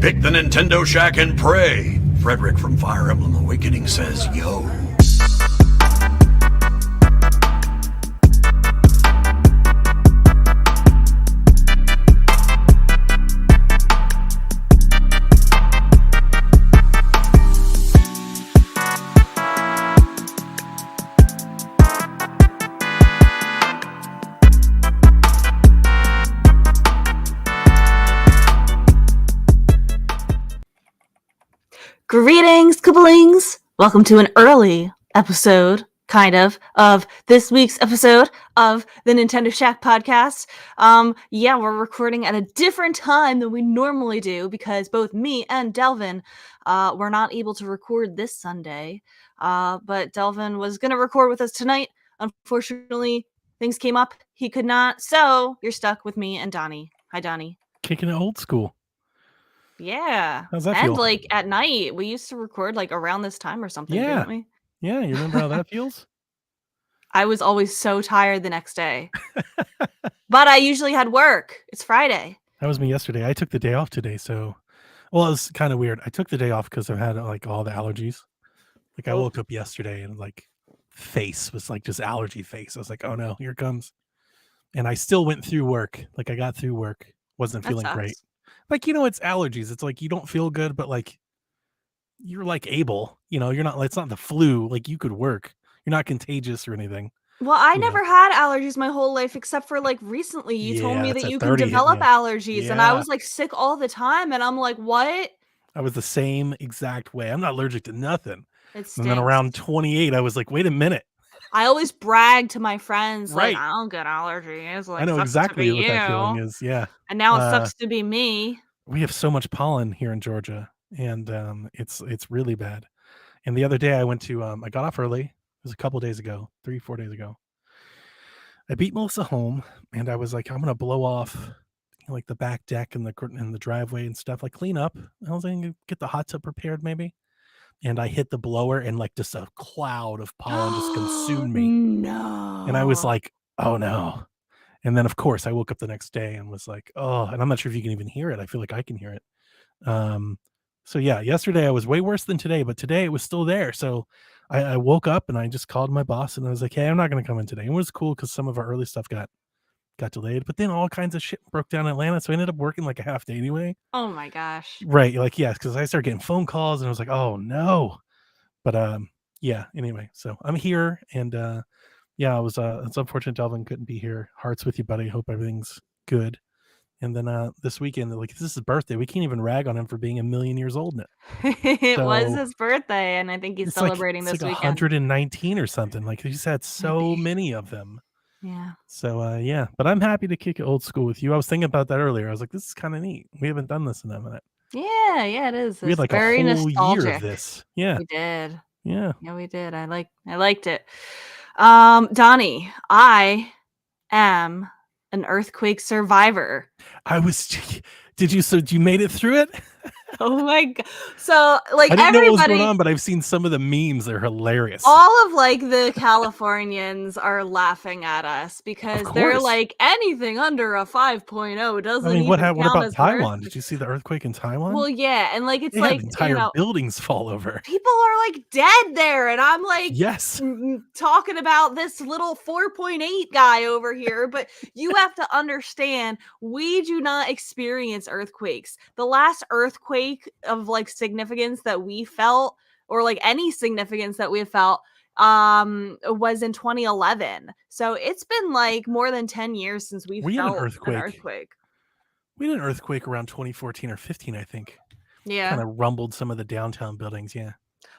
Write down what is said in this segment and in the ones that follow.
Pick the Nintendo Shack and pray. Frederick from Fire Emblem Awakening says, yo. Greetings, Kooplings! Welcome to an early episode, of this week's episode of the Nintendo Shack podcast. We're recording at a different time than we normally do because both me and Delvin were not able to record this Sunday. But Delvin was going to record with us tonight. Unfortunately, things came up. He could not. So you're stuck with me and Donnie. Hi, Donnie. Kicking it old school. Yeah. How's that and feel? like at night, we used to record like around this time or something, didn't we? Yeah, you remember how that feels? I was always so tired the next day. But I usually had work. It's Friday. That was me yesterday. I took the day off today, so it was kind of weird. I took the day off because I've had like all the allergies. Like I woke up yesterday and like face was like just allergy face. I was like, oh no, here it comes. And I still went through work. Like I got through work. Wasn't feeling great. Like, it's allergies. It's like you don't feel good, but like you're like able, you're not, it's not the flu. Like you could work. You're not contagious or anything. Well, I never had allergies my whole life except for like recently. You told me that you can develop allergies and I was like sick all the time and I'm like, what? I was the same exact way. I'm not allergic to nothing. And then around 28, I was like, wait a minute. I always brag to my friends, right. Like, I don't get allergies. Like, I know exactly what that feeling is. Yeah. And now it sucks to be me. We have so much pollen here in Georgia, and it's really bad. And the other day I went to, I got off early. It was a couple days ago, 3-4 days ago. I beat Melissa home, and I was like, I'm gonna blow off like the back deck and the driveway and stuff, like clean up. I was gonna get the hot tub prepared maybe. And I hit the blower and like just a cloud of pollen just consumed me. No. And I was like, oh no. And then of course I woke up the next day and was like, oh, and I'm not sure if you can even hear it. I feel like I can hear it. So yeah, yesterday I was way worse than today, but today it was still there. So I woke up and I just called my boss and I was like, hey, I'm not going to come in today. And it was cool because some of our early stuff got delayed, but then all kinds of shit broke down in Atlanta. So I ended up working like a half day anyway. Oh my gosh. Right. Like, yes, because I started getting phone calls and I was like, oh no. But yeah, anyway, so I'm here and yeah, it's unfortunate Delvin couldn't be here. Hearts with you, buddy. Hope everything's good. And then this weekend, like this is his birthday. We can't even rag on him for being 1,000,000 years old now. It was his birthday, and I think he's celebrating this weekend. 119 or something. Like he's had so many of them. Yeah. So yeah, but I'm happy to kick it old school with you. I was thinking about that earlier. I was like, this is kind of neat. We haven't done this in a minute. Yeah, it is. We had like very a whole nostalgic. year of this. Yeah, we did. Yeah, we did. I liked it. Donnie, I am an earthquake survivor. Did you made it through it? Oh my god! So like I didn't know what was going on, but I've seen some of the memes. They're hilarious. All of like the Californians are laughing at us because they're like anything under a 5.0 doesn't. I mean, what about Taiwan? Did you see the earthquake in Taiwan? Well, yeah, and like it's they like had entire buildings fall over. People are like dead there, and I'm like, yes, talking about this little 4.8 guy over here. But you have to understand, we do not experience earthquakes. The last earthquake of like significance that we felt, or like any significance that we felt, was in 2011. So it's been like more than 10 years since we felt an earthquake. We had an earthquake around 2014 or 15, I think. Yeah, kind of rumbled some of the downtown buildings. Yeah.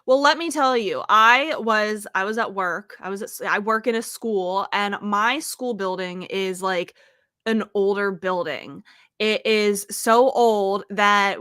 Well, let me tell you, I was at work. I work in a school, and my school building is like an older building. It is so old that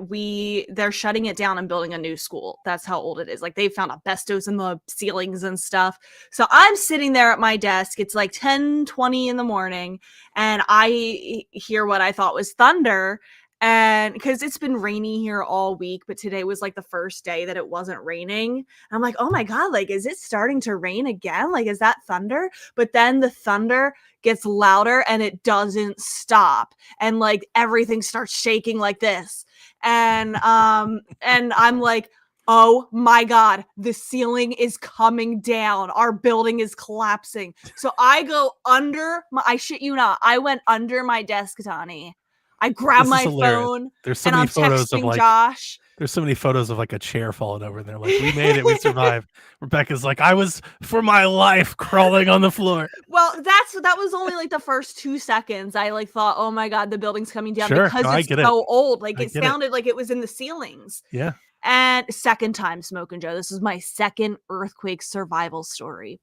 they're shutting it down and building a new school. That's how old it is. Like they found asbestos in the ceilings and stuff. So I'm sitting there at my desk. It's like 10:20 in the morning, and I hear what I thought was thunder. And because it's been rainy here all week, but today was like the first day that it wasn't raining. And I'm like, oh my God, like, is it starting to rain again? Like, is that thunder? But then the thunder gets louder and it doesn't stop. And like everything starts shaking like this. And I'm like, oh my God, the ceiling is coming down. Our building is collapsing. So I go under I shit you not, I went under my desk, Donnie. I grabbed This is my hilarious. phone There's so and many I'm photos of texting like Josh. there's so many photos of like a chair falling over and they're like, we made it, we survived. Rebecca's like, I was for my life crawling on the floor. Well, that was only like the first 2 seconds. I like thought, "Oh my God, the building's coming down," Sure. because No, I it's get it. so old. Like I it get it. sounded like it was in the ceilings. Yeah. And second time Smoke and Joe. This is my second earthquake survival story.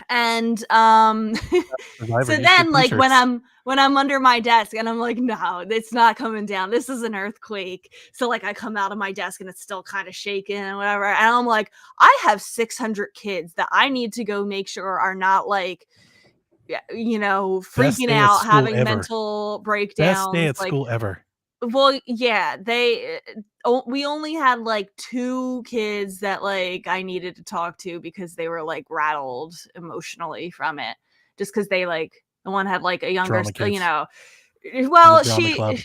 And Survivor, so you should then like when t-shirts. I'm under my desk and I'm like, no, it's not coming down. This is an earthquake. So like I come out of my desk and it's still kind of shaking and whatever. And I'm like, I have 600 kids that I need to go make sure are not like, you know, Best freaking day at out, school having ever. mental Best day breakdowns. at Like, school ever. well, yeah, we only had like 2 kids that like I needed to talk to because they were like rattled emotionally from it. Just because they like the one had like a younger, Drama you kids know. in the Well, drama club.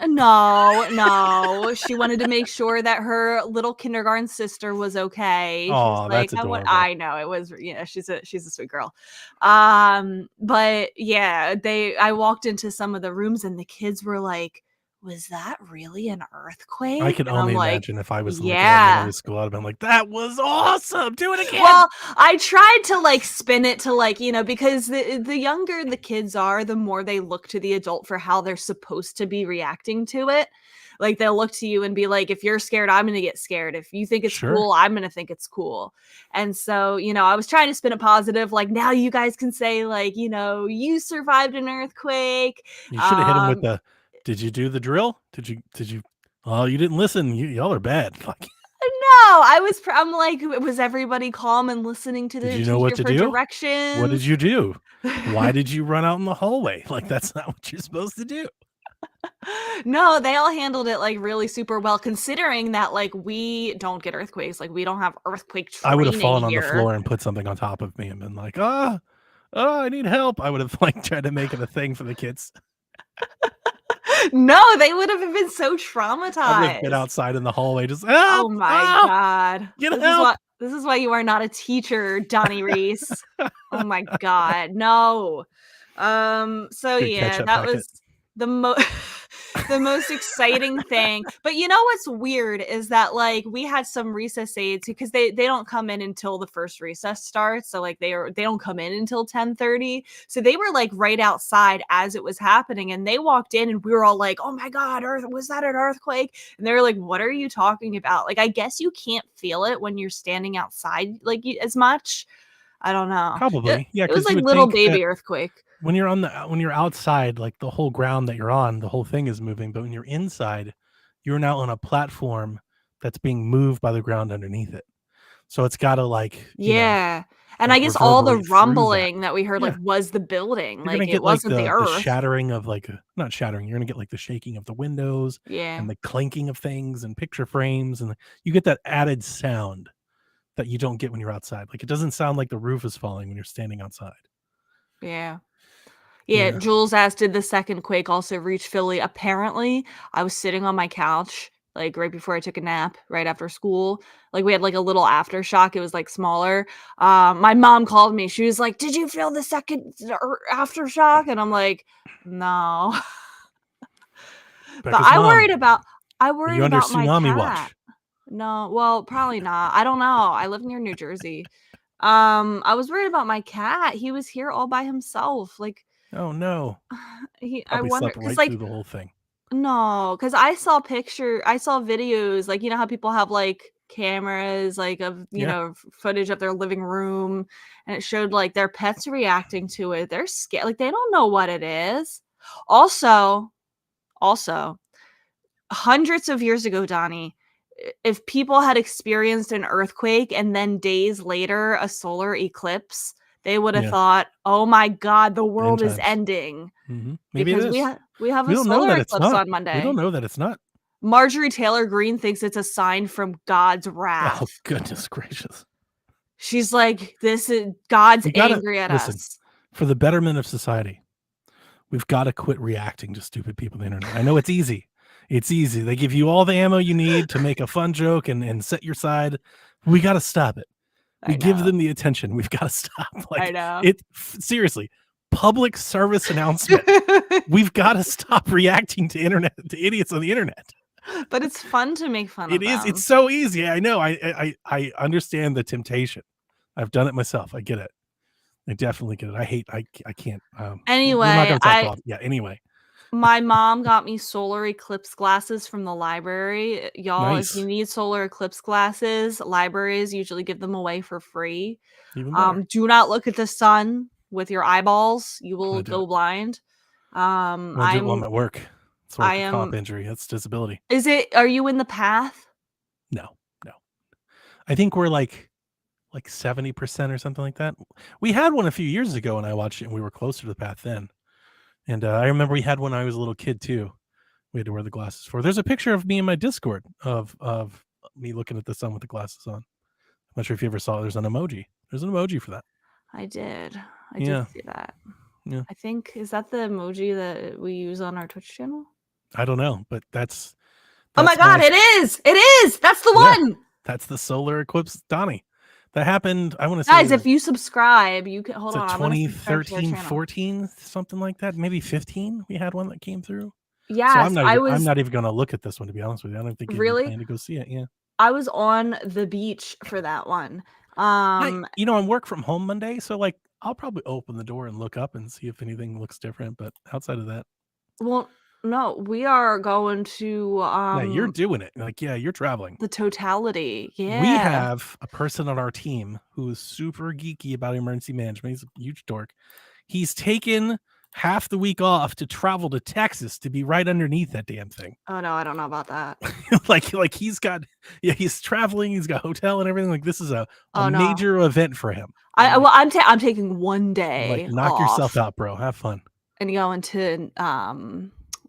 no, she wanted to make sure that her little kindergarten sister was okay. She's Oh, like, that's adorable. I know it was, you know, she's a sweet girl. But yeah, I walked into some of the rooms and the kids were like, was that really an earthquake? I can And I'm only like, imagine if I was in like yeah. elementary school, I'd have been like, that was awesome. Do it again. Well, I tried to like spin it to like, you know, because the younger the kids are, the more they look to the adult for how they're supposed to be reacting to it. Like they'll look to you and be like, if you're scared, I'm going to get scared. If you think it's Sure. cool, I'm going to think it's cool. And so, you know, I was trying to spin it positive. Like now you guys can say like, you know, you survived an earthquake. You should have hit him with the, did you do the drill? Did you, oh, you didn't listen. Y'all are bad. Like, No, I'm like, was everybody calm and listening to the did you know what teacher to for do? directions? What did you do? Why did you run out in the hallway? Like, that's not what you're supposed to do. No, they all handled it like really super well, considering that like we don't get earthquakes. Like we don't have earthquake training I would have fallen on here. the floor and put something on top of me and been like, oh, I need help. I would have like tried to make it a thing for the kids. No, they would have been so I would have traumatized. been outside in the hallway just, Oh my God. Get help. This is why you are not a teacher, Donnie Reese. Oh my God. No. So Good yeah, ketchup that packet. was the most exciting thing. But you know what's weird is that like we had some recess aides because they don't come in until the first recess starts. So like they don't come in until 10:30. So they were like right outside as it was happening and they walked in and we were all like, "Oh my God, was that an earthquake?" And they were like, "What are you talking about?" Like I guess you can't feel it when you're standing outside like as much. I don't know. Probably. Yeah, It was 'cause you like would little think baby that earthquake. when you're outside, like the whole ground that you're on, the whole thing is moving. But when you're inside, you're now on a platform that's being moved by the ground underneath it. So it's got to like, Yeah. And I like guess all the reverberate through that. rumbling that we heard Yeah. like was the building. You're Like gonna it get like wasn't the the earth. shattering of like not shattering. You're gonna get like the shaking of the windows Yeah. and the clanking of things and picture frames, and you get that added sound that you don't get when you're outside. Like it doesn't sound like the roof is falling when you're standing outside. Yeah. Yeah, Jules asked, did the second quake also reach Philly? Apparently, I was sitting on my couch, like right before I took a nap, right after school. Like we had like a little aftershock. It was like smaller. My mom called me. She was like, "Did you feel the second aftershock?" And I'm like, "No." But Becca's I mom, worried about are you under my tsunami cat. watch? No, well, probably not. I don't know. I live near New Jersey. I was worried about my cat. He was here all by himself. Like Oh no. I Probably wonder slept because right like through the whole thing. no, because I saw videos, like, you know how people have, like, cameras, like, of, you Yeah. know, footage of their living room, and it showed, like, their pets reacting to it. They're scared, like, they don't know what it is. Also, hundreds of years ago, Donnie, if people had experienced an earthquake and then days later a solar eclipse, they would have Yeah. thought, "Oh my God, the world is times. ending." Maybe it Because is. we have We a don't know solar that it's eclipse not. on We Monday. don't know that it's not. Marjorie Taylor Greene thinks it's a sign from God's wrath. Oh, goodness gracious. She's like, "This is God's We gotta angry at listen, us." for the betterment of society, we've gotta quit reacting to stupid people on the internet. I know it's easy. It's easy. They give you all the ammo you need to make a fun joke and set your side. We gotta stop it. We I give know. them the attention. We've gotta stop. I know. Seriously, public service announcement. We've gotta stop reacting to idiots on the internet. But it's fun to make fun of It is. them. It's so easy. I know. I understand the temptation. I've done it myself. I get it. I definitely get it. I can't. We're not Anyway, gonna talk about. Yeah. Anyway, my mom got me solar eclipse glasses from the library. Y'all, if you nice. need solar eclipse glasses, libraries usually give them away for free. Even better. Do not look at the sun with your eyeballs. You I'm will gonna do go it. blind. I'm gonna do it while I'm I'm at work. It's I like a comp am injury. That's disability. are you in the path? No, no. I think we're like 70% or something like that. We had one a few years ago, and I watched it, and we were closer to the path then. And I remember we had one when I was a little kid too. We had to wear the glasses for. There's a picture of me in my Discord of me looking at the sun with the glasses on. I'm not sure if you ever saw it. There's an emoji. There's an emoji for that. I did. I Yeah. did see that. Yeah. I think is that the emoji that we use on our Twitch channel? I don't know, but that's Oh my God, it is! It is! That's the Yeah. one! That's the solar eclipse, Donnie. That happened, I want to say, Guys, if you subscribe, you can hold it's on. a I'm gonna subscribe to their 2013, channel. 14, something like that. Maybe 15. We had one that came through. So Yes, I'm not even going to look at this one, to be honest with you. I don't think you're Really? planning to go see it. Yeah. I was on the beach for that one. I work from home Monday, so like I'll probably open the door and look up and see if anything looks different. But outside of that, Well, no, we are going to yeah, you're doing it. Like, yeah, you're traveling. the totality. Yeah. We have a person on our team who is super geeky about emergency management. He's a huge dork. He's taken half the week off to travel to Texas to be right underneath that damn thing. Oh no, I don't know about that. like he's traveling, he's got hotel and everything. Like this is a Oh, no. major event for him. I'm taking one day. Like knock yourself off out, bro. Have fun. and going to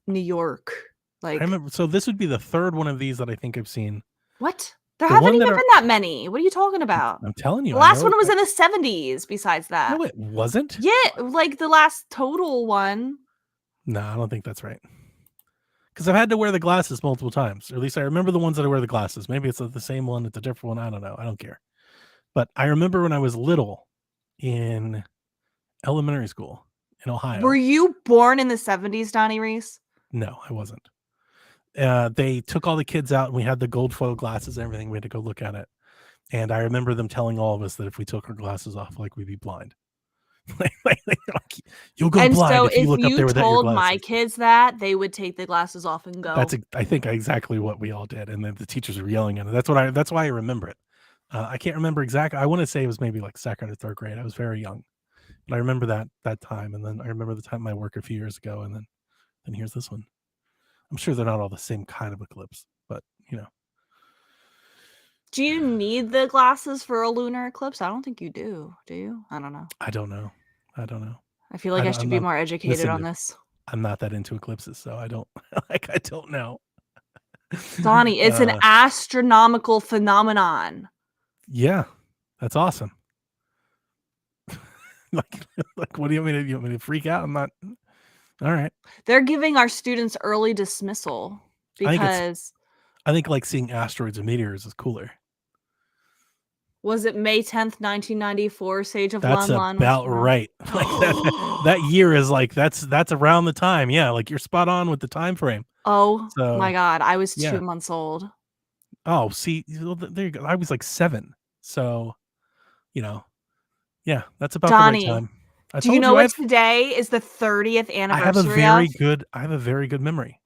New York. I Like remember, so this would be the third one of these that I think I've seen. what? There The haven't one even that been that many. What are you talking about? I'm telling you. The I last know one was that- in the 70s. Besides that, No, it wasn't. yeah, like the last total one. No, I don't think that's right. Because I've had to wear the glasses multiple times. Or at least I remember the ones that I wear the glasses. Maybe it's the same one, it's a different one. I don't know. I don't care. But I remember when I was little in elementary school in Ohio. Were you born in the 70s, Donnie Reese? No, I wasn't. They took all the kids out and we had the gold foil glasses and everything. We had to go look at it. And I remember them telling all of us that if we took our glasses off, like we'd be blind. You'll go And blind so if you look up there without your told glasses. my kids that, they would take the glasses off and go. I think exactly what we all did, and then the teachers were yelling at it. That's why I remember it. I can't remember exactly. I want to say it was maybe like second or third grade. I was very young, but I remember that time, and then I remember the time I worked a few years ago, and then here's this one. I'm sure they're not all the same kind of eclipse, but Do you need the glasses for a lunar eclipse? I don't think you do. Do you? I don't know. I don't know. I feel like I should be I'm more not- educated listen, on this. I'm not that into eclipses, so I don't I don't know. Donnie, it's an Uh, astronomical phenomenon. Yeah, that's awesome. like what do you want me to freak out? I'm not. All right. They're giving our students early dismissal I think it's- because I think like seeing asteroids and meteors is cooler. was it May 10th, 1994, Sage of That's Lan was about born? right. Like that year is like that's around the time. Yeah, like you're spot on with the time frame. Oh So, my God, I was yeah. 2 months old. Oh, see, well, there you go. I was like 7. So, yeah, that's about Donnie, the right time. Do you know what today is the 30th I anniversary have a very good memory.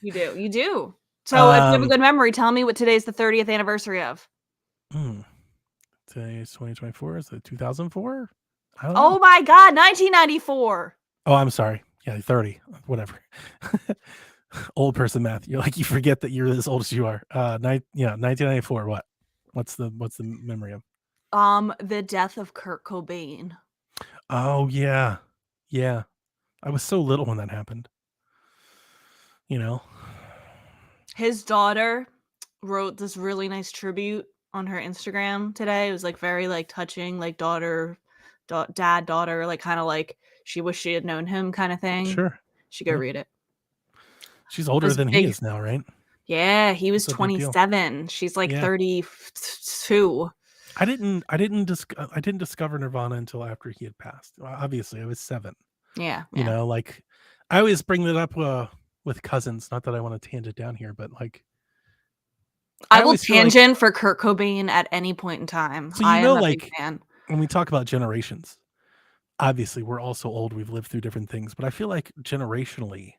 You do. So if you have a Um, good memory, tell me what today's the 30th anniversary of. Today is 2024. Is it 2004? I don't Oh know. my God, 1994. Oh, I'm sorry. Yeah, 30. Whatever. Old person math. You forget that you're as old as you are. 1994. What? What's the memory of? The death of Kurt Cobain. Oh yeah. Yeah. I was so little when that happened. You know? His daughter wrote this really nice tribute on her Instagram today. It was like very like touching, like dad, daughter, like kind of like she wished she had known him kind of thing. Sure. She go Yeah. read it. She's It older was than he big. is now, right? Yeah, he was That's a big deal. 27. She's like Yeah. 32. I didn't discover Nirvana until after he had passed. Obviously, I was 7. Yeah, You yeah. know, like I always bring that up with cousins. Not that I want to tangent down here, but like I I will always feel like tangent for Kurt Cobain at any point in time. so I you am know, a big like fan. when we talk about generations, obviously we're all so old, we've lived through different things, but I feel like generationally,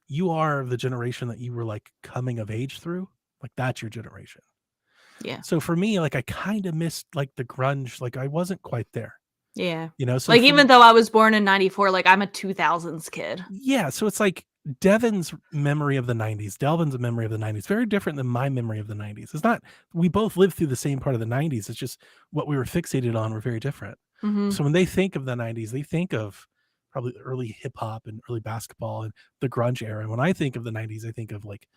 you are the generation that you were like coming of age through. Like that's your generation. Yeah. So for me, like I kind of missed like the grunge, like I wasn't quite there, Yeah. you know. So Like, from even though I was born in 94, like, I'm a 2000s kid. yeah, so it's like Devin's memory of the 90s, Delvin's memory of the 90s, very different than my memory of the 90s. It's not we both lived through the same part of the 90s. It's just what we were fixated on were very different. Mhm. So when they think of the 90s, they think of probably early hip hop and early basketball and the grunge era. And when I think of the 90s, I think of like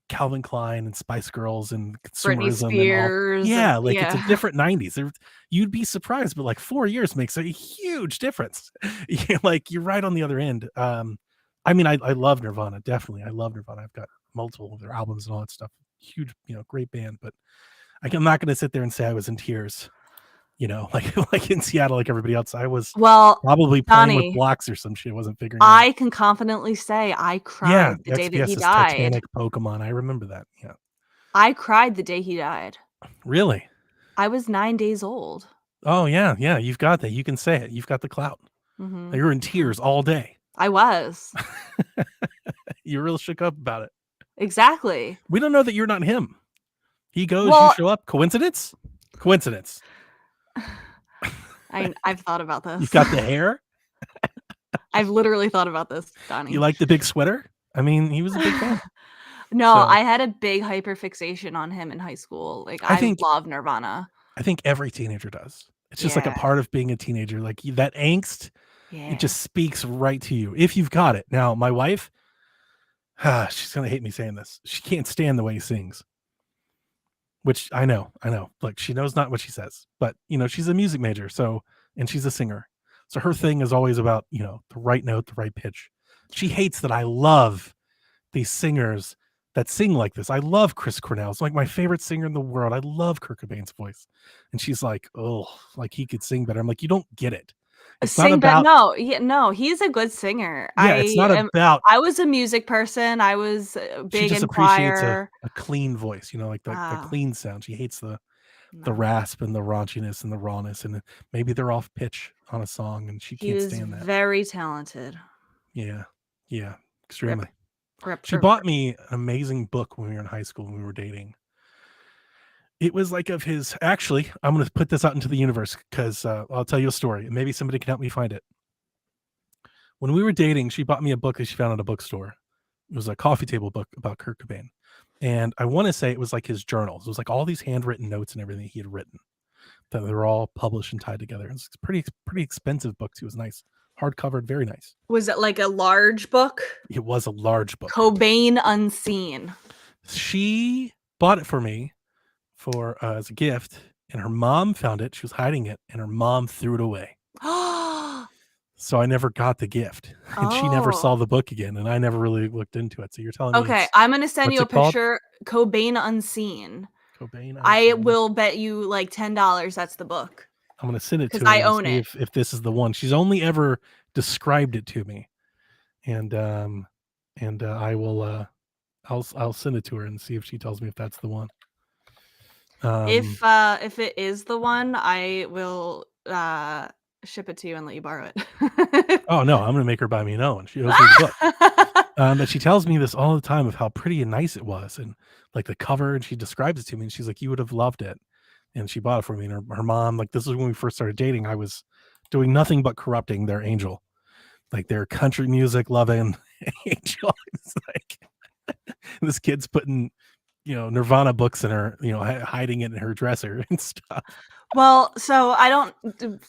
Calvin Klein and Spice Girls and Britney consumerism and all. Spears and Yeah, like it's a yeah. different 90s. You'd be surprised, but like 4 years makes a huge difference. Like you're right on the other end. I mean, I love Nirvana, definitely. I love Nirvana. I've got multiple of their albums and all that stuff. Huge, great band, but I'm not going to sit there and say I was in tears, like in Seattle, like everybody else. I was Well, probably playing with Donnie, blocks or some shit. I wasn't figuring it out. I can confidently say I Yeah, cried the day that he XPS's died. Titanic, Pokemon. I remember that. Yeah. I cried the day he died. Really? I was 9 days old. Oh yeah, yeah. You've got that. You can say it. You've got the clout. Mhm. You're in tears all day. I was. You're real shook up about it. Exactly. We don't know that you're not him. He goes, you Well show up. Coincidence? Coincidence. I've thought about You've this. got the hair. I've literally thought about this, Donnie. You like the big sweater? I mean, he was a big fan. No, So I had a big hyperfixation on him in high school. Like, I I think love Nirvana. I think every teenager does. It's just like a Yeah. part of being a teenager. Like that angst, Yeah. it just speaks right to you if you've got it. Now, my wife, she's gonna hate me saying this. She can't stand the way he sings. Which I know. Like she knows not what she says, but she's a music major, and she's a singer. So her thing is always about, the right note, the right pitch. She hates that I love these singers that sing like this. I love Chris Cornell. It's like my favorite singer in the world. I love Kurt Cobain's voice. And she's like, oh, like he could sing better. I'm like, you don't get it. It's not Sing but about no, he's a good singer. yeah, it's not about I was a music person. I was she big just in appreciates choir. a clean voice, like the Ah, clean sound. She hates the no. rasp and the raunchiness and the rawness, and maybe they're off pitch on a song and she He can't was stand that. very talented. Yeah. Yeah. Rip. Extremely. Rip, She rip, bought rip. me an amazing book when we were in high school when we were dating. It was like of his actually, I'm going to put this out into the universe because I'll tell you a story and maybe somebody can help me find it. When we were dating, she bought me a book that she found at a bookstore. It was a coffee table book about Kurt Cobain. And I want to say it was like his journals. It was like all these handwritten notes and everything he had written that they were all published and tied together. It's a pretty expensive book too. It was nice. Hardcovered, very nice. Was it like a large book? It was a large book. Cobain Unseen. She bought it for me for as a gift, and her mom found it. She was hiding it, and her mom threw it away. So I never got the gift, and she never saw the book again, and I never really looked into it. So you're telling me Okay, I'm gonna send you a what's it called? picture. Cobain Unseen. Cobain I Unseen. will bet you like $10 that's the book. I'm gonna send it to 'Cause her I and own see it. if this is the one. She's only ever described it to me, and I will I'll send it to her and see if she tells me if that's the one. If it is the one, I will ship it to you and let you borrow it. Oh no, I'm gonna make her buy me another one. She owes me the book. But she tells me this all the time of how pretty and nice it was, and like the cover, and she describes it to me, and she's like, "You would have loved it," and she bought it for me. And her mom, like, this is when we first started dating. I was doing nothing but corrupting their angel, like their country music loving angel. It's like this kid's putting, Nirvana books in her, hiding it in her dresser and stuff. Well, so I don't.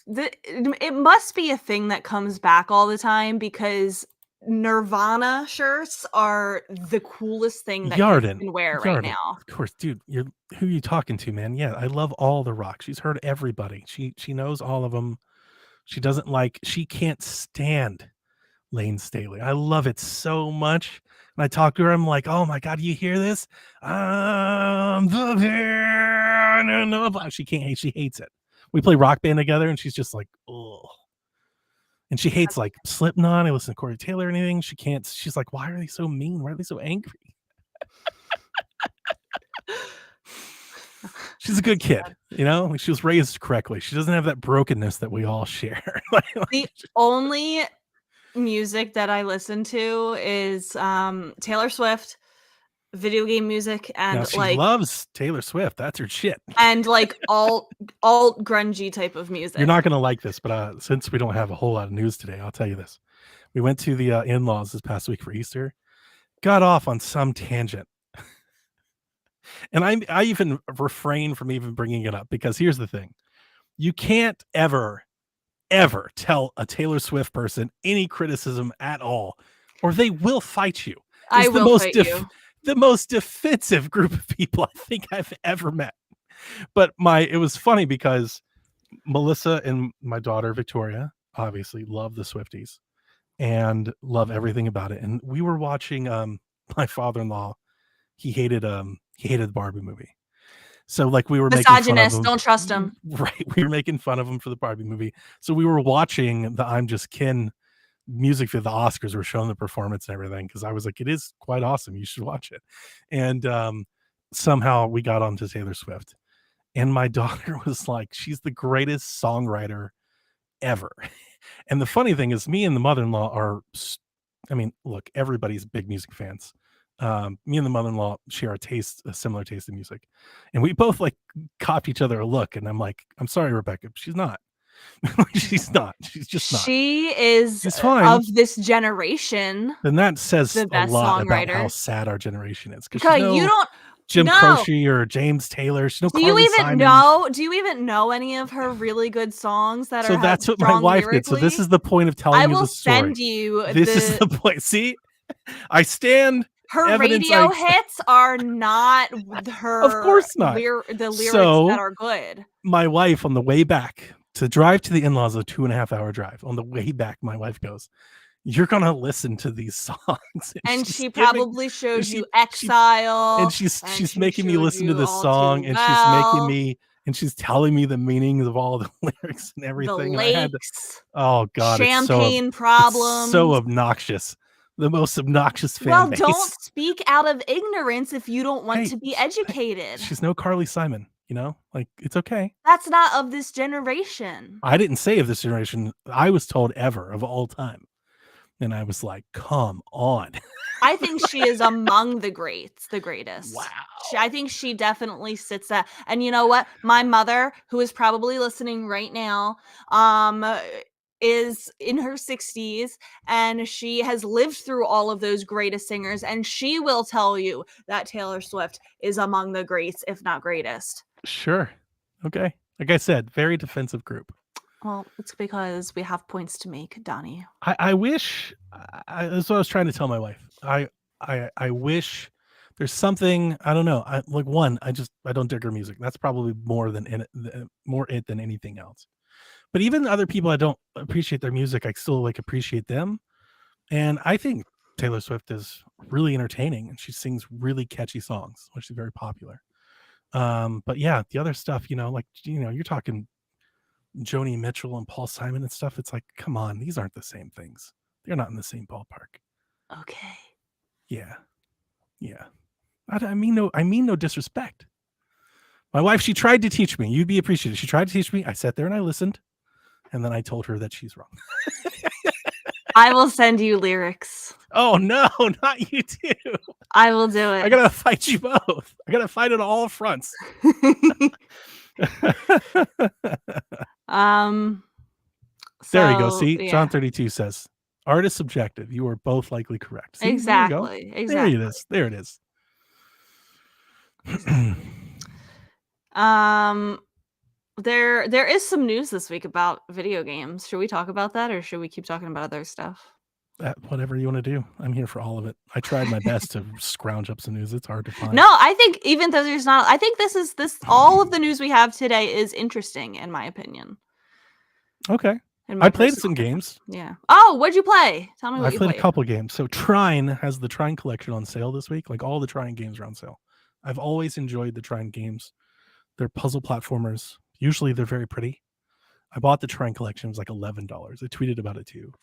It must be a thing that comes back all the time because Nirvana shirts are the coolest thing that you Yarden. can wear right Yarden. now. Of course, dude. Who you talking to, man? Yeah, I love all the rock. She's heard everybody. She knows all of them. She can't stand Lane Staley. I love it so much. And I talk to her, I'm like, oh my God, you hear this? I'm the man. No, she hates it. We play Rock Band together and she's just like, oh. And she hates like Slipknot. I listen to Corey Taylor or anything. She's like, why are they so mean? Why are they so angry? She's a good kid, you know? Like, she was raised correctly. She doesn't have that brokenness that we all share. The only music that I listen to is Taylor Swift, video game music, Now and she like loves Taylor Swift. That's her shit. and like alt grungy type of music. You're not going to like this, but since we don't have a whole lot of news today, I'll tell you this. We went to the in-laws this past week for Easter, got off on some tangent. And I even refrain from even bringing it up because here's the thing. You can't ever tell a Taylor Swift person any criticism at all, or they will fight you. I will fight you. The most defensive group of people I think I've ever met. But it was funny because Melissa and my daughter Victoria obviously love the Swifties and love everything about it. And we were watching my father-in-law. He hated the Barbie movie. So like we were misogynist, making fun of him. don't trust him. Right. We were making fun of him for the Barbie movie. So we were watching the I'm Just Ken music for the Oscars. Were showing the performance and everything because I was like, it is quite awesome. You should watch it. And somehow we got onto Taylor Swift. And my daughter was like, she's the greatest songwriter ever. And the funny thing is me and the mother-in-law are, I mean, look, everybody's big music fans. Me and the mother-in-law share a similar taste in music. And we both like copped each other a look. And I'm like, I'm sorry, Rebecca. She's not. She's not. She's just not. She is She's fine. of this generation. And that says the a best lot about songwriter. how sad our generation is. Because you don't Jim no. Croce or James Taylor. She's no Do you Carly even Simon. know? Do you even know any of her really good songs that are? So that's what my wife did. So this is the point of telling you the story. I will send you. This is the point. See, I stand. Her radio hits are not her. Of course not. The lyrics So, that are good. My wife on the way back to drive to the in-laws, a 2.5-hour drive. On the way back, my wife goes, "You're gonna listen to these songs," and she probably showed you Exile, and she's making me listen to this song, and she's making me, and she's telling me the meanings of all the lyrics and everything. The lakes, oh God, champagne problems, it's so obnoxious. The most obnoxious fan base. Well, don't speak out of ignorance if you don't want to be educated. She's no Carly Simon, you know? Like, it's okay. That's not of this generation. I didn't say of this generation. I was told ever of all time. And I was like, come on. I think she is among the greatest. Wow. I think she definitely sits at, and you know what? My mother, who is probably listening right now, is in her 60s and she has lived through all of those greatest singers, and she will tell you that Taylor Swift is among the greats, if not greatest. Sure. Okay. Like I said, very defensive group. Well, it's because we have points to make, Donnie. I wish that's what I was trying to tell my wife. I wish there's something, I don't know. I don't dig her music. That's probably more it than anything else. But even other people, I don't appreciate their music. I still like appreciate them. And I think Taylor Swift is really entertaining and she sings really catchy songs, which is very popular. But yeah, the other stuff, you're talking Joni Mitchell and Paul Simon and stuff. It's like, come on, these aren't the same things. They're not in the same ballpark. Okay. Yeah. Yeah. I mean no disrespect. My wife, she tried to teach me. You'd be appreciated. She tried to teach me. I sat there and I listened. And then I told her that she's wrong. I will send you lyrics. Oh, no, not you too. I will do it. I got to fight you both. I got to fight on all fronts. There you go. See, yeah. John 32 says, art is subjective. You are both likely correct. See, exactly. There it is. There it is. there is some news this week about video games. Should we talk about that, or should we keep talking about other stuff? Whatever you want to do. I'm here for all of it. I tried my best to scrounge up some news. It's hard to find. No, I think even though there's not, I think this all of the news we have today is interesting, in my opinion. Okay. In my I played personal some opinion. games. Yeah. Oh, what'd you play? Tell me what I you played played. a couple games. So Trine has the Trine collection on sale this week. Like all the Trine games are on sale. I've always enjoyed the Trine games. They're puzzle platformers. Usually they're very pretty. I bought the Trine collection. It was like $11. I tweeted about it too.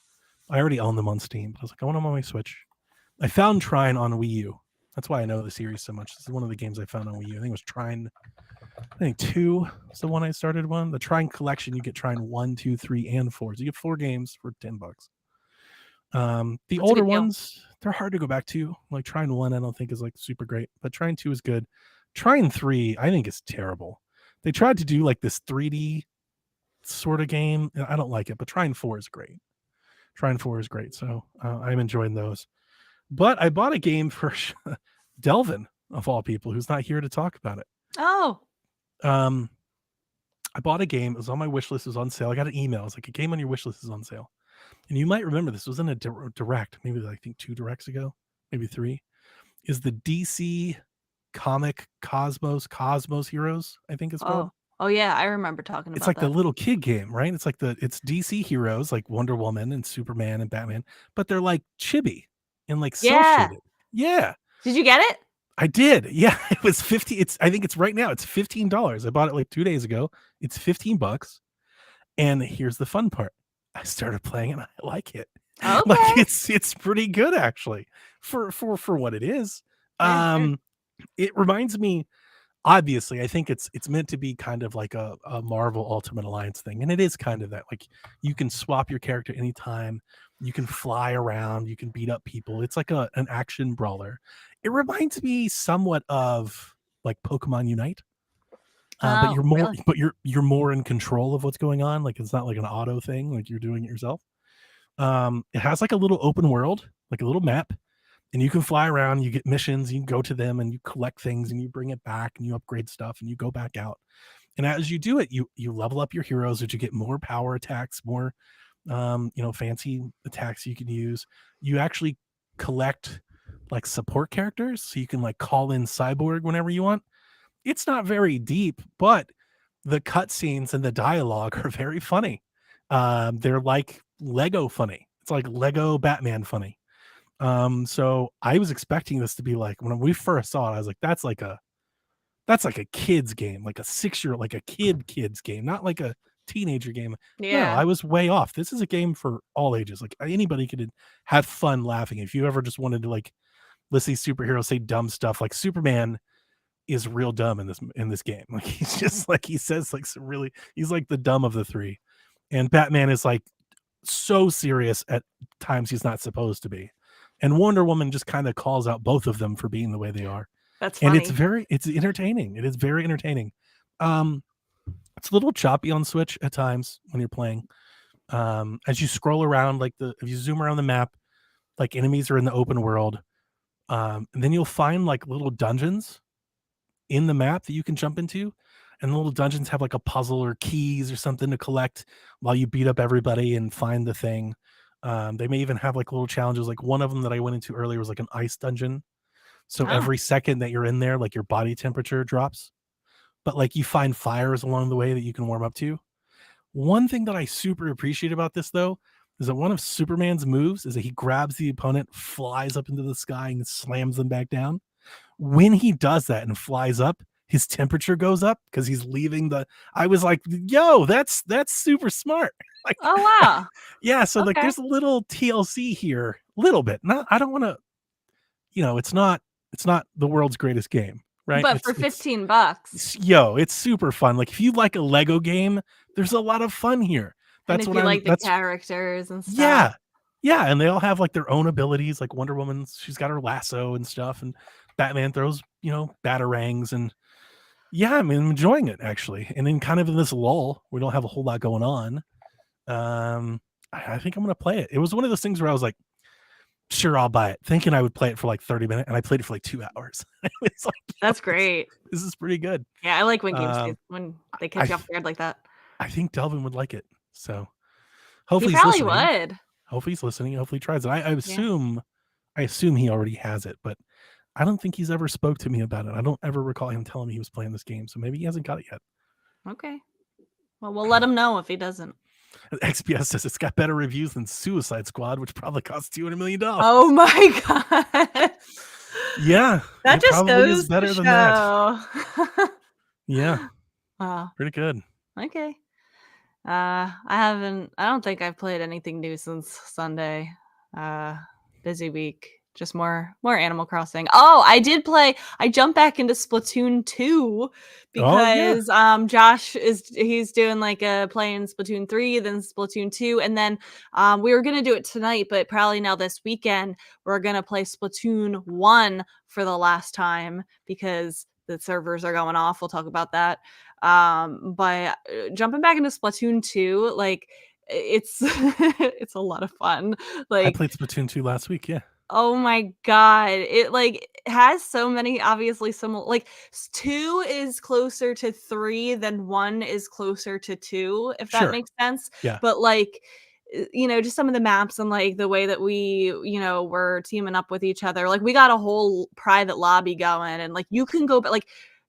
I already own them on Steam, but I was like, I want them on my Switch. I found Trine on Wii U. That's why I know the series so much. This is one of the games I found on Wii U. I think it was Trine. I think 2 was the one I started one. The Trine collection, you get Trine 1, 2, 3, and 4. So you get 4 games for $10. The That's a older good deal. ones, they're hard to go back to. Like Trine 1, I don't think is like super great, but Trine 2 is good. Trine 3, I think is terrible. They tried to do like this 3D sort of game. I don't like it, but Trine 4 is great. Trine 4 is great. So I'm enjoying those. But I bought a game for Delvin, of all people, who's not here to talk about it. Oh, I bought a game. It was on my wish list. It was on sale. I got an email. It was like, a game on your wish list is on sale. And you might remember this was in a direct, maybe I think 2 directs ago, maybe 3. Is the DC comic Cosmos Heroes, I think it's called. oh yeah, I remember talking about It's like that. the little kid game, right? It's like it's DC heroes like Wonder Woman and Superman and Batman, but they're like chibi and like cel Yeah. shaded. Yeah. Did you get it? I did. Yeah. It was 50. I think it's right now. It's $15. I bought it like 2 days ago. It's $15. And here's the fun part. I started playing and I like it. Okay. Like it's pretty good actually for what it is. Yeah, sure. It reminds me, obviously, I think it's meant to be kind of like a Marvel Ultimate Alliance thing. And it is kind of that. Like you can swap your character anytime, you can fly around, you can beat up people. It's like an action brawler. It reminds me somewhat of like Pokemon Unite. But you're more really? but you're more in control of what's going on. Like it's not like an auto thing, like you're doing it yourself. It has like a little open world, like a little map, and you can fly around, you get missions, you can go to them and you collect things and you bring it back and you upgrade stuff and you go back out. And as you do it, you level up your heroes, that you get more power attacks, more fancy attacks you can use. You actually collect like support characters, so you can like call in Cyborg whenever you want. It's not very deep, but the cutscenes and the dialogue are very funny. They're like Lego funny. It's like Lego Batman funny. So I was expecting this to be like, when we first saw it, I was like, that's like a kid's game, like a 6-year-old, like a kid's game, not like a teenager game. No, Yeah. I was way off. This is a game for all ages. Like anybody could have fun laughing. If you ever just wanted to like listen to superheroes say dumb stuff, like Superman is real dumb in this game. Like he's just like, he says like some really, he's like the dumb of the 3. And Batman is like so serious at times he's not supposed to be. And Wonder Woman just kind of calls out both of them for being the way they are. That's funny. And it's entertaining. It is very entertaining. It's a little choppy on Switch at times when you're playing. As you scroll around, like if you zoom around the map, like enemies are in the open world. And then you'll find like little dungeons in the map that you can jump into, and the little dungeons have like a puzzle or keys or something to collect while you beat up everybody and find the thing. They may even have like little challenges. Like one of them that I went into earlier was like an ice dungeon. So every second that you're in there, like your body temperature drops, but like you find fires along the way that you can warm up to. One thing that I super appreciate about this though, is that one of Superman's moves is that he grabs the opponent, flies up into the sky and slams them back down. When he does that and flies up, his temperature goes up because he's leaving I was like, yo, that's super smart. Like, oh wow. Yeah, so like Okay. there's a little TLC here, little bit. Not, I don't want to, it's not the world's greatest game, right? But for $15. Yo, it's super fun. Like if you like a Lego game, there's a lot of fun here. That's And if what you like the characters and stuff. Yeah, and they all have like their own abilities. Like Wonder Woman, she's got her lasso and stuff, and Batman throws, batarangs, and yeah, I mean, I'm enjoying it actually. And then kind of in this lull, we don't have a whole lot going on. I think I'm gonna play it. It was one of those things where I was like, sure, I'll buy it, thinking I would play it for like 30 minutes, and I played it for like 2 hours. It's like, That's great. this is pretty good. Yeah, I like when games Um, when they I catch you off guard like that. I think Delvin would like it. So He hopefully he's probably listening. would. Hopefully he's listening. Hopefully he tries it. I Yeah. assume he already has it, but I don't think he's ever spoke to me about it. I don't ever recall him telling me he was playing this game, so maybe he hasn't got it yet. Okay. Well, we'll let him know if he doesn't. XPS says it's got better reviews than Suicide Squad, which probably cost $200 million. Oh my god. Yeah, That it just probably goes is better to than that. show. Yeah, Oh, pretty good. okay. I don't think I've played anything new since Sunday. Busy week. Just more Animal Crossing. Oh, I jumped back into Splatoon 2 Oh yeah, because Josh he's doing like a playing Splatoon 3, then Splatoon 2, and then we were gonna do it tonight, but probably now this weekend we're gonna play Splatoon 1 for the last time because the servers are going off. We'll talk about that. But jumping back into Splatoon 2, like it's it's a lot of fun. I Like, played Splatoon 2 last week. Yeah, oh my god, it like has so many obviously similar like 2 is closer to 3 than 1 is closer to 2, if that sure. makes sense. Yeah, But like just some of the maps and like the way that we, were teaming up with each other. Like we got a whole private lobby going and like you can go but like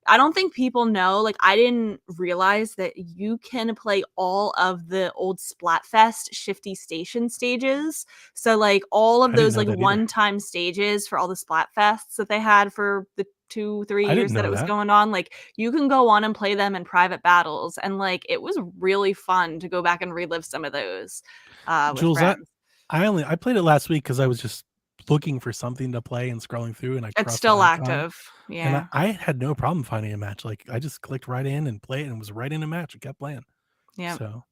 I don't think people know, like I didn't realize that you can play all of the old Splatfest Shifty Station stages. So like all of I didn't those know like that either. one-time stages for all the Splatfests that they had for the 2-3 I didn't years that know it was that. going on, like you can go on and play them in private battles, and like it was really fun to go back and relive some of those with Jules, friends. I played it last week because I was just looking for something to play and scrolling through, and I It's crossed the still icon, active. and Yeah. I had no problem finding a match. Like I just clicked right in and played, and was right in a match and kept playing. Yeah. So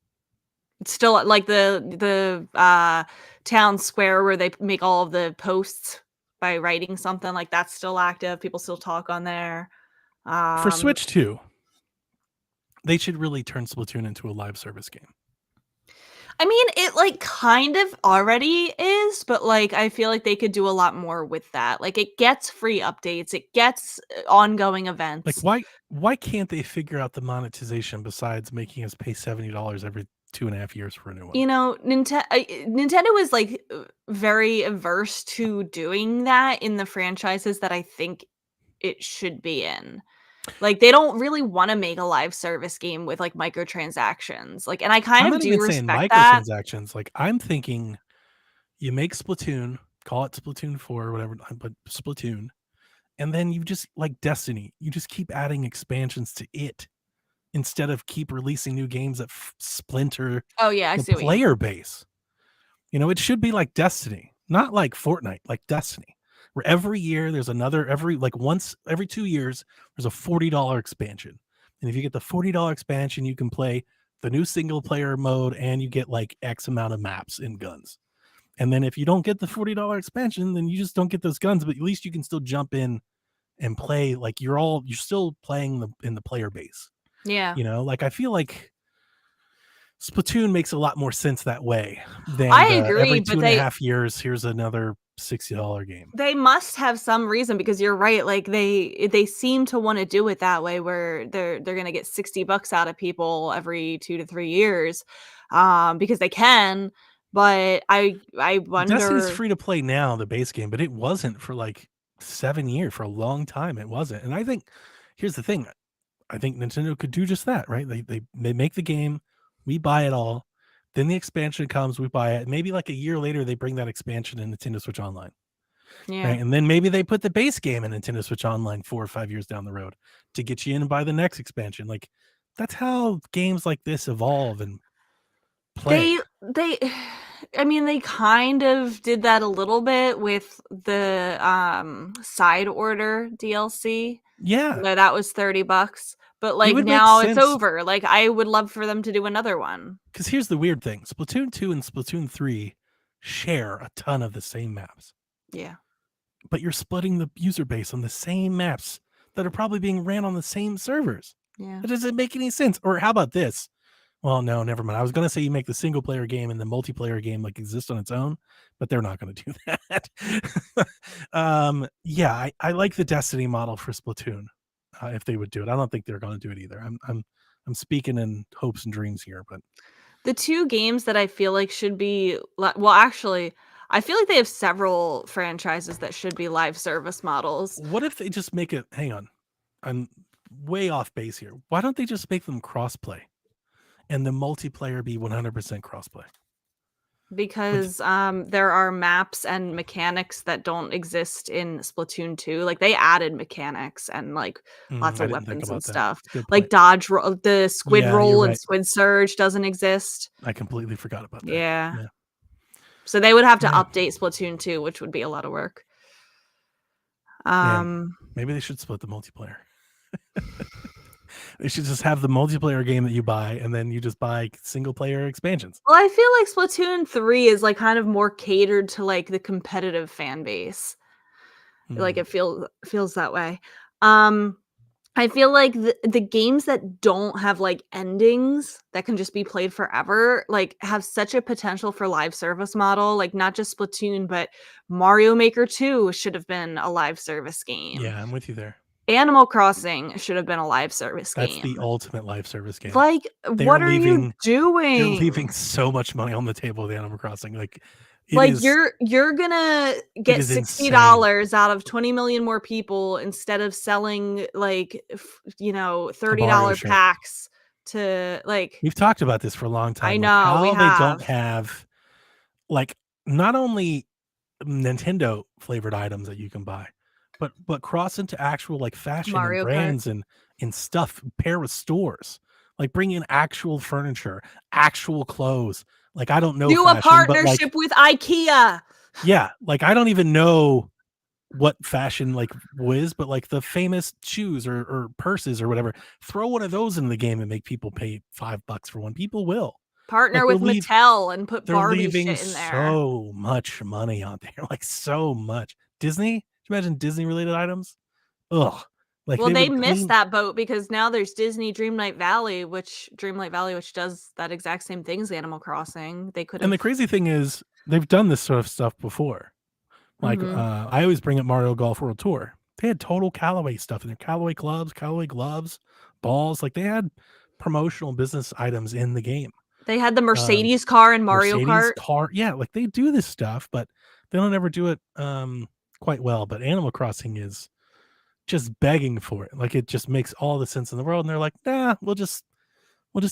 It's still like the town square where they make all of the posts by writing something, like that's still active. People still talk on there. for Um, Switch 2, they should really turn Splatoon into a live service game. I mean, it like kind of already is, but like I feel like they could do a lot more with that. Like it gets free updates, it gets ongoing Like events. why can't they figure out the monetization besides making us pay $70 every 2.5 years for a new one? Nintendo is like very averse to doing that in the franchises that I think it should be in. Like, they don't really wanna make a live service game with, like, microtransactions, like and I kind I'm of not do even saying respect that. microtransactions. Like I'm thinking you make Splatoon, call it Splatoon 4 or whatever, but Splatoon, and then you just like Destiny, you just keep adding expansions to it instead of keep releasing new games that splinter Oh, yeah, I the see what you mean. player base. It should be like Destiny, not like Fortnite, like Destiny, where every year there's another, once every 2 years, there's a $40 expansion. And if you get the $40 expansion, you can play the new single player mode and you get like X amount of maps and guns. And then if you don't get the $40 expansion, then you just don't get those guns, but at least you can still jump in and play like you're still playing in the player base. Yeah. Like I feel like Splatoon makes a lot more sense that way than I every agree, two but and a half years, here's another $60 game. they must have some reason because you're right, like, they seem to wanna do it that way where they're gonna get $60 out of people every 2 to 3 years, because they can, but I Destiny's wonder. free to play now, the base game, but it wasn't for like 7 years. For a long time, it wasn't. And I think here's the thing. I think Nintendo could do just that, right? They make the game, we buy it all, then the expansion comes, we buy it. Maybe like a year later, they bring that expansion in Nintendo Switch Online, Yeah. right? And then maybe they put the base game in Nintendo Switch Online 4 or 5 years down the road to get you in and buy the next expansion. Like that's how games like this evolve and play. They I mean, they kind of did that a little bit with the, Side Order DLC. Yeah, That was $30, but, it like, would make now it's sense over. Like, I would love for them to do another one. because here's the weird thing: Splatoon 2 and Splatoon 3 share a ton of the same maps, Yeah. but you're splitting the user base on the same maps that are probably being ran on the same servers. Yeah. It doesn't make any sense. Or how about this? Well, no, never mind. I was gonna say you make the single player game and the multiplayer game like exist on its own, but they're not gonna do that. Yeah, I like the Destiny model for Splatoon. If they would do it, I don't think they're gonna do it either. I'm speaking in hopes and dreams here, but The two games that I feel like should be well, actually, I feel like they have several franchises that should be live service models. what if they just make it? Hang on, I'm way off base here. Why don't they just make them crossplay, and the multiplayer be 100% crossplay? Because there are maps and mechanics that don't exist in Splatoon 2. Like they added mechanics and like lots I of didn't think weapons and about that. stuff. It's a good Like point. dodge roll, the squid Yeah, roll you're and right. squid surge doesn't exist. I completely forgot about that. Yeah. Yeah. So they would have to Yeah. update Splatoon 2, which would be a lot of work. Man, maybe they should split the multiplayer. They should just have the multiplayer game that you buy, and then you just buy single player expansions. Well, I feel like Splatoon 3 is like kind of more catered to like the competitive fan base. Like it feels that way. I feel like the games that don't have like endings that can just be played forever, like have such a potential for live service model. Like not just Splatoon, but Mario Maker 2 should have been a live service game. Yeah, I'm with you there. Animal Crossing should have been a live service That's game. the ultimate live service game. Like, They're what are you leaving- doing? They're leaving so much money on the table with Animal Crossing. Like, it Like is- you're gonna get is $60 out of 20 million more people instead of selling like $30 shirt. packs to like. We've talked about this for a long time. I like, know, how we they don't have. have like not only Nintendo flavored items that you can buy, but cross into actual like fashion Mario and Kart. brands and stuff, pair with stores. Like bring in actual furniture, actual clothes. Like I don't know. Do a fashion, but, like, partnership with IKEA. yeah, like I don't even know what fashion like was, but like the famous shoes or purses or whatever, throw one of those in the game and make people pay $5 for one. People will. Partner Like, with Mattel and put They're Barbie leaving shit in there. so much money on there, like so much. Disney? Can you imagine Disney related items? Ugh. Like Well, they would missed clean- that boat because now there's Disney Dreamlight Valley, which does that exact same thing as Animal Crossing. They could have. And the crazy thing is, they've done this sort of stuff before. Like I always bring up Mario Golf World Tour. They had total Callaway stuff in there. Callaway clubs, Callaway gloves, balls. Like they had promotional business items in the game. They had the Mercedes car in Mario Mercedes Kart. car. Yeah, like they do this stuff, but they don't ever do it quite well. But Animal Crossing is just begging for it. Like it just makes all the sense in the world. And they're like, nah, we'll just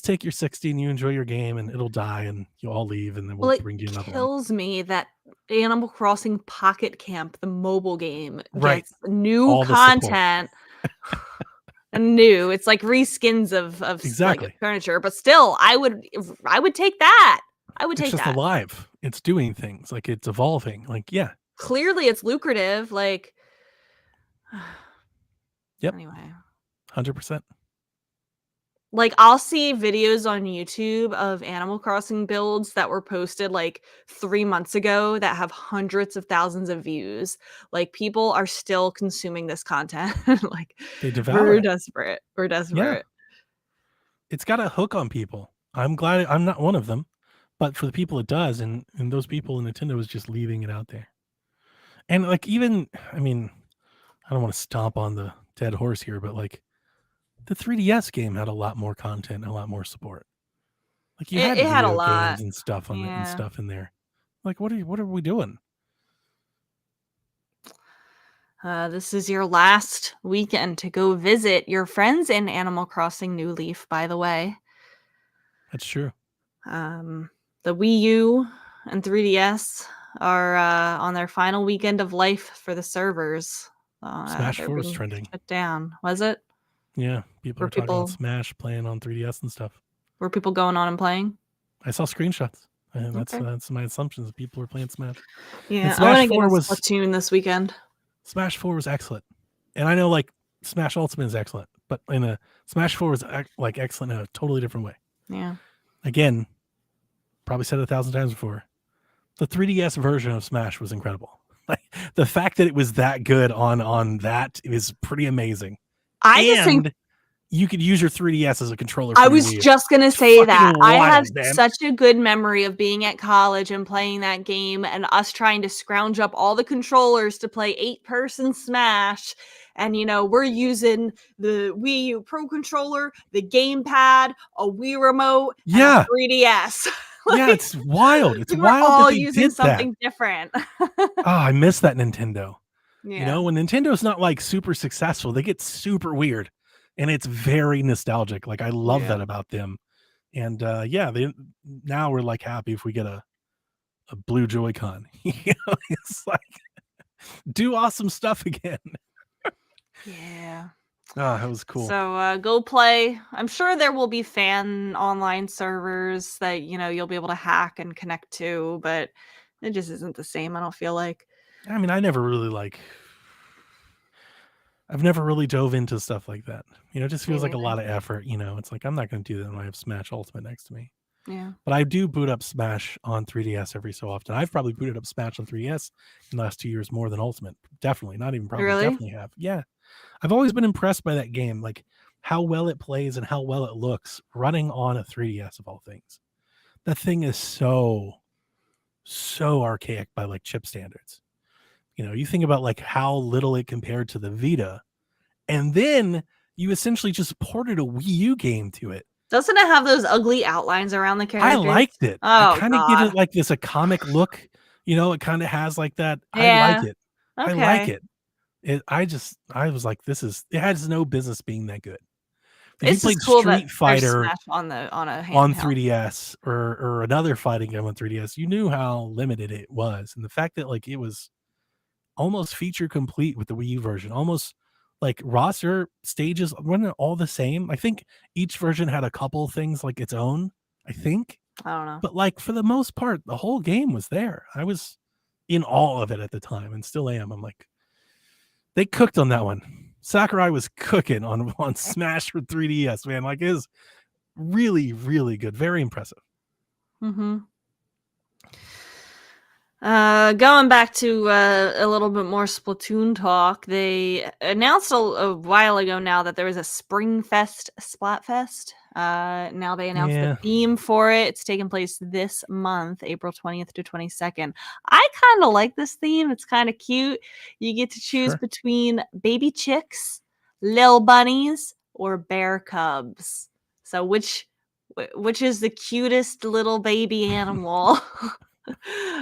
take your 60 and you enjoy your game and it'll die and you'll all leave and then we'll Well, bring you it another one. kills me that Animal Crossing Pocket Camp, the mobile game, Right. gets new All the support. content. And new. It's like reskins of Exactly. like, furniture, but still, I would take that. I would It's take just that. alive. It's doing things. Like it's evolving. Like, yeah. Clearly, it's lucrative. Like, Yep. Anyway. 100%. Like I'll see videos on YouTube of Animal Crossing builds that were posted like 3 months ago that have hundreds of thousands of views. Like people are still consuming this content. Like They devour we're it. desperate. We're desperate. It's got a hook on people. I'm glad I'm not one of them, but for the people it does, and those people, Nintendo is just leaving it out there. And like even, I mean, I don't want to stomp on the dead horse here, but like the 3DS game had a lot more content, and a lot more support. Like you It had a video lot. games and stuff on it and Yeah. stuff in there. Like what are we doing? This is your last weekend to go visit your friends in Animal Crossing New Leaf, by the way. That's true. The Wii U and 3DS are on their final weekend of life for the servers. Smash They're 4 is being trending. shut down. Was it? Yeah, people Were are talking about people- Smash playing on 3DS and stuff. Were people going on and playing? I saw screenshots, and Okay. that's my assumptions. People are playing Smash. Yeah, I Smash want to 4 get a was- Splatoon this weekend. Smash 4 was excellent, and I know like Smash Ultimate is excellent, but in a Smash 4 was like excellent in a totally different way. Yeah. Again, probably said it 1,000 times before. The 3DS version of Smash was incredible. Like the fact that it was that good on that is pretty amazing. I just think you could use your 3DS as a controller. I For was your Wii. just gonna It's say fucking that. I have wild, man. such a good memory of being at college and playing that game and us trying to scrounge up all the controllers to play 8-person Smash. And we're using the Wii U Pro controller, the gamepad, a Wii remote, and Yeah. a 3DS. Yeah, it's wild. It's we were wild all that they using did that. something different. Oh, I miss that Nintendo. Yeah. When Nintendo's not like super successful, they get super weird, and it's very nostalgic. Like I love that about them. And now we're like happy if we get a blue Joy-Con. It's like do awesome stuff again. Yeah. Oh, that was cool. So go play. I'm sure there will be fan online servers that you'll be able to hack and connect to, but it just isn't the same. I don't feel like. I mean, I've never really dove into stuff like that. It just feels like a lot of effort. It's like I'm not going to do that when I have Smash Ultimate next to me. Yeah. But I do boot up Smash on 3DS every so often. I've probably booted up Smash on 3DS in the last 2 years more than Ultimate. Definitely, not even probably. Really? Definitely have. Yeah, I've always been impressed by that game, like how well it plays and how well it looks running on a 3DS of all things. That thing is so archaic by like chip standards. You think about like how little it compared to the Vita, and then you essentially just ported a Wii U game to it. Doesn't it have those ugly outlines around the characters? I liked it. Oh, I kind of get it like this a comic look. It kind of has like that. Yeah. I like it. Okay. I like it. I was like, it has no business being that good. If It's you played just cool Street that Fighter Smash on a on handheld. 3DS or another fighting game on 3DS, you knew how limited it was. And the fact that like it was almost feature complete with the Wii U version, almost like roster stages weren't all the same. I think each version had a couple things like its own, I think. I don't know. But like for the most part, the whole game was there. I was in awe of it at the time and still am. I'm like, they cooked on that one. Sakurai was cooking on Smash for 3DS, man. Like it was really, really good. Very impressive. Mm-hmm. Going back to a little bit more Splatoon talk, they announced a while ago now that there was a Springfest Splatfest. Now they announced the theme for it. It's taking place this month, April 20th to 22nd. I kind of like this theme. It's kind of cute. You get to choose between baby chicks, lil bunnies, or bear cubs. So which is the cutest little baby animal?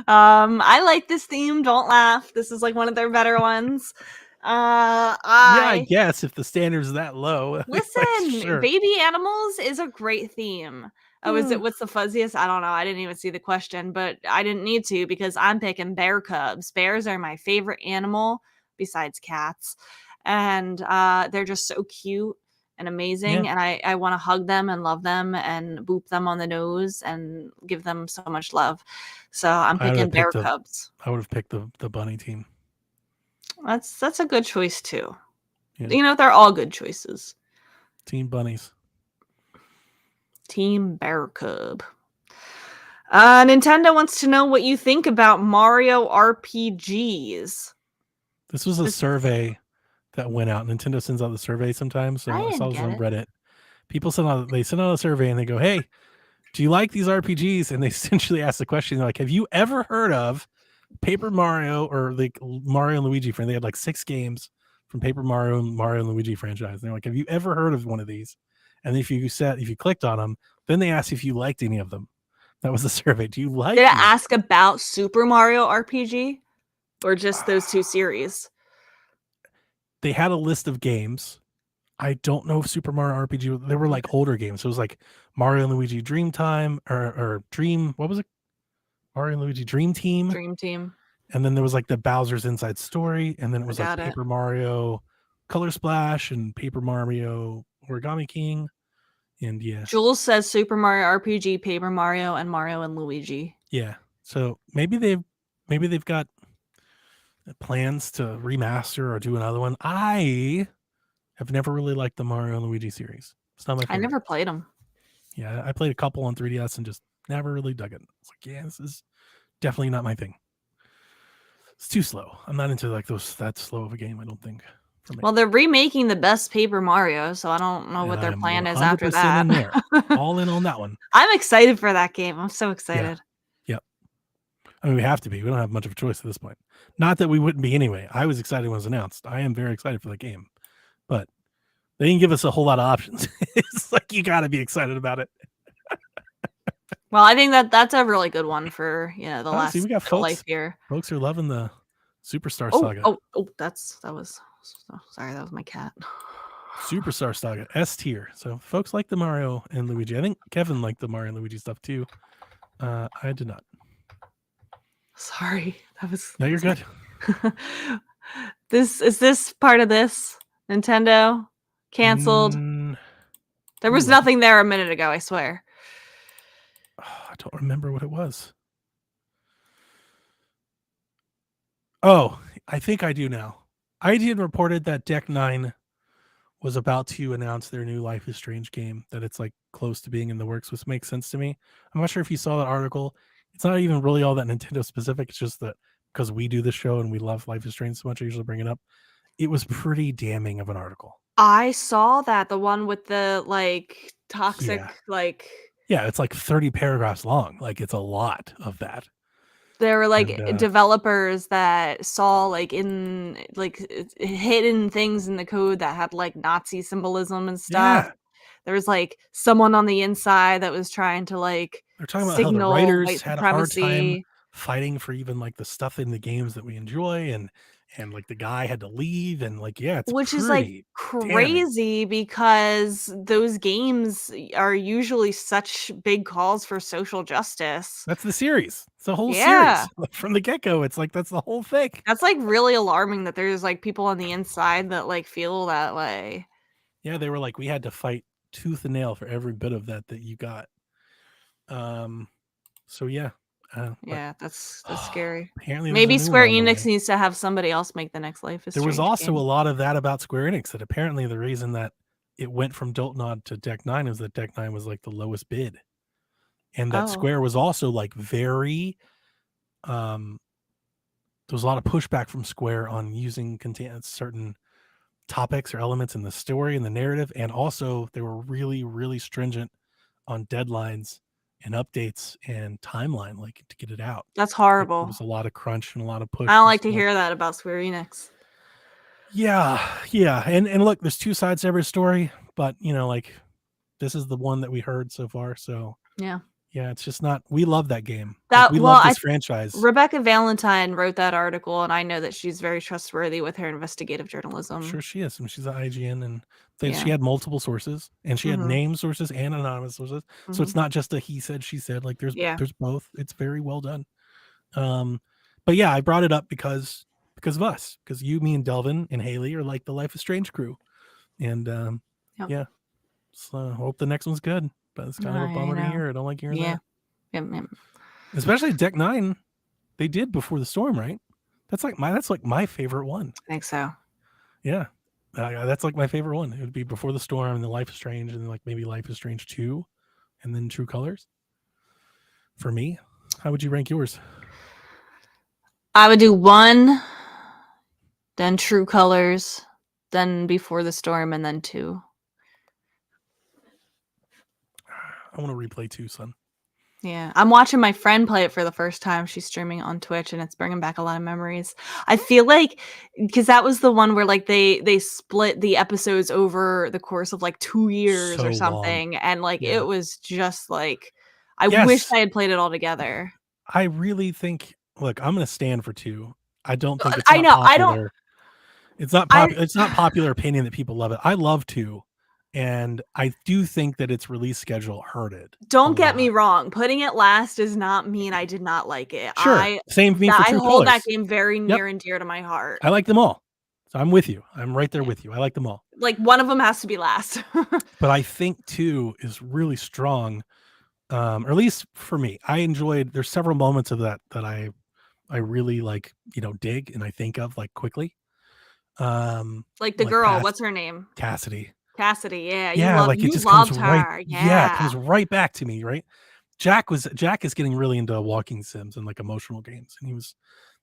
I like this theme. Don't laugh. This is like one of their better ones. I guess if the standard's that low. Listen, sure. Baby animals is a great theme. Oh, is it what's the fuzziest? I don't know. I didn't even see the question, but I didn't need to because I'm picking bear cubs. Bears are my favorite animal besides cats. And they're just so cute and amazing. And I want to hug them and love them and boop them on the nose and give them so much love. So I'm picking bear cubs. I would have picked the bunny team. That's a good choice too. Yeah. They're all good choices. Team bunnies. Team bear cub. Nintendo wants to know what you think about Mario RPGs. This was a survey that went out. Nintendo sends out the survey sometimes. So I saw this on Reddit. People send out a survey and they go, hey, do you like these RPGs? And they essentially ask the question, like, have you ever heard of Paper Mario or like Mario and Luigi friend? They had like 6 games from Paper Mario and Luigi franchise. And they're like, have you ever heard of one of these? And if you clicked on them, then they asked if you liked any of them. That was the survey. Do you like? Did it ask about Super Mario RPG or just those 2 series? They had a list of games. I don't know if Super Mario RPG, they were like older games. So it was like Mario and Luigi Dream Time or Dream, what was it? Mario and Luigi Dream Team. Dream Team. And then there was like the Bowser's Inside Story. And then it was like Paper Mario Color Splash and Paper Mario Origami King. And Jules says Super Mario RPG, Paper Mario, and Mario and Luigi. Yeah. So maybe they've got plans to remaster or do another one. I have never really liked the Mario and Luigi series. It's not my favorite. I never played them. Yeah, I played a couple on 3DS and just never really dug it. It's like, this is definitely not my thing. It's too slow. I'm not into like that slow of a game, I don't think. for me. Well, they're remaking the best Paper Mario, so I don't know And what their I'm plan is after 100% that. in there. All in on that one. I'm excited for that game. I'm so Yeah. excited. Yep. I mean, we have to be. We don't have much of a choice at this point. Not that we wouldn't be anyway. I was excited when it was announced. I am very excited for the game, but they didn't give us a whole lot of options. It's like you got to be excited about it. Well, I think that's a really good one for the last See, we got life here. Folks are loving the Superstar Oh, Saga. oh, oh, that was sorry, that was my cat. Superstar Saga S tier. So folks like the Mario and Luigi. I think Kevin liked the Mario and Luigi stuff too. I did not. Sorry, that was. No, you're good. This part of this Nintendo canceled. There was nothing there a minute ago, I swear. I don't remember what it was. Oh, I think I do now. IGN reported that Deck 9 was about to announce their new Life is Strange game, that it's like close to being in the works, which makes sense to me. I'm not sure if you saw that article. It's not even really all that Nintendo specific. It's just that because we do the show and we love Life is Strange so much, I usually bring it up. It was pretty damning of an article. I saw that, the one with the like toxic Yeah, it's like 30 paragraphs long. Like it's a lot of that. There were like developers that saw like in like hidden things in the code that had like Nazi symbolism and stuff. Yeah. There was like someone on the inside that was trying to like they're talking about how the signal writers white had a hard time supremacy. fighting for even like the stuff in the games that we enjoy, and like the guy had to leave, and like it's Which is like damning. crazy because those games are usually such big calls for social justice. That's the series. It's the whole Yeah. series from the get-go. It's like that's the whole thing. That's like really alarming that there's like people on the inside that like feel that way. Yeah, they were like, we had to fight tooth and nail for every bit of that you got. So yeah. Yeah, that's scary. Apparently maybe there's a new Square one on the Enix way. needs to have somebody else make the next Life is There was Strange also game. a lot of that about Square Enix, that apparently the reason that it went from Dontnod to Deck 9 is that Deck 9 was like the lowest bid. And that Square was also like very there was a lot of pushback from Square on using certain topics or elements in the story and the narrative, and also they were really, really stringent on deadlines and updates and timeline, like to get it out. That's horrible. There was a lot of crunch and a lot of push. I don't like to hear that about Square Enix. Yeah. And look, there's two sides to every story, but like this is the one that we heard so far. So yeah, it's just not. We love that game. We love this franchise. Rebecca Valentine wrote that article, and I know that she's very trustworthy with her investigative journalism. I'm sure she is. I mean, she's at IGN, and she had multiple sources, and she had named sources and anonymous sources. So it's not just a he said, she said. Like there's both. It's very well done. But yeah, I brought it up because of us, because you, me, and Delvin and Haley are like the Life is Strange crew, and yeah. So I hope the next one's good. But it's kind of a bummer to hear. I don't like hearing that. Yeah. Especially Deck 9, they did Before the Storm, right? That's like my favorite one. I think so. Yeah, that's like my favorite one. It would be Before the Storm and then Life is Strange, and then like maybe Life is Strange 2, and then True Colors. For me, how would you rank yours? I would do 1, then True Colors, then Before the Storm, and then 2. I want to replay 2, son. Yeah, I'm watching my friend play it for the first time. She's streaming on Twitch, and it's bringing back a lot of memories. I feel like because that was the one where like they split the episodes over the course of like 2 years or something, and like it was just like I wish I had played it all together. I really think. Look, I'm going to stand for 2. I don't think it's. I know. Popular. I don't. It's not popular. It's not popular opinion that people love it. I love 2. And I do think that its release schedule hurt it. Don't get me wrong. Putting it last does not mean I did not like it. Sure. Same for me for True Colors. I hold that game very near and dear to my heart. I like them all. So I'm with you. I'm right there with you. I like them all. Like one of them has to be last. But I think 2 is really strong. Or at least for me. I enjoyed, there's several moments of that I really like, dig and I think of like quickly. Like the girl, what's her name? Cassidy, yeah. It just loved comes her. Right, it comes right back to me, right? Jack is getting really into walking sims and like emotional games, and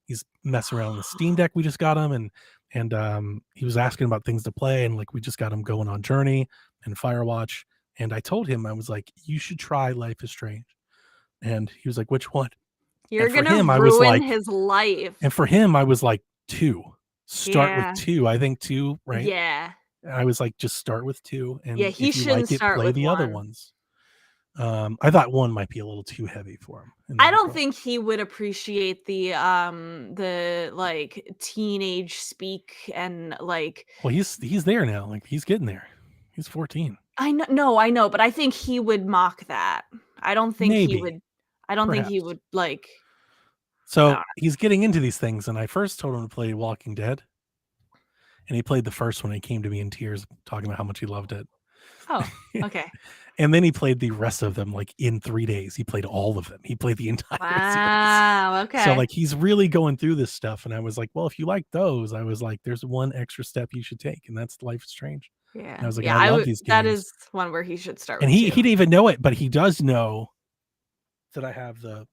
he's messing around with the Steam Deck. We just got him, and and he was asking about things to play, and like we just got him going on Journey and Firewatch, and I told him, I was like, you should try Life is Strange, and he was like, which one? You're for gonna him, I was ruin like- his life. And for him, I was like, 2. Start Yeah. with 2. I think 2, right? Yeah. And I was like, just start with 2, and Yeah, he if you shouldn't like it, start play with the other 1. ones. I thought 1 might be a little too heavy for him. in I that don't regard. think he would appreciate the like teenage speak and like Well, he's there now. Like he's getting there. He's 14. I know, but I think he would mock that. I don't think he Maybe. would I don't think he Perhaps. would like So Ah. he's getting into these things, and I first told him to play Walking Dead, and he played the first one. And he came to me in tears, talking about how much he loved it. Oh, okay. And then he played the rest of them like in 3 days. He played all of them. He played the entire Wow, okay. series. So like he's really going through this stuff. And I was like, well, if you like those, I was like, there's one extra step you should take, and that's Life is Strange. yeah. And I was like, yeah, I love would, these that games. is one where he should start And with he two. didn't even know it, but he does know that I have the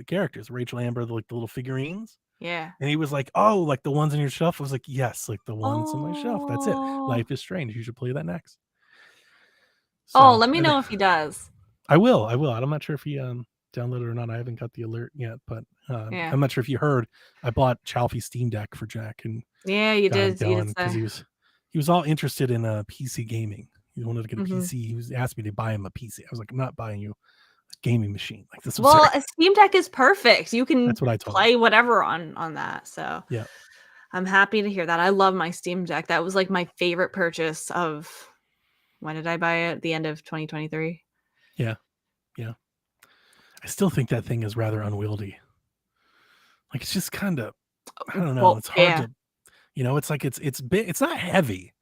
characters, Rachel Amber, like the little figurines. Yeah. And he was like, oh, like the ones on your shelf. I was like, yes, like the ones on my shelf. That's it. Oh. Life is Strange. You should play that next. Oh, So, let me and know if he does. I will. I'm not sure if he downloaded or not. I haven't got the alert yet, but Yeah. I'm not sure if you heard. I bought Chalfie Steam Deck for Jack, and Yeah, you got him did. You going did because say. he was all interested in PC gaming. He wanted to get a Mhm. PC. He asked me to buy him a PC. I was like, I'm not buying you a gaming machine. Like this was Well, a Steam Deck is perfect. You can That's what I told him. play whatever on that. So Yeah. I'm happy to hear that. I love my Steam Deck. That was like my favorite purchase of when did I buy it? The end of 2023. I still think that thing is rather unwieldy. Like it's just kind of, I don't know. Well, It's hard yeah. to, it's like it's big. It's not heavy.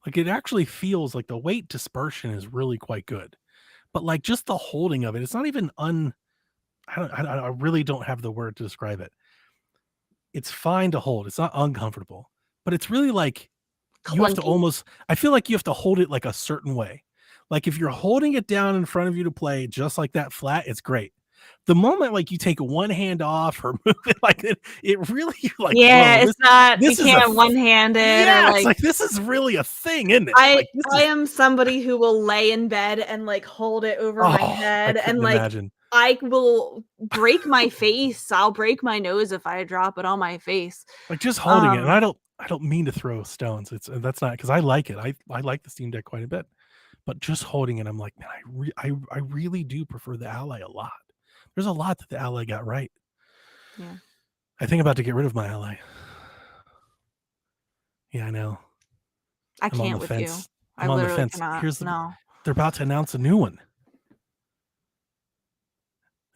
Like it actually feels like the weight dispersion is really quite good, but like just the holding of it, it's not even I really don't have the word to describe it. It's fine to hold. It's not uncomfortable, but it's really like you have to Clunky. I feel like you have to hold it like a certain way. Like if you're holding it down in front of you to play just like that flat, it's great. The moment like you take one hand off or move it like it really like Yeah, whoa, it's not. You this is a can't f- one-handed yeah, or it's like. like this is really a thing, isn't it? I Like, this I is- am somebody who will lay in bed and like hold it over my I head and couldn't like imagine. I will break my face. I'll break my nose if I drop it on my face. Like just holding it, and Um, I don't mean to throw stones. That's not because I like it. I like the Steam Deck quite a bit, but just holding it, I'm like, man, I really do prefer the Ally a lot. There's a lot that the Ally got right. Yeah. I think about to get rid of my Ally. Yeah, I know. I I'm on can't the with you. fence. I I'm on the literally fence. cannot. Here's the- No. They're about to announce a new one.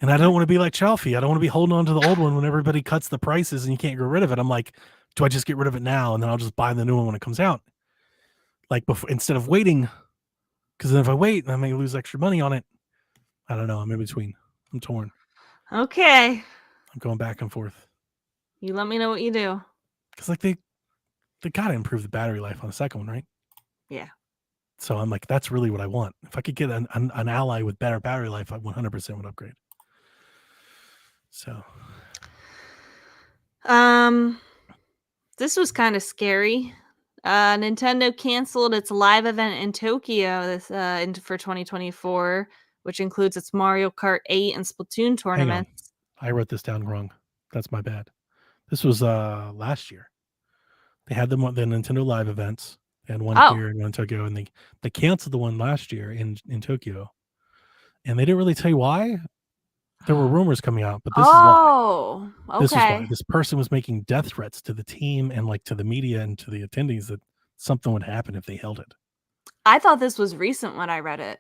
And I don't want to be like Chalfie. I don't want to be holding on to the old one when everybody cuts the prices and you can't get rid of it. I'm like, do I just get rid of it now and then I'll just buy the new one when it comes out? Like before, instead of waiting, because then if I wait, I may lose extra money on it. I don't know. I'm in between. I'm torn. Okay. I'm going back and forth. You let me know what you do. Because like they gotta improve the battery life on the second one, right? Yeah. So I'm like, that's really what I want. If I could get an Ally with better battery life, I 100% would upgrade. So This was kind of scary. Nintendo canceled its live event in Tokyo for 2024, which includes its Mario Kart 8 and Splatoon tournaments. I wrote this down wrong. That's my bad. This was last year. They had the Nintendo Live events. They had one here and one in Tokyo, and they canceled the one last year in Tokyo. And they didn't really tell you why. There were rumors coming out, but this is why. Okay. This is why. This person was making death threats to the team and like to the media and to the attendees that something would happen if they held it. I thought this was recent when I read it.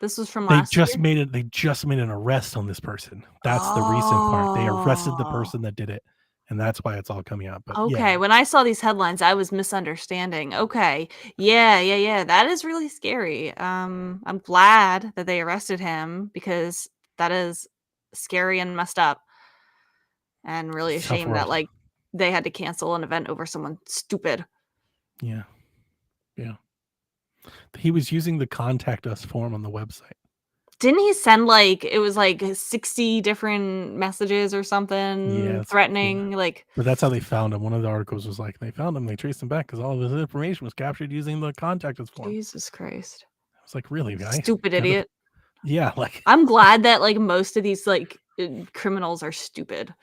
This was from last year. They just made an arrest on this person. That's the recent part. They arrested the person that did it, and that's why it's all coming out. But okay, when I saw these headlines, I was misunderstanding. Okay. Yeah. That is really scary. I'm glad that they arrested him because that is scary and messed up. And really a It's a tough shame that world. like they had to cancel an event over someone stupid. Yeah. He was using the contact us form on the website. Didn't he send like it was like 60 different messages or something Yeah, threatening? Like, but that's how they found him. One of the articles was like they found him, they traced him back because all of his information was captured using the contact us form. Jesus Christ. I was like, really, guy? Stupid idiot. Yeah, like I'm glad that like most of these like criminals are stupid.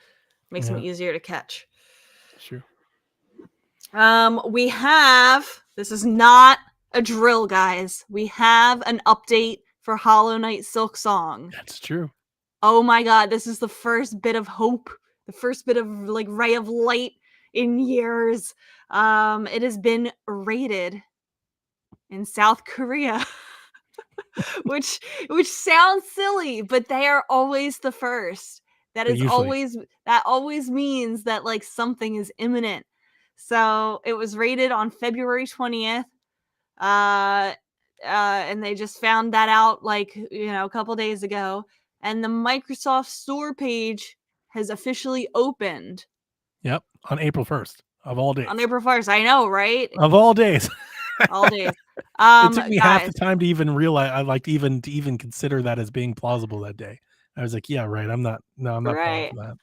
Makes them Yeah. easier to catch. Sure. We have, this is not a drill, guys. We have an update for Hollow Knight Silk Song. That's true. Oh my god, this is the first bit of hope, the first bit of like ray of light in years. It has been rated in South Korea. which sounds silly, but they are always the first. That is always means that like something is imminent. So it was rated on February 20th. And they just found that out like, a couple days ago. And the Microsoft Store page has officially opened. Yep, on April 1st of all days. On April 1st, I know, right? Of all days. All days. It took me half guys, the time to even realize, I like to even consider that as being plausible that day. I was like, yeah, right. I'm not falling right. for that.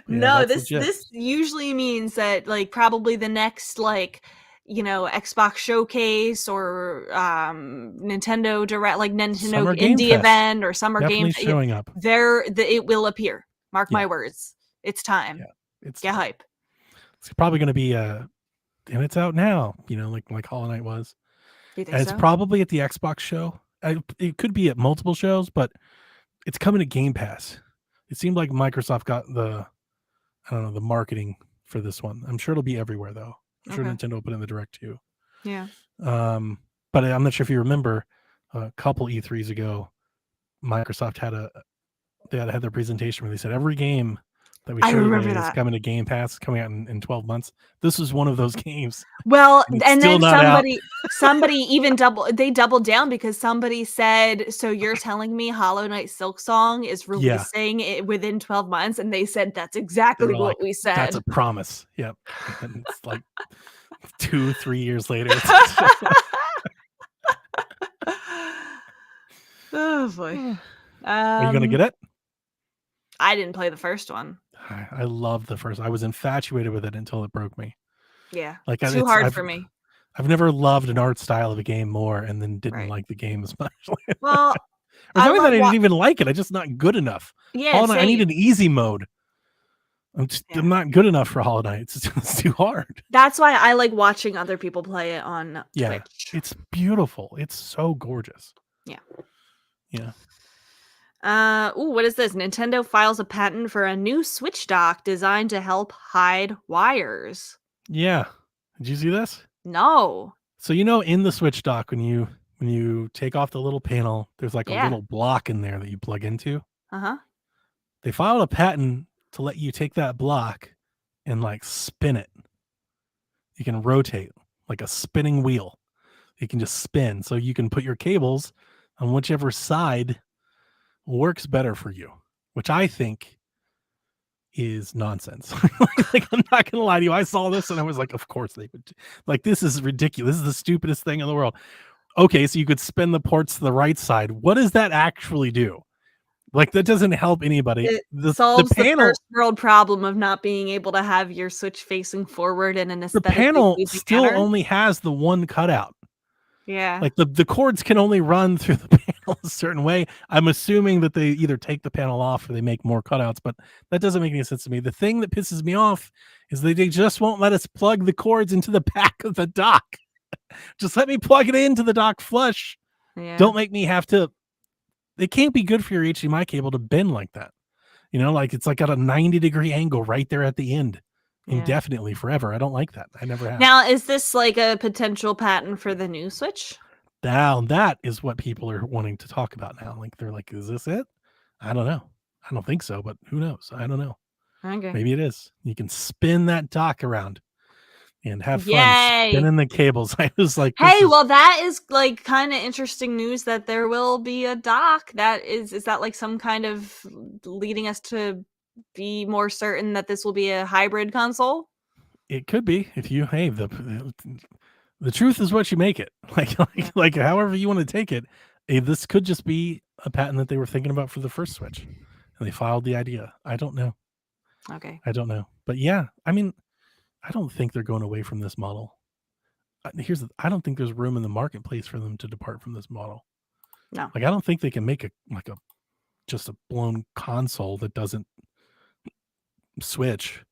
Yeah, No, that's legit. this usually means that like probably the next like Xbox Showcase or Nintendo Direct, like Nintendo Summer Game Indie Fest. event or Summer Definitely Game showing up. it will appear. Mark Yeah. my words. It's time. Yeah, it's Get hype. It's probably going to be and it's out now. Like Hollow Knight was. You think And it's so? probably at the Xbox show. It could be at multiple shows, but it's coming to Game Pass. It seemed like Microsoft got the marketing for this one. I'm sure it'll be everywhere though. I'm sure Okay. Nintendo will put in the Direct too. Yeah. But I'm not sure if you remember a couple E3s ago, Microsoft had their presentation where they said every game that we I showed remember today is that. coming to Game Pass, coming out in 12 months. This was one of those games. Well, And it's and still then not out. somebody even doubled down because somebody said, so you're telling me Hollow Knight Silk Song is releasing it within 12 months? And they said, that's They exactly were what like, we said. that's a promise. Yep. And it's like 2-3 years later. Oh boy. Are you going to get it? I didn't play the first one. I love the first. I was infatuated with it until it broke me. Yeah. Like Too hard for me. I've never loved an art style of a game more and then didn't Right. like the game as much. Well, It's not I that I love didn't even like it. I'm just not good enough. yeah, Hollow Knight, I need same. an easy mode. I'm Yeah. not good enough for Hollow Knight. It's too hard. That's why I like watching other people play it on Yeah. Twitch. It's beautiful. It's so gorgeous. Yeah. Yeah. What is this? Nintendo files a patent for a new Switch dock designed to help hide wires. Yeah. Did you see this? No. So in the Switch dock when you take off the little panel, there's like a Yeah. little block in there that you plug into. Uh-huh. They filed a patent to let you take that block and like spin it. You can rotate like a spinning wheel. It can just spin. So you can put your cables on whichever side works better for you, which I think is nonsense. Like I'm not gonna lie to you. I saw this and I was like, of course they would. Like, this is ridiculous. This is the stupidest thing in the world. Okay, so you could spin the ports to the right side. What does that actually do? Like, that doesn't help anybody. It solves the panel, first world problem of not being able to have your Switch facing forward in an the aesthetically panel pleasing still manner. only has the one cutout. Yeah. Like the cords can only run through the panel a certain way. I'm assuming that they either take the panel off or they make more cutouts, but that doesn't make any sense to me. The thing that pisses me off is that they just won't let us plug the cords into the back of the dock. Just let me plug it into the dock flush. Yeah. Don't make me have to. It can't be good for your HDMI cable to bend like that. Like it's like at a 90-degree angle right there at the end. Yeah. Indefinitely forever. I don't like that. I never have. Now, is this like a potential patent for the new Switch? Now that is what people are wanting to talk about now. Like they're like, is this it? I don't know. I don't think so, but who knows? I don't know. Okay. Maybe it is. You can spin that dock around and have fun Yay. spinning the cables. I was like, Hey, well, that is like kind of interesting news that there will be a dock. Is that like some kind of leading us to be more certain that this will be a hybrid console? it could be if you, hey, the truth is what you make it. Like however you want to take it. This could just be a patent that they were thinking about for the first Switch, and they filed the idea. I don't know. Okay. I don't know. But yeah, I mean, I don't think they're going away from this model. I don't think there's room in the marketplace for them to depart from this model. No. Like, I don't think they can make just a blown console that doesn't switch.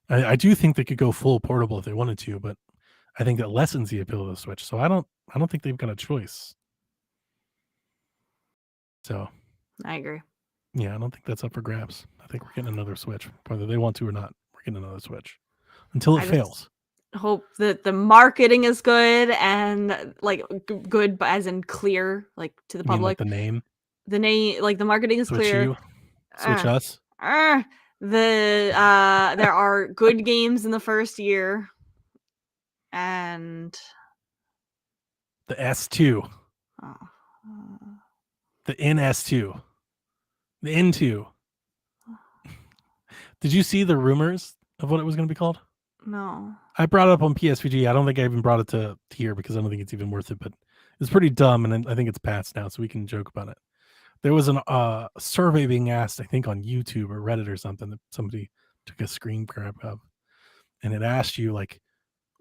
I do think they could go full portable if they wanted to, but I think that lessens the appeal of the Switch. So I don't think they've got a choice. So I agree. yeah, I don't think that's up for grabs. I think we're getting another Switch, whether they want to or not. We're getting another Switch until it fails. Hope that the marketing is good and like good, but as in clear, like to the You mean, like, public. the name, Like the marketing is Switch clear. you, Switch us. There are good games in the first year, and The S2, the NS2, the N2. Did you see the rumors of what it was going to be called? no. I brought it up on PSVG. I don't think I even brought it to here because I don't think it's even worth it, but it's pretty dumb, and I think it's past now, so we can joke about it. There was a survey being asked, I think on YouTube or Reddit or something, that somebody took a screen grab of, and it asked you, like,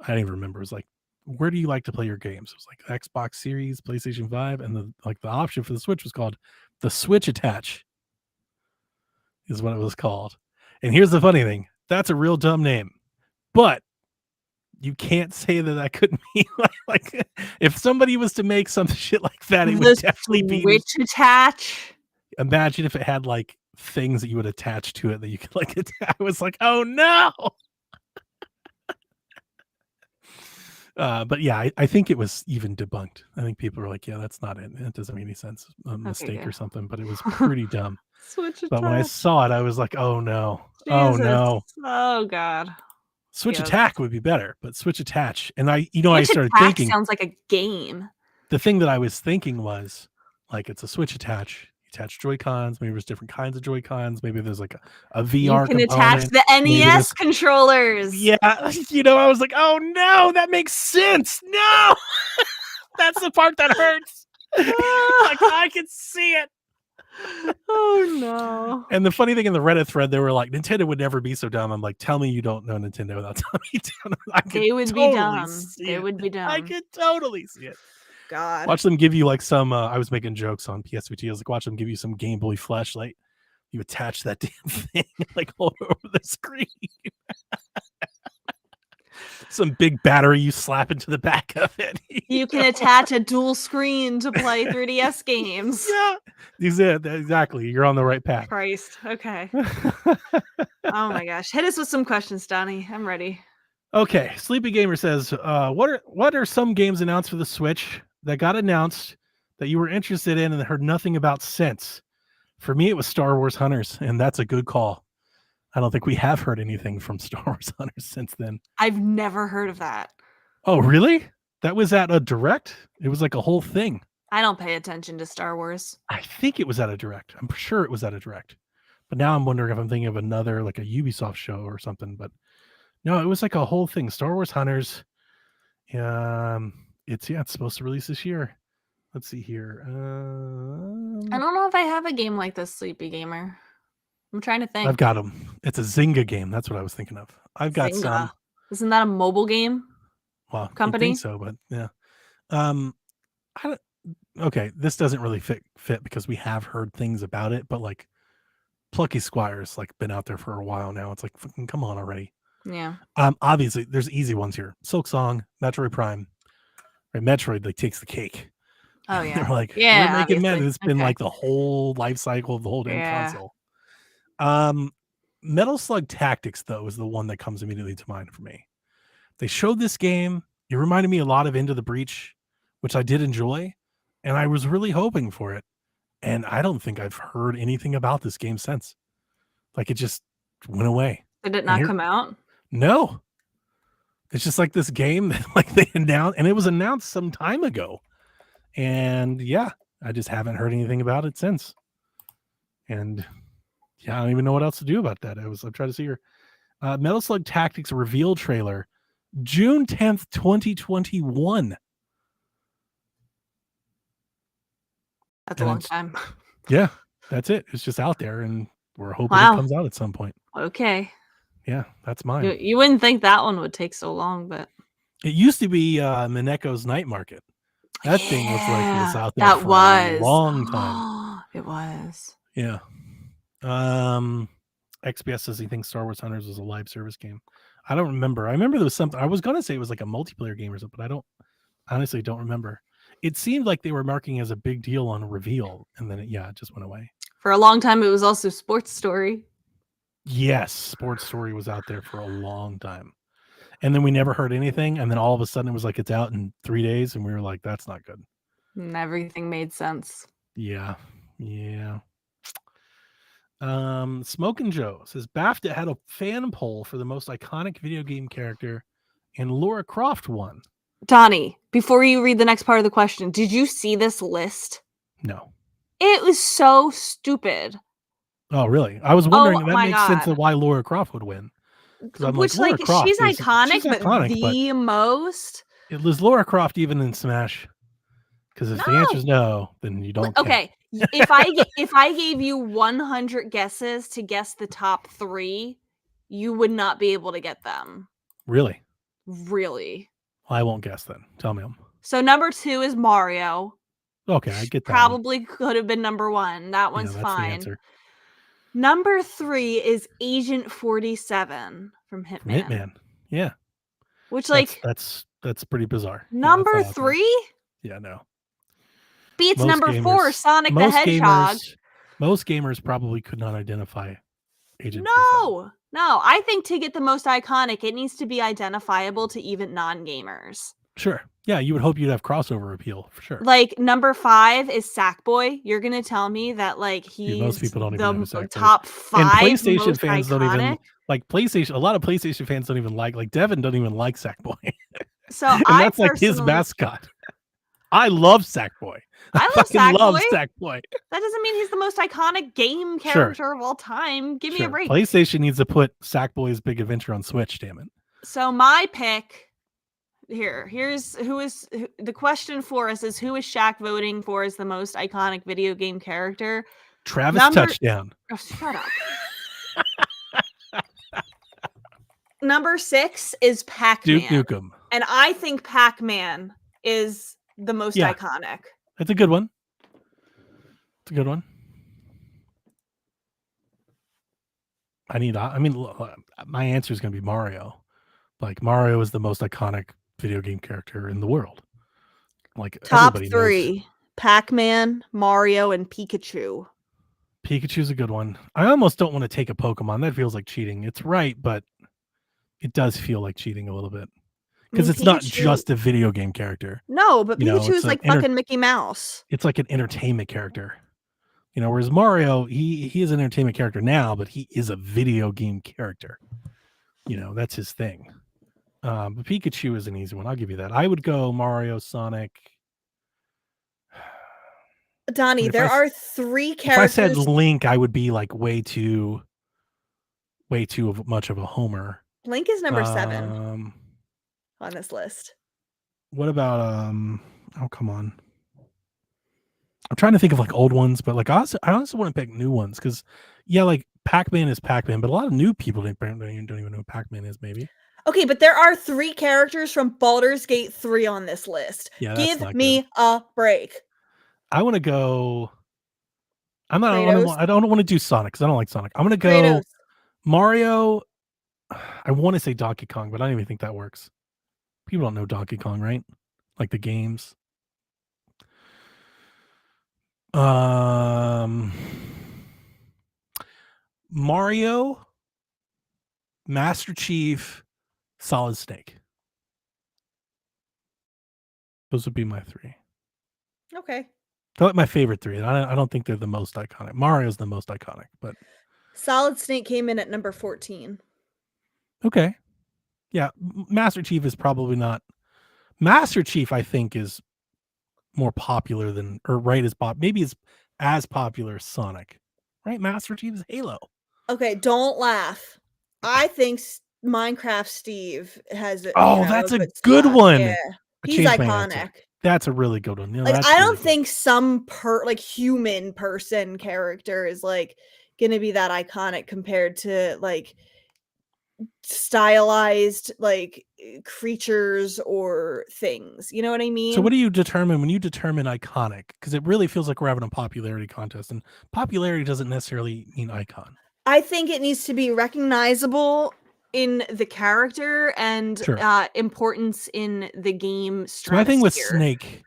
I don't even remember. It was like, where do you like to play your games? It was like Xbox Series, PlayStation 5, and the option for the Switch was called the Switch Attach, is what it was called. And here's the funny thing. That's a real dumb name. But you can't say that couldn't be like if somebody was to make some shit like that, it would definitely be Switch Attach. Imagine if it had like things that you would attach to it that you could like attach. I was like, oh no. But yeah, I think it was even debunked. I think people were like, yeah, that's not it. It doesn't make any sense. A mistake or something, but it was pretty dumb. Switch Attach. But when I saw it, I was like, oh no. Jesus. Oh no. Oh god. Switch Attack would be better, but Switch Attach. And I Switch started Attack thinking, sounds like a game. The thing that I was thinking was like, it's a Switch Attach. You attach Joy-Cons. Maybe there's different kinds of Joy-Cons. Maybe there's like a VR You can component. attach the NES controllers. Yeah. I was like, oh no, that makes sense. No. That's the part that hurts. Like, I can see it. Oh no. And the funny thing in the Reddit thread, they were like, Nintendo would never be so dumb. I'm like, tell me you don't know Nintendo without telling me you don't. They would be dumb. They would be dumb. I could totally see it. God. Watch them give you like some I was making jokes on PSVG. I was like, watch them give you some Game Boy flashlight. You attach that damn thing like all over the screen. Some big battery you slap into the back of it. You can attach a dual screen to play 3DS games. Yeah. Exactly. You're on the right path. Christ. Okay. Oh my gosh. Hit us with some questions, Donnie. I'm ready. Okay. Sleepy Gamer says, what are some games announced for the Switch that got announced that you were interested in and heard nothing about since? For me, it was Star Wars Hunters, and that's a good call. I don't think we have heard anything from Star Wars Hunters since then. I've never heard of that. Oh, really? That was at a Direct? It was like a whole thing. I don't pay attention to Star Wars. I think it was at a Direct. I'm sure it was at a Direct. But now I'm wondering if I'm thinking of another, like a Ubisoft show or something. But no, it was like a whole thing. Star Wars Hunters. It's supposed to release this year. Let's see here. I don't know if I have a game like this, Sleepy Gamer. I'm trying to think. I've got them. It's a Zynga game. That's what I was thinking of. I've got Zynga. some. Isn't that a mobile game? Well, company? I think so, but yeah. Okay, this doesn't really fit because we have heard things about it, but like Plucky Squire's like been out there for a while now. It's like, fucking come on already. Yeah. Obviously there's easy ones here. Silksong, Metroid Prime. Right, Metroid like takes the cake. Oh yeah. They're like, yeah, we're making Metroid. It's been okay. like the whole life cycle of the whole damn console. Metal Slug Tactics though is the one that comes immediately to mind for me. They showed this game. It reminded me a lot of Into the Breach, which I did enjoy, and I was really hoping for it. And I don't think I've heard anything about this game since. Like, it just went away. Did it not come out? No. It's just like this game that like they announced, and it was announced some time ago. And yeah, I just haven't heard anything about it since. And yeah, I don't even know what else to do about that. I'm trying to see here. Metal Slug Tactics reveal trailer, June 10th, 2021. That's a And long it's time. yeah, that's it. It's just out there, and we're hoping it Wow. comes out at some point. Okay. Yeah, that's You, mine. you wouldn't think that one would take so long, but It used to be Mineko's Night Market. That thing was like it was yeah, out there that for a was. long time. It was. Yeah. XBS says he thinks Star Wars Hunters was a live service game. I don't remember. I remember there was something. I was gonna say it was like a multiplayer game or something, but I honestly don't remember. It seemed like they were marking as a big deal on reveal, and then it just went away. For a long time, it was also Sports Story. Yes, Sports Story was out there for a long time. And then we never heard anything, and then all of a sudden it was like it's out in 3 days, and we were like, that's not good. And everything made sense. Yeah. Smokin' Joe says BAFTA had a fan poll for the most iconic video game character, and Laura Croft won. Donnie, before you read the next part of the question, did you see this list? No. It was so stupid. Oh, really? I was wondering. That my makes sense God. of why Laura Croft would win. I'm Which, Laura like, Croft she's iconic, she's but iconic, the most. It was Laura Croft even in Smash. Because if the answer is no, then you don't. Okay, if I gave you 100 guesses to guess the top 3, you would not be able to get them. Really? Really? Well, I won't guess then. Tell me them. So number 2 is Mario. Okay, I get that. Probably could have been number 1. That one's that's fine. The answer. Number 3 is Agent 47 from Hitman. Yeah. Which, like, that's pretty bizarre. Number 3? Yeah, no. Beats number 4, Sonic the Hedgehog. Most gamers probably could not identify Agent 47. No. I think to get the most iconic, it needs to be identifiable to even non-gamers. Sure. Yeah, you would hope you'd have crossover appeal for sure. Like number 5 is Sackboy. You're gonna tell me that like he's most people don't even know Sackboy. Top 5 and PlayStation most fans iconic. don't even like PlayStation. A lot of PlayStation fans don't even like Devin don't even like Sackboy. So and that's like his mascot. I love Sackboy. I love Sackboy. That doesn't mean he's the most iconic game character of all time. Give me a break. PlayStation needs to put Sackboy's Big Adventure on Switch, damn it. So my pick here's the question for us is who is Shaq voting for as the most iconic video game character? Travis Touchdown. Oh, shut up. Number 6 is Pac-Man. Duke Nukem. And I think Pac-Man is the most iconic. That's a good one. It's a good one. My answer is going to be Mario. Like Mario is the most iconic video game character in the world. Like top 3, Pac-Man, Mario, and Pikachu. Pikachu's a good one. I almost don't want to take a Pokemon. That feels like cheating. It's right, but it does feel like cheating a little bit. Because it's not just a video game character. No, but Pikachu is like fucking Mickey Mouse. It's like an entertainment character. Whereas Mario, he is an entertainment character now, but he is a video game character. That's his thing. But Pikachu is an easy one. I'll give you that. I would go Mario, Sonic. Donnie, there are 3 characters. If I said Link, I would be like way too much of a homer. Link is number 7 on this list. What about oh, come on. I'm trying to think of like old ones, but like I also want to pick new ones because like Pac-Man is Pac-Man, but a lot of new people don't even know who Pac-Man is, maybe. Okay, but there are 3 characters from Baldur's Gate 3 on this list. Yeah, give me a break. I want to go. I don't want to do Sonic because I don't like Sonic. I'm gonna go Mario. I want to say Donkey Kong, but I don't even think that works. People don't know Donkey Kong, right? Like the games. Mario, Master Chief, Solid Snake. Those would be my 3. Okay. They're like my favorite 3. I don't think they're the most iconic. Mario's the most iconic, but Solid Snake came in at number 14. Okay. Yeah, Master Chief is probably not. Master Chief, I think, is more popular than, or right as maybe is as popular as Sonic. Right? Master Chief is Halo. Okay, don't laugh. I think Minecraft Steve has. That's a good one. Yeah. He's iconic. That's a really good one. You know, Like, that's I really don't good. think some human person character is like gonna be that iconic compared to like stylized like creatures or things. You know what I mean? So what do you determine when you determine iconic? Because it really feels like we're having a popularity contest, and popularity doesn't necessarily mean icon. I think it needs to be recognizable in the character and Sure. importance in the game So my thing with stratosphere. Snake.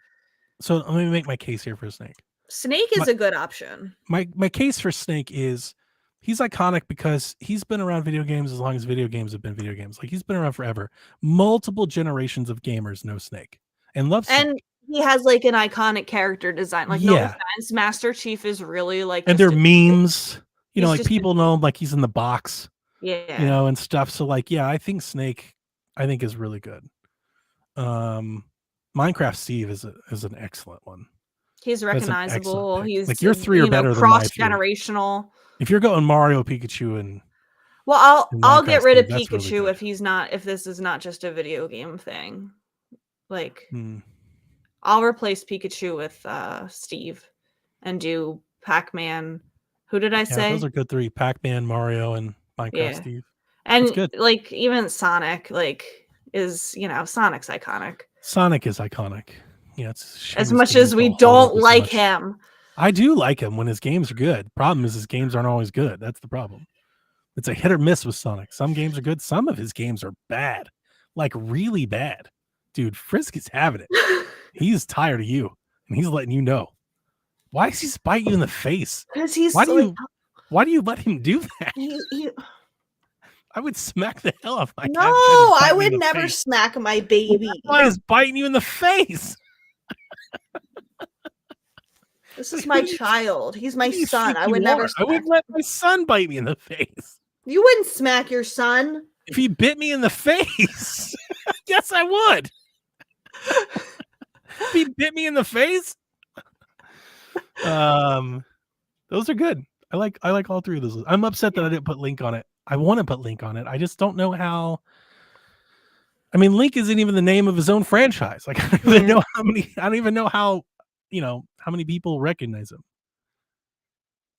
So let me make my case here for Snake. Snake is a good option. My case for Snake is he's iconic because he's been around video games as long as video games have been video games. Like he's been around forever. Multiple generations of gamers know Snake and love Snake. And he has like an iconic character design. Like, no offense, Master Chief is really like, and they're memes. You know, he's like people know him like he's in the box. Yeah. You know, and stuff. So like, yeah, I think Snake, I think is really good. Minecraft Steve is an excellent one. He's recognizable. He's like your three are better than my three. Cross-generational. If you're going Mario, Pikachu, and I'll get rid of Steve, Pikachu really if this is not just a video game thing. Like I'll replace Pikachu with Steve and do Pac-Man. Who did I say? Those are good three. Pac-Man, Mario, and Minecraft Steve. And like even Sonic is, Sonic's iconic. Sonic is iconic. Yeah, it's as much as we don't like him. I do like him when his games are good. Problem is his games aren't always good. That's the problem. It's a hit or miss with Sonic. Some games are good. Some of his games are bad. Like really bad. Dude, Frisk is having it. He's tired of you. And he's letting you know. Why does he spite you in the face? Because he's why do you let him do that? I would smack the hell out of my cat. No, I would never smack my baby. Why is biting you in the face? This is my child. He's my son. I would never I wouldn't let my son bite me in the face. You wouldn't smack your son? If he bit me in the face, yes, I would. If he bit me in the face, those are good. I like all three of those. I'm upset that I didn't put Link on it. I want to put Link on it. I just don't know how. I mean, Link isn't even the name of his own franchise. Like I don't even know how many. I don't even know how. How many people recognize him.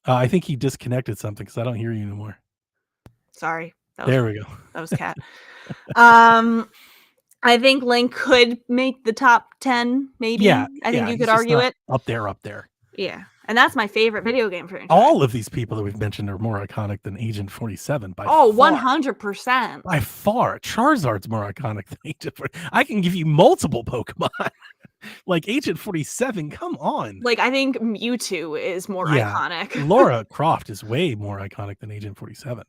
I think he disconnected something because I don't hear you anymore. Sorry. There we go. That was Cat. I think Link could make the top 10, maybe. Yeah, I think you could argue it. Up there. Yeah. And that's my favorite video game franchise. All of these people that we've mentioned are more iconic than Agent 47 by far. 100%. By far. Charizard's more iconic than Agent 47. I can give you multiple Pokemon. Like Agent 47, come on. Like I think Mewtwo is more iconic. Lara Croft is way more iconic than Agent 47.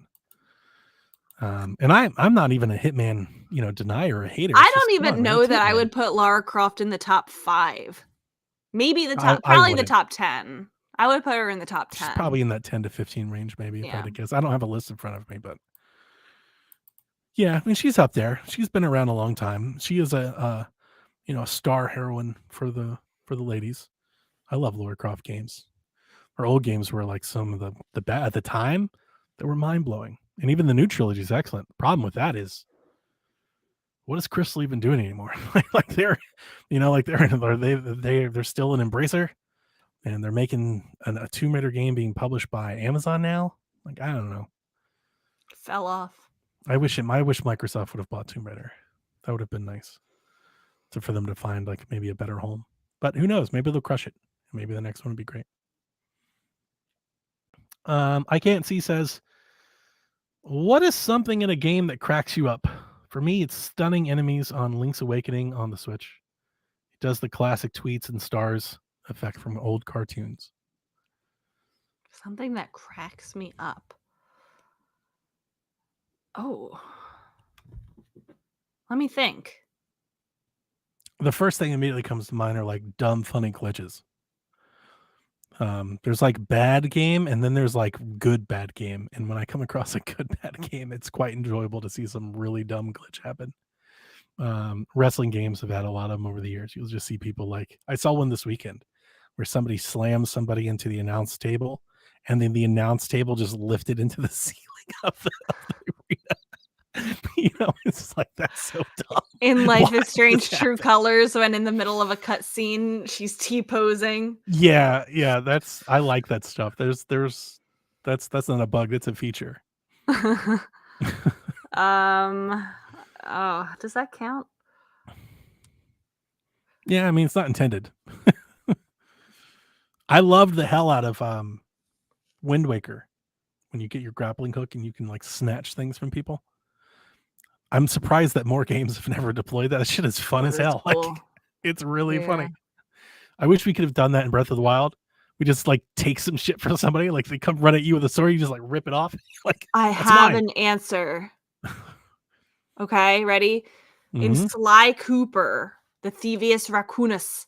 And I'm not even a Hitman, denier or a hater. I don't even know that I would put Lara Croft in the top 5. Maybe the top, probably the top 10. I would put her in the top 10. She's probably in that 10 to 15 range, maybe, if I had to guess. I don't have a list in front of me, but yeah, I mean, she's up there. She's been around a long time. She is a star heroine for the ladies. I love Lara Croft games. Her old games were like some of the bad at the time that were mind blowing, and even the new trilogy is excellent. The problem with that is, what is Crystal even doing anymore? like they're still an Embracer, and they're making a Tomb Raider game being published by Amazon now. Like I don't know. Fell off. I wish Microsoft would have bought Tomb Raider. That would have been nice. For them to find like maybe a better home, but who knows? Maybe they'll crush it. Maybe the next one would be great. I Can't See says, what is something in a game that cracks you up? For me, it's stunning enemies on Link's Awakening on the Switch. It does the classic tweets and stars effect from old cartoons. Something that cracks me up. Oh, let me think. The first thing immediately comes to mind are like dumb, funny glitches. There's like bad game, and then there's like good bad game. And when I come across a good bad game, it's quite enjoyable to see some really dumb glitch happen. Wrestling games have had a lot of them over the years. You'll just see people like, I saw one this weekend where somebody slams somebody into the announce table, and then the announce table just lifted into the ceiling of the arena. It's like that's so dumb. In Life Why is Strange this True happen? Colors, when in the middle of a cutscene, she's T-posing. Yeah, I like that stuff. That's not a bug, that's a feature. Oh, does that count? Yeah, I mean it's not intended. I loved the hell out of Wind Waker when you get your grappling hook and you can like snatch things from people. I'm surprised that more games have never deployed that. That shit is fun as That is hell. cool. Like it's really Yeah. funny. I wish we could have done that in Breath of the Wild. We just like take some shit from somebody, like they come run at you with a sword, you just like rip it off. Like I that's have mine. an answer. Okay, ready? In Mhm. Sly Cooper, the Thievius Raccoonus,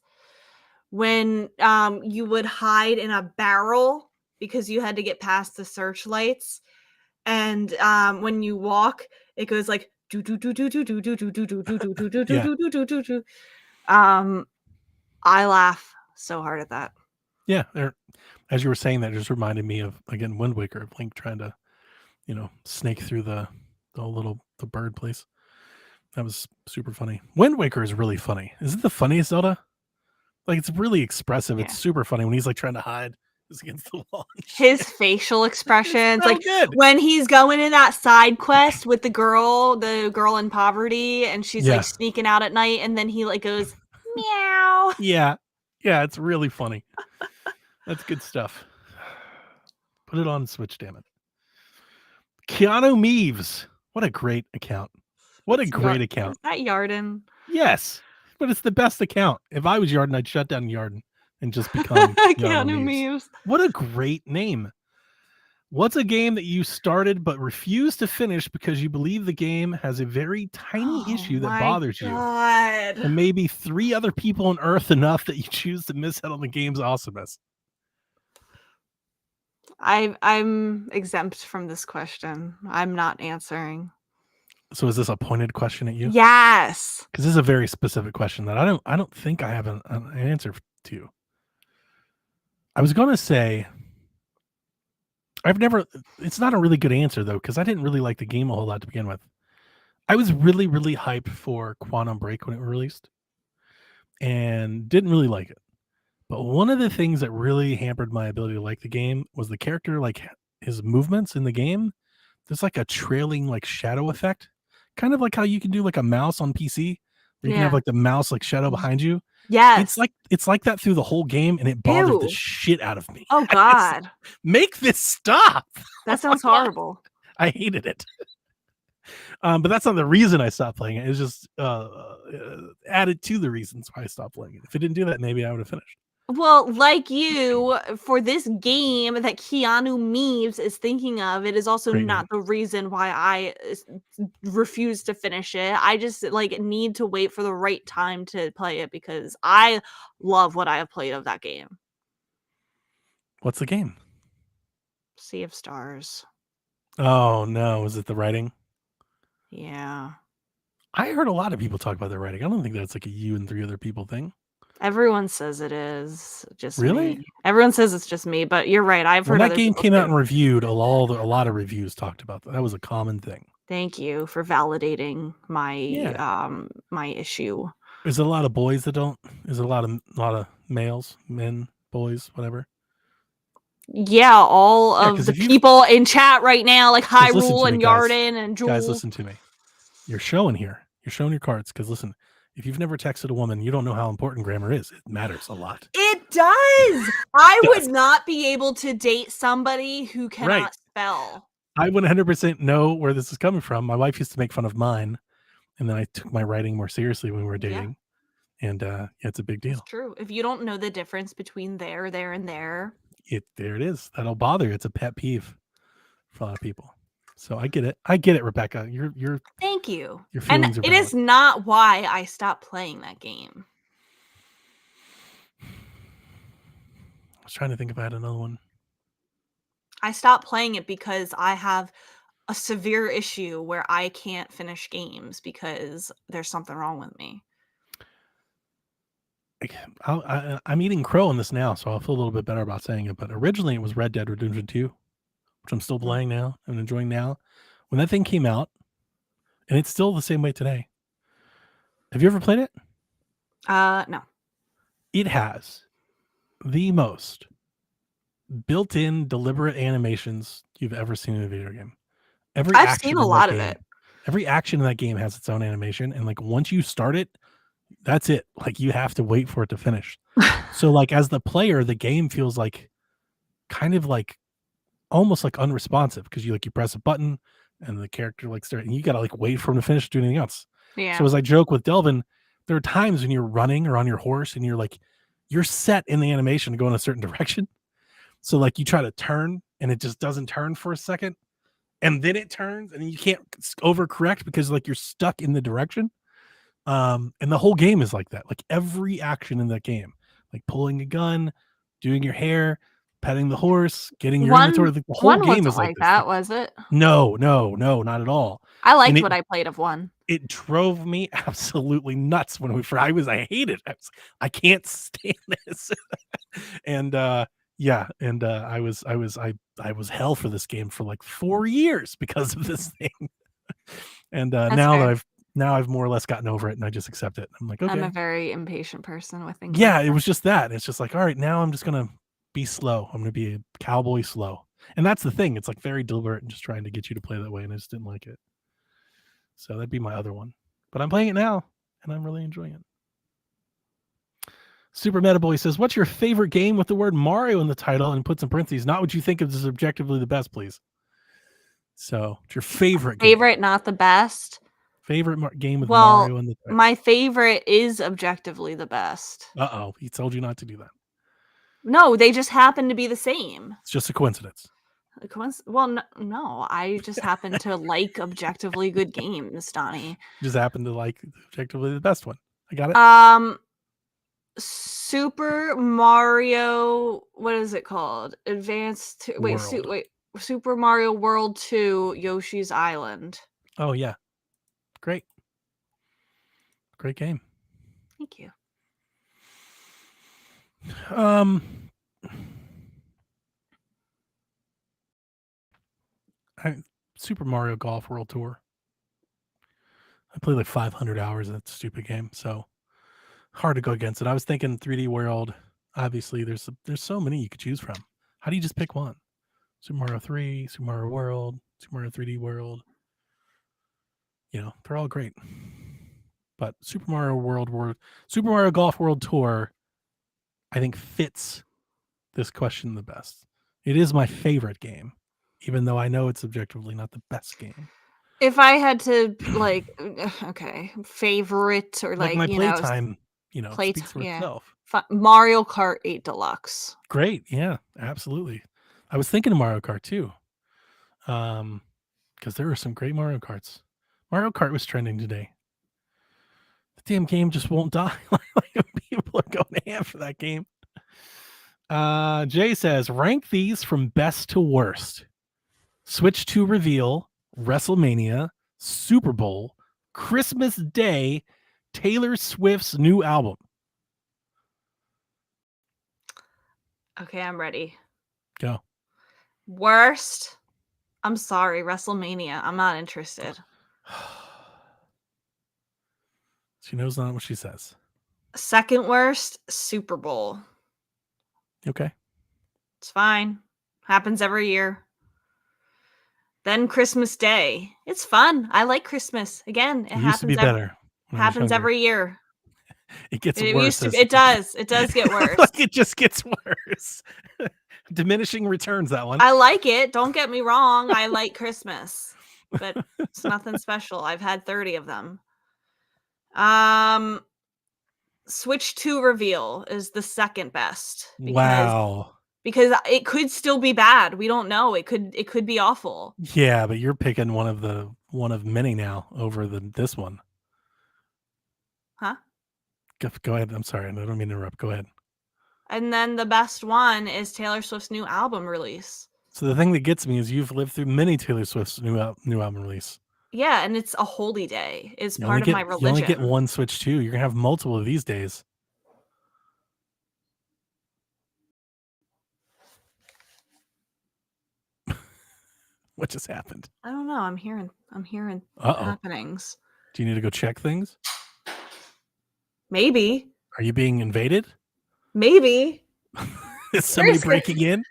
when you would hide in a barrel because you had to get past the searchlights, and when you walk, it goes like do do do do do do do do do do do do do do Yeah. do do do do. I laugh so hard at that. Yeah, as you were saying that, it just reminded me of again Wind Waker of Link trying to, snake through the bird place. That was super funny. Wind Waker is really funny. Is it the funniest Zelda? Like it's really expressive. Yeah. It's super funny when he's like trying to hide just against the wall. and His shit. facial expressions, so like good. when he's going in that side quest with the girl in poverty, and she's Yeah. like sneaking out at night, and then he like goes meow. Yeah. Yeah, it's really funny. That's good stuff. Put it on Switch, damn it. Keanu Reeves. What a great account. What a It's great Is account. that Yarden? Yes. But it's the best account. If I was Yarden, I'd shut down Yarden and just become Keanu Keanu Reeves. Reeves. What a great name. What's a game that you started but refused to finish because you believe the game has a very tiny issue that bothers you? God. And maybe 3 other people on Earth enough that you choose to miss out on the game's awesomeness. I'm exempt from this question. I'm not answering. So is this a pointed question at you? Yes. Because this is a very specific question that I don't think I have an answer to. I was going to say it's not a really good answer though, because I didn't really like the game a whole lot to begin with. I was really, really hyped for Quantum Break when it released and didn't really like it. But one of the things that really hampered my ability to like the game was the character, like his movements in the game. There's like a trailing like shadow effect, kind of like how you can do like a mouse on PC, where you can have Yeah. like the mouse like shadow behind you. Yes. It's like that through the whole game, and it bothered the Ew. shit out of me. Oh It's like, God. make this stop. That sounds horrible. I hated it. But that's not the reason I stopped playing it. It's just added to the reasons why I stopped playing it. If it didn't do that, maybe I would have finished. Well, like you, for this game that Keanu Reeves is thinking of, it is also Great not name. the reason why I refuse to finish it. I just like need to wait for the right time to play it because I love what I have played of that game. What's the game? Sea of Stars. Oh no, is it the writing? Yeah. I heard a lot of people talk about their writing. I don't think that's like a you and 3 other people thing. Everyone says it is just Really? me. Everyone says it's just me, but you're right. I've When heard that other game people came out too. and reviewed, a lot of reviews talked about that. That was a common thing. Thank you for validating my Yeah. my issue. Is it a lot of boys that don't? Is it a lot of males, men, boys, whatever? Yeah, all Yeah, of 'cause the if you- people in chat right now, like Guys, listen Hyrule to and me, guys. Yarden and Jules. Guys, listen to me. You're showing here. You're showing your cards because listen, if you've never texted a woman, you don't know how important grammar is. It matters a lot. It does. I It does. would not be able to date somebody who cannot spell. I 100% know where this is coming from. My wife used to make fun of mine, and then I took my writing more seriously when we were Yeah. dating. And yeah, it's a big deal. It's true. If you don't know the difference between there, and there, There it is. That'll bother you. It's a pet peeve for a lot of people. So I get it, Rebecca. Your thank you. Your And feelings are it is not why I stopped playing that game. I was trying to think if I had another one. I stopped playing it because I have a severe issue where I can't finish games because there's something wrong with me. I'm eating crow on this now, so I'll feel a little bit better about saying it. But originally it was Red Dead Redemption 2, which I'm still playing now and enjoying now. When that thing came out, and it's still the same way today. Have you ever played it? No. It has the most built-in deliberate animations you've ever seen in a video game. Every I've action seen a in that lot of game, it. every action in that game has its own animation, and like once you start it, that's it. Like you have to wait for it to finish. So like as the player, the game feels like kind of like almost like unresponsive because you press a button and the character like start and you gotta like wait for him to finish doing anything else. Yeah. So as I joke with Delvin, there are times when you're running or on your horse and you're set in the animation to go in a certain direction. So like you try to turn and it just doesn't turn for a second, and then it turns and you can't overcorrect because like you're stuck in the direction. And the whole game is like that. Like every action in that game, like pulling a gun, doing your hair, petting the horse, getting your inventory. The whole One game wasn't is like like this. that, was it? No, not at all. I And liked it what I played of one. it drove me absolutely nuts when I hated it. I can't stand this. And I was hell for this game for like 4 years because of this thing. And That's now fair. I've more or less gotten over it and I just accept it. I'm like, I'm a okay. very impatient person with things Yeah, like it that. was just that. It's just like, all right, now I'm just gonna be slow. I'm gonna be a cowboy slow. And that's the thing. It's like very deliberate and just trying to get you to play that way, and I just didn't like it. So that'd be my other one. But I'm playing it now and I'm really enjoying it. Super Meta Boy says, what's your favorite game with the word Mario in the title, and puts in parentheses, not what you think of as objectively the best, please. So it's your favorite game. Favorite, not the best. Favorite game with Well, Mario in the title. my favorite is objectively the best. Uh-oh, he told you not to do that. No, they just happen to be the same. It's just a coincidence. Well, no, I just happen to like objectively good games, Donnie. Just happen to like objectively the best one. I got it. Super Mario, what is it called? Super Mario World 2 Yoshi's Island. Oh yeah. Great game. Thank you. Super Mario Golf World Tour. I played like 500 hours of that stupid game, so hard to go against it. I was thinking 3D World. Obviously, there's so many you could choose from. How do you just pick one? Super Mario 3, Super Mario World, Super Mario 3D World. They're all great. But Super Mario Golf World Tour, I think fits this question the best. It is my favorite game, even though I know it's objectively not the best game. If I had to favorite or like my playtime, speaks for itself. Mario Kart 8 Deluxe. Great, yeah, absolutely. I was thinking of Mario Kart too, because there were some great Mario Karts. Mario Kart was trending today. The damn game just won't die. People are going ham for that game. Jay says, rank these from best to worst. Switch 2 reveal, WrestleMania, Super Bowl, Christmas Day, Taylor Swift's new album. Okay, I'm ready. Go. Worst. I'm sorry, WrestleMania. I'm not interested. She knows not what she says. Second worst, Super Bowl. Okay. It's fine. Happens every year. Then Christmas Day. It's fun. I like Christmas. Again, it used to be better. Happens every year. It gets worse. It does. It does get worse. Like it just gets worse. Diminishing returns, that one. I like it. Don't get me wrong. I like Christmas. But it's nothing special. I've had 30 of them. Switch 2 reveal is the second best. Because it could still be bad. We don't know. It could be awful. Yeah, but you're picking one of many now over this one. Huh? Go ahead. I'm sorry. I don't mean to interrupt. Go ahead. And then the best one is Taylor Swift's new album release. So the thing that gets me is you've lived through many Taylor Swift's new album release. Yeah, and it's a holy day. It's part of my religion. You only get one Switch 2. You're gonna have multiple of these days. What just happened? I don't know. I'm hearing Uh-oh. happenings. Do you need to go check things? Maybe. Are you being invaded? Maybe. Is somebody Where's- breaking in?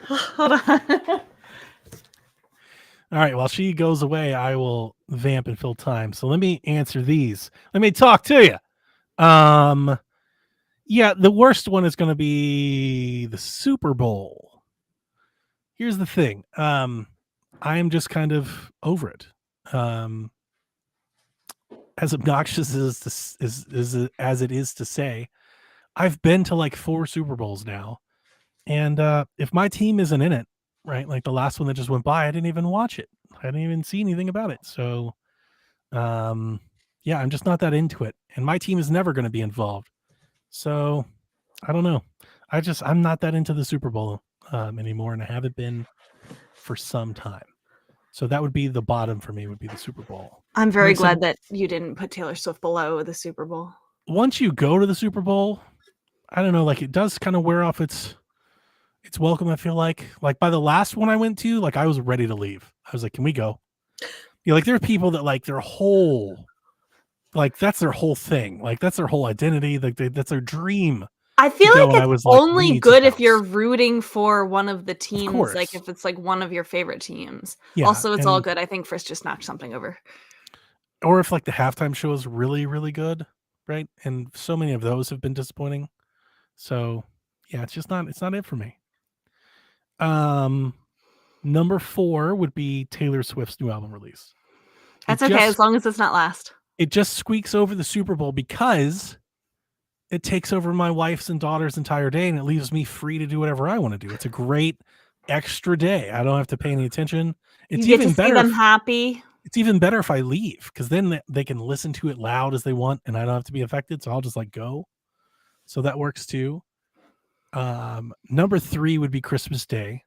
Hold on. All right, while she goes away, I will vamp and fill time. So let me answer these. Let me talk to you. Yeah, the worst one is going to be the Super Bowl. Here's the thing. I am just kind of over it. As obnoxious as it is to say, I've been to like 4 Super Bowls now, and if my team isn't in it, right, like the last one that just went by, I didn't even watch it. I didn't even see anything about it. So, yeah, I'm just not that into it, and my team is never going to be involved. So, I don't know. I'm not that into the Super Bowl anymore, and I haven't been for some time. So that would be the bottom for me. Would be the Super Bowl. I'm very Like I said, glad that you didn't put Taylor Swift below the Super Bowl. once you go to the Super Bowl, I don't know, like it does kind of wear off its welcome. I feel like by the last one I went to, like I was ready to leave. I was like, can we go? Yeah, like there are people that like their whole, like that's their whole thing. Like that's their whole identity. Like that's their dream. I feel go, like and I it's was like, we only need to good if bounce. you're rooting for one of the teams, like course. if it's like one of your favorite teams. Yeah, Also, it's all and- good. I think Frisk just knocked something over. Or if like the halftime show is really, really good, right? And so many of those have been disappointing. So yeah, it's not it for me. Number 4 would be Taylor Swift's new album release. That's okay, as long as it's not last. It just squeaks over the Super Bowl because it takes over my wife's and daughter's entire day, and it leaves me free to do whatever I want to do. It's a great extra day. I don't have to pay any attention. It's You get even to see better. them happy. It's even better if I leave, because then they can listen to it loud as they want, and I don't have to be affected. So I'll just like go. So that works too. Number 3 would be Christmas Day.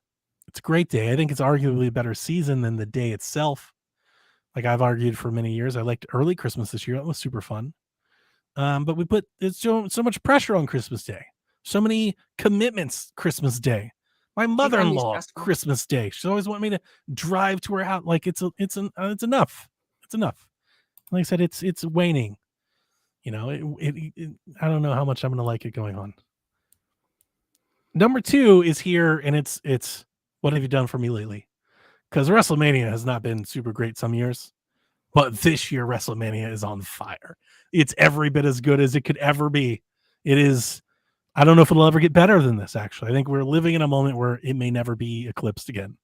It's a great day. I think it's arguably a better season than the day itself. Like I've argued for many years, I liked early Christmas this year. That was super fun. But we put it's so much pressure on Christmas Day. So many commitments Christmas Day. My mother-in-law stressful. Christmas Day. She always wanted me to drive to her house. Like it's enough. It's enough. Like I said, it's waning. You know, I don't know how much I'm gonna like it going on. Number 2 is here, and it's what have you done for me lately? Because WrestleMania has not been super great some years, but this year WrestleMania is on fire. It's every bit as good as it could ever be. It is. I don't know if it'll ever get better than this, actually. I think we're living in a moment where it may never be eclipsed again.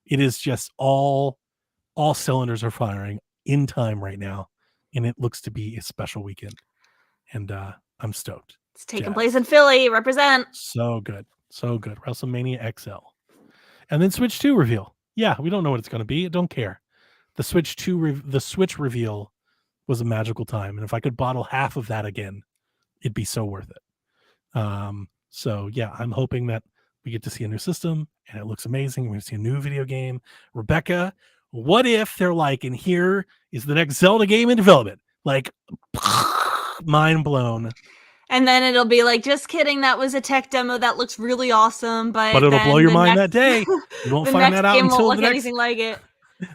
It is just all cylinders are firing in time right now, and it looks to be a special weekend. And I'm stoked. It's taking Jazz. place in Philly. Represent. So good. So good. WrestleMania XL. And then Switch 2 reveal. Yeah, we don't know what it's going to be. I don't care. The Switch 2 the Switch reveal was a magical time, and if I could bottle half of that again, it'd be so worth it. So yeah, I'm hoping that we get to see a new system and it looks amazing. We're going to see a new video game. Rebecca, what if they're like, and here is the next Zelda game in development? Like, mind blown. And then it'll be like, just kidding, that was a tech demo that looks really awesome, but it'll then blow your the mind next- that day. You won't the find next that out game until won't the look next. anything like it.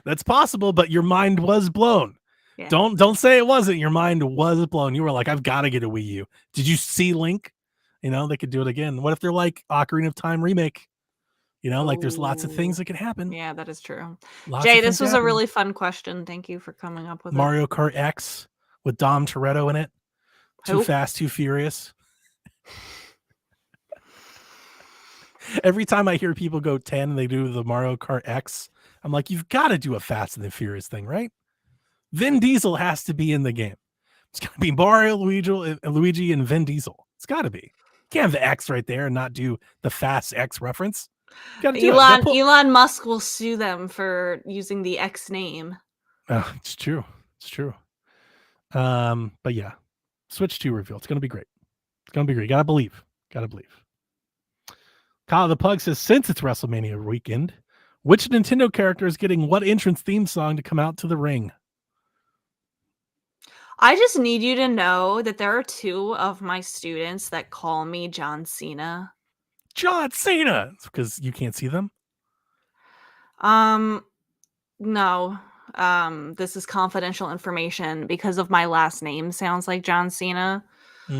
That's possible, but your mind was blown. Yeah. Don't say it wasn't. Your mind was blown. You were like, I've got to get a Wii U. Did you see Link? You know, they could do it again. What if they're like Ocarina of Time remake? You know, like there's lots of things that could happen. Yeah, that is true. Lots Jay, of this things was a happen. really fun question. Thank you for coming up with it. Mario Kart X with Dom Toretto in it. Too Who? Fast, Too Furious. Every time I hear people go 10 and they do the Mario Kart X, I'm like, you've got to do a Fast and the Furious thing, right? Vin Diesel has to be in the game. It's got to be Mario, Luigi, and Vin Diesel. It's got to be. You can't have the X right there and not do the Fast X reference. You gotta do it. Elon Musk will sue them for using the X name. Oh, it's true. It's true. But yeah, Switch 2 reveal. It's going to be great. It's going to be great. Gotta believe. Kyle the Pug says, since it's WrestleMania weekend, which Nintendo character is getting what entrance theme song to come out to the ring? I just need you to know that there are 2 of my students that call me John Cena. John Cena! Because you can't see them? No. This is confidential information because of my last name sounds like John Cena. That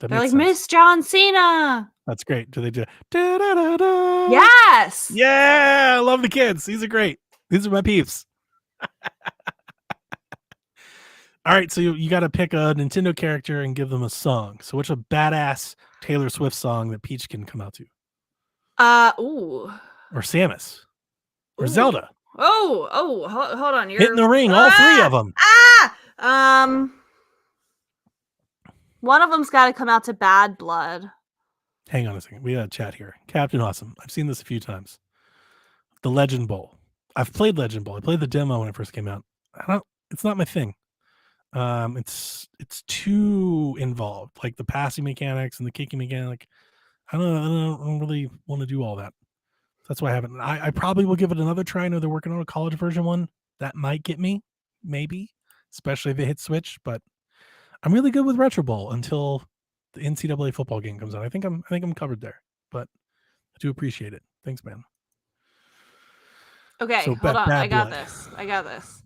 They're makes like, sense. Miss John Cena. That's great. Do they do da-da-da-da? Yes. Yeah, I love the kids. These are great. These are my peeps. All right, so you got to pick a Nintendo character and give them a song. So what's a badass Taylor Swift song that Peach can come out to? Ooh. Or Samus? Or Ooh. Zelda? Hold on. Hit in the ring, all three of them. One of them's got to come out to Bad Blood. Hang on a second. We got a chat here. Captain Awesome. I've seen this a few times. The Legend Bowl. I've played Legend Bowl. I played the demo when it first came out. It's not my thing. It's too involved. Like the passing mechanics and the kicking mechanic. I don't really want to do all that. That's why I haven't. I probably will give it another try. I know they're working on a college version one. That might get me, maybe, especially if it hits Switch. But I'm really good with Retro Bowl until the NCAA football game comes out. I think I'm covered there. But I do appreciate it. Thanks, man. Okay, So hold on. Bad I got Blood. this.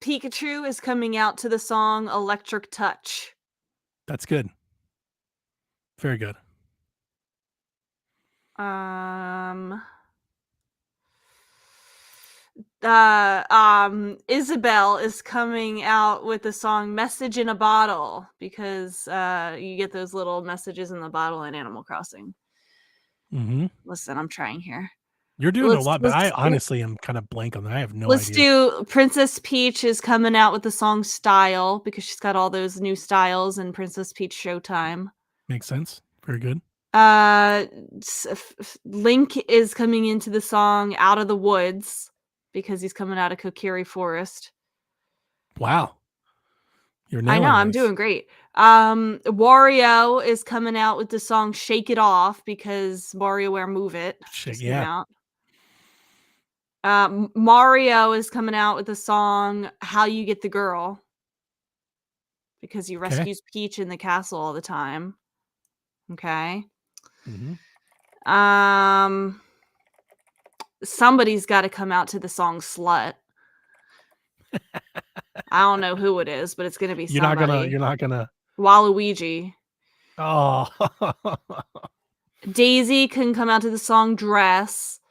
Pikachu is coming out to the song Electric Touch. That's good. Very good. Isabelle is coming out with the song Message in a Bottle because you get those little messages in the bottle in Animal Crossing. Mm-hmm. Listen, I'm trying here. You're doing a lot, but I honestly am kind of blank on that. I have no idea. Let's do Princess Peach is coming out with the song Style because she's got all those new styles in Princess Peach Showtime. Makes sense. Very good. Link is coming into the song Out of the Woods because he's coming out of Kokiri Forest. Wow. I know, I'm doing great. Wario is coming out with the song Shake It Off because WarioWare Move It just came out. Mario is coming out with the song How You Get the Girl because he rescues Peach in the castle all the time. Okay. Mm-hmm. Somebody's got to come out to the song Slut. I don't know who it is, but it's gonna be somebody. You're not gonna Waluigi. Oh. Daisy can come out to the song Dress.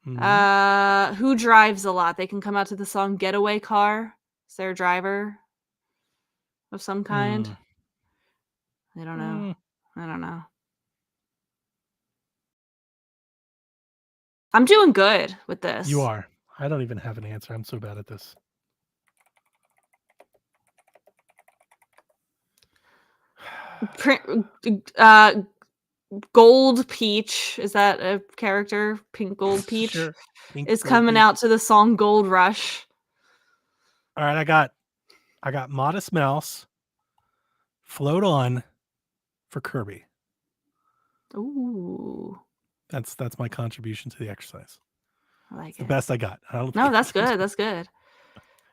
Mm-hmm. Who drives a lot? They can come out to the song Getaway Car. Is there a driver of some kind? I don't know. I don't know. I'm doing good with this. You are. I don't even have an answer. I'm so bad at this. Gold Peach, is that a character? Pink Gold Peach sure. is coming out to the song Gold Rush. All right, I got Modest Mouse, Float On for Kirby. Ooh. That's my contribution to the exercise. I like it. The best I got. No, that's good. That's good.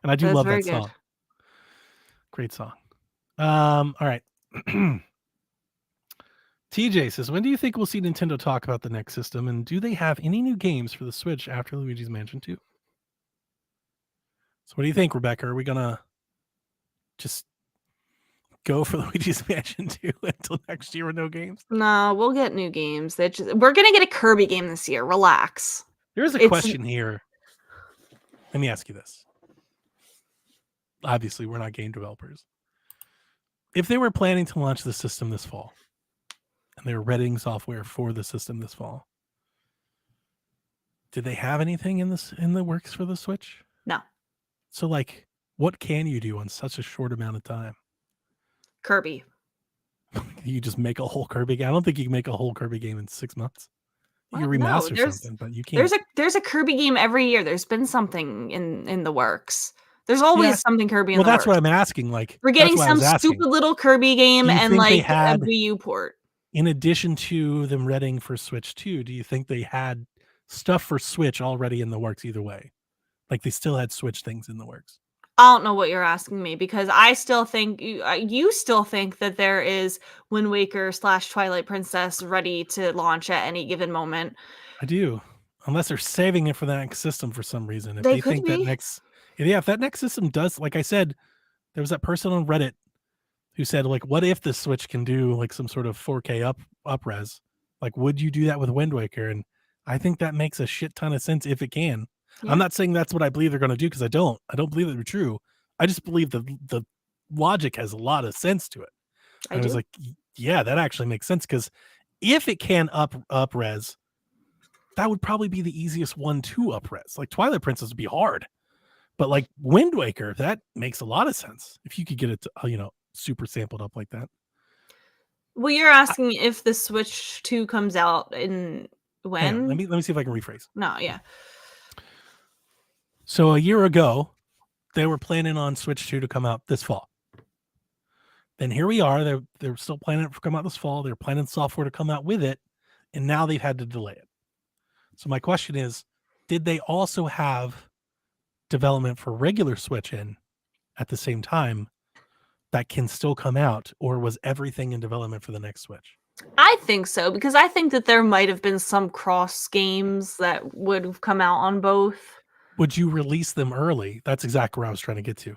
And I do love that song. Great song. All right. TJ says, when do you think we'll see Nintendo talk about the next system? And do they have any new games for the Switch after Luigi's Mansion 2? So what do you think, Rebecca? Are we going to just go for Luigi's Mansion 2 until next year with no games? No, we'll get new games. We're going to get a Kirby game this year. Relax. There's a question here. Let me ask you this. Obviously, we're not game developers. If they were planning to launch the system this fall, and they were readying software for the system this fall, did they have anything in the works for the Switch? No. So, like, what can you do on such a short amount of time? Kirby. You just make a whole Kirby game? I don't think you can make a whole Kirby game in 6 months. You can remaster something, but you can't. There's a Kirby game every year. There's been something in the works. There's always something Kirby in the works. Well, that's what I'm asking. Like, we're getting some stupid little Kirby game and like a Wii U port. In addition to them readying for Switch 2, do you think they had stuff for Switch already in the works either way? Like they still had Switch things in the works? I don't know what you're asking me because I still think you still think that there is Wind Waker / Twilight Princess ready to launch at any given moment. I do. unless they're saving it for the next system for some reason. If They they could think that be. if that next system does, like I said, there was that person on Reddit who said, like, what if the Switch can do like some sort of 4K up-res? Like, would you do that with Wind Waker? And I think that makes a shit ton of sense if it can. Yeah. I'm not saying that's what I believe they're going to do, because I don't believe that they're true. I just believe the logic has a lot of sense to it. I I was do. like, yeah, that actually makes sense, because if it can up-res, that would probably be the easiest one to up-res. Like Twilight Princess would be hard, but like Wind Waker, that makes a lot of sense if you could get it to, super sampled up like that. Well, you're asking if the Switch 2 comes out in Hang on, when? let me see if I can rephrase. No, yeah. So a year ago, they were planning on Switch 2 to come out this fall. Then here we are. They're still planning it to come out this fall. They're planning software to come out with it, and now they've had to delay it. So my question is, did they also have development for regular Switch in at the same time that can still come out, or was everything in development for the next Switch? I think so, because I think that there might have been some cross games that would have come out on both. Would you release them early? That's exactly where I was trying to get to.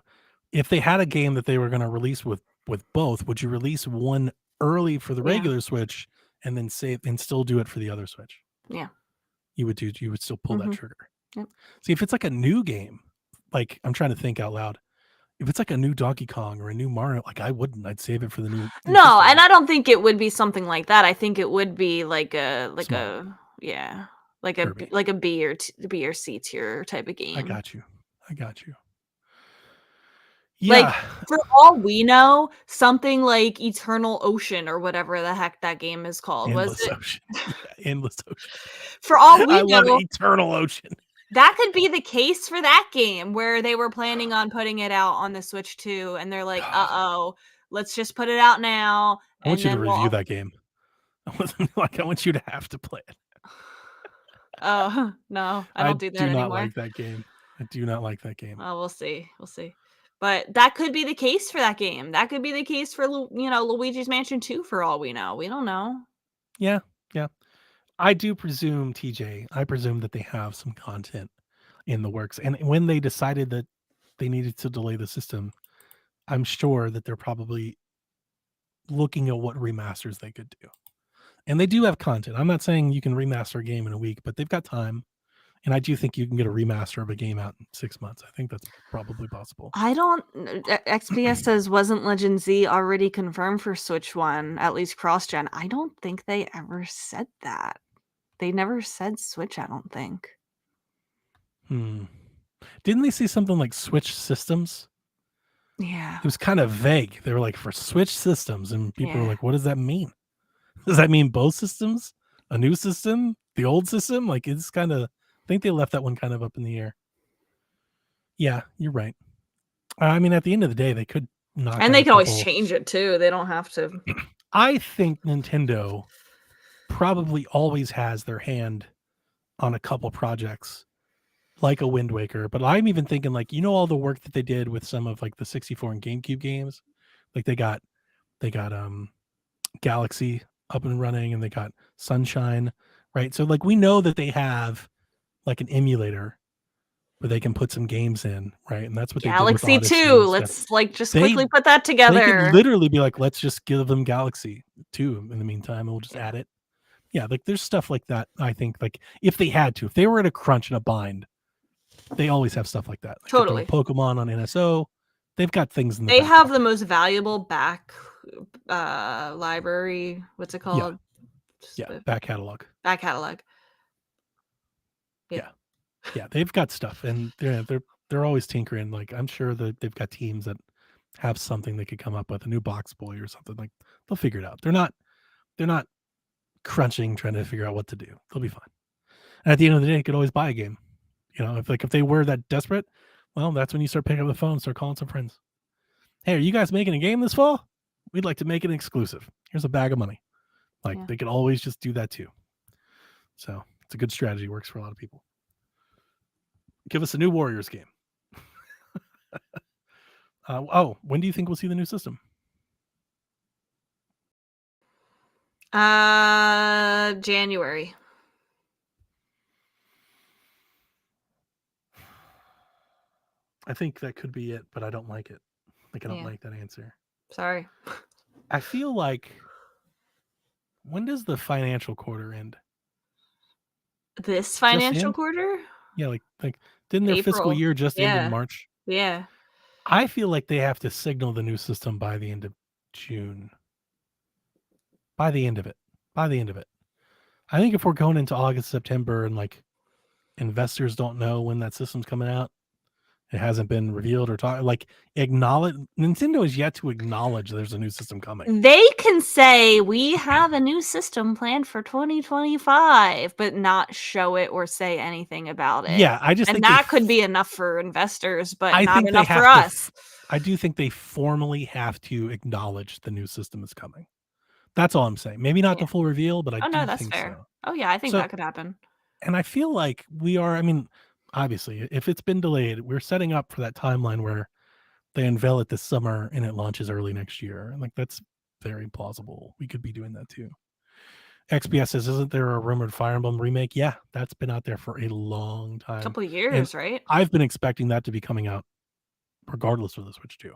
If they had a game that they were going to release with both, would you release one early for the Yeah. regular Switch and then save and still do it for the other Switch? Yeah. You would still pull that trigger. Yep. See, if it's like a new game, like I'm trying to think out loud. If it's like a new Donkey Kong or a new Mario, like I wouldn't. I'd save it for the new No, system. and I don't think it would be something like that. I think it would be like a Kirby. like a B or C tier type of game. I got you. Like, Yeah. for all we know, something like Eternal Ocean or whatever the heck that game is called. Endless Was it? Ocean. Yeah, Endless Ocean. For all we I love know, Eternal Ocean. that could be the case for that game where they were planning on putting it out on the Switch 2, and they're like, "Uh-oh, let's just put it out now." I want you to then review that game. I want you to have to play it. Oh, no, I don't do that do not anymore. like that game. I do not like that game. Oh, we'll see. But that could be the case for that game. That could be the case for Luigi's Mansion 2 for all we know. We don't know. Yeah. I do presume, TJ, I presume that they have some content in the works. And when they decided that they needed to delay the system, I'm sure that they're probably looking at what remasters they could do. And they do have content. I'm not saying you can remaster a game in a week, but they've got time. And I do think you can get a remaster of a game out in 6 months. I think that's probably possible. I don't. XPS says, wasn't Legend Z already confirmed for Switch 1, at least cross-gen? I don't think they ever said that. They never said Switch, I don't think. Didn't they say something like Switch systems? Yeah. It was kind of vague. They were like, for Switch systems. And people were Yeah. like, what does that mean? Does that mean both systems? A new system? The old system? Like, it's kind of, I think they left that one kind of up in the air. Yeah, you're right. I mean, at the end of the day, they could knock And out they a can always couple- change it too. They don't have to. I think Nintendo probably always has their hand on a couple projects like a Wind Waker, but I'm even thinking like, all the work that they did with some of like the 64 and GameCube games, like they got Galaxy up and running, and they got Sunshine, right? So like we know that they have like an emulator where they can put some games in, right? And that's what Galaxy they did with Odyssey 2. and Let's stuff. like just They- quickly put that They together. could literally be like, let's just give them Galaxy 2 in the meantime, and we'll just add it. Yeah, like there's stuff like that. I think like if they had to, if they were in a crunch and a bind, they always have stuff like that. Like they're doing Totally. Pokemon on NSO, they've got things in the They back have pocket. the most valuable back library. What's it called? Yeah, back catalog. Back catalog. Yeah, they've got stuff, and they're always tinkering. Like I'm sure that they've got teams that have something they could come up with, a new Box Boy or something. Like they'll figure it out. They're not crunching trying to figure out what to do. They'll be fine. And at the end of the day, you could always buy a game. If they were that desperate, well, that's when you start picking up the phone, start calling some friends. Hey, are you guys making a game this fall? We'd like to make it exclusive. Here's a bag of money. Like they could always just do that too. So it's a good strategy. Works for a lot of people. Give us a new Warriors game. When do you think we'll see the new system? January. I think that could be it, but I don't like it. Like, I don't Yeah. like that answer. Sorry. I feel like, when does the financial quarter end? This Just financial in? quarter? Yeah, like didn't their fiscal April. year just end in Yeah. March? Yeah. I feel like they have to signal the new system by the end of June. By the end of it. By the end of it. I think if we're going into August, September, and like investors don't know when that system's coming out, it hasn't been revealed or talked. Like, acknowledge Nintendo is yet to acknowledge there's a new system coming. They can say we have a new system planned for 2025, but not show it or say anything about it. Yeah, I just And think they. that could be enough for investors, but I not think they enough for have to. us. I do think they formally have to acknowledge the new system is coming. That's all I'm saying. Maybe not Yeah. the full reveal, but I Oh no, do that's think fair. so. Oh yeah, I think So, that could happen. and I feel like we are. I mean, obviously, if it's been delayed, we're setting up for that timeline where they unveil it this summer and it launches early next year. Like, that's very plausible. We could be doing that too. XBS says, isn't there a rumored Fire Emblem remake? Yeah, that's been out there for a long time. Couple And years, right? I've been expecting that to be coming out regardless of the Switch too.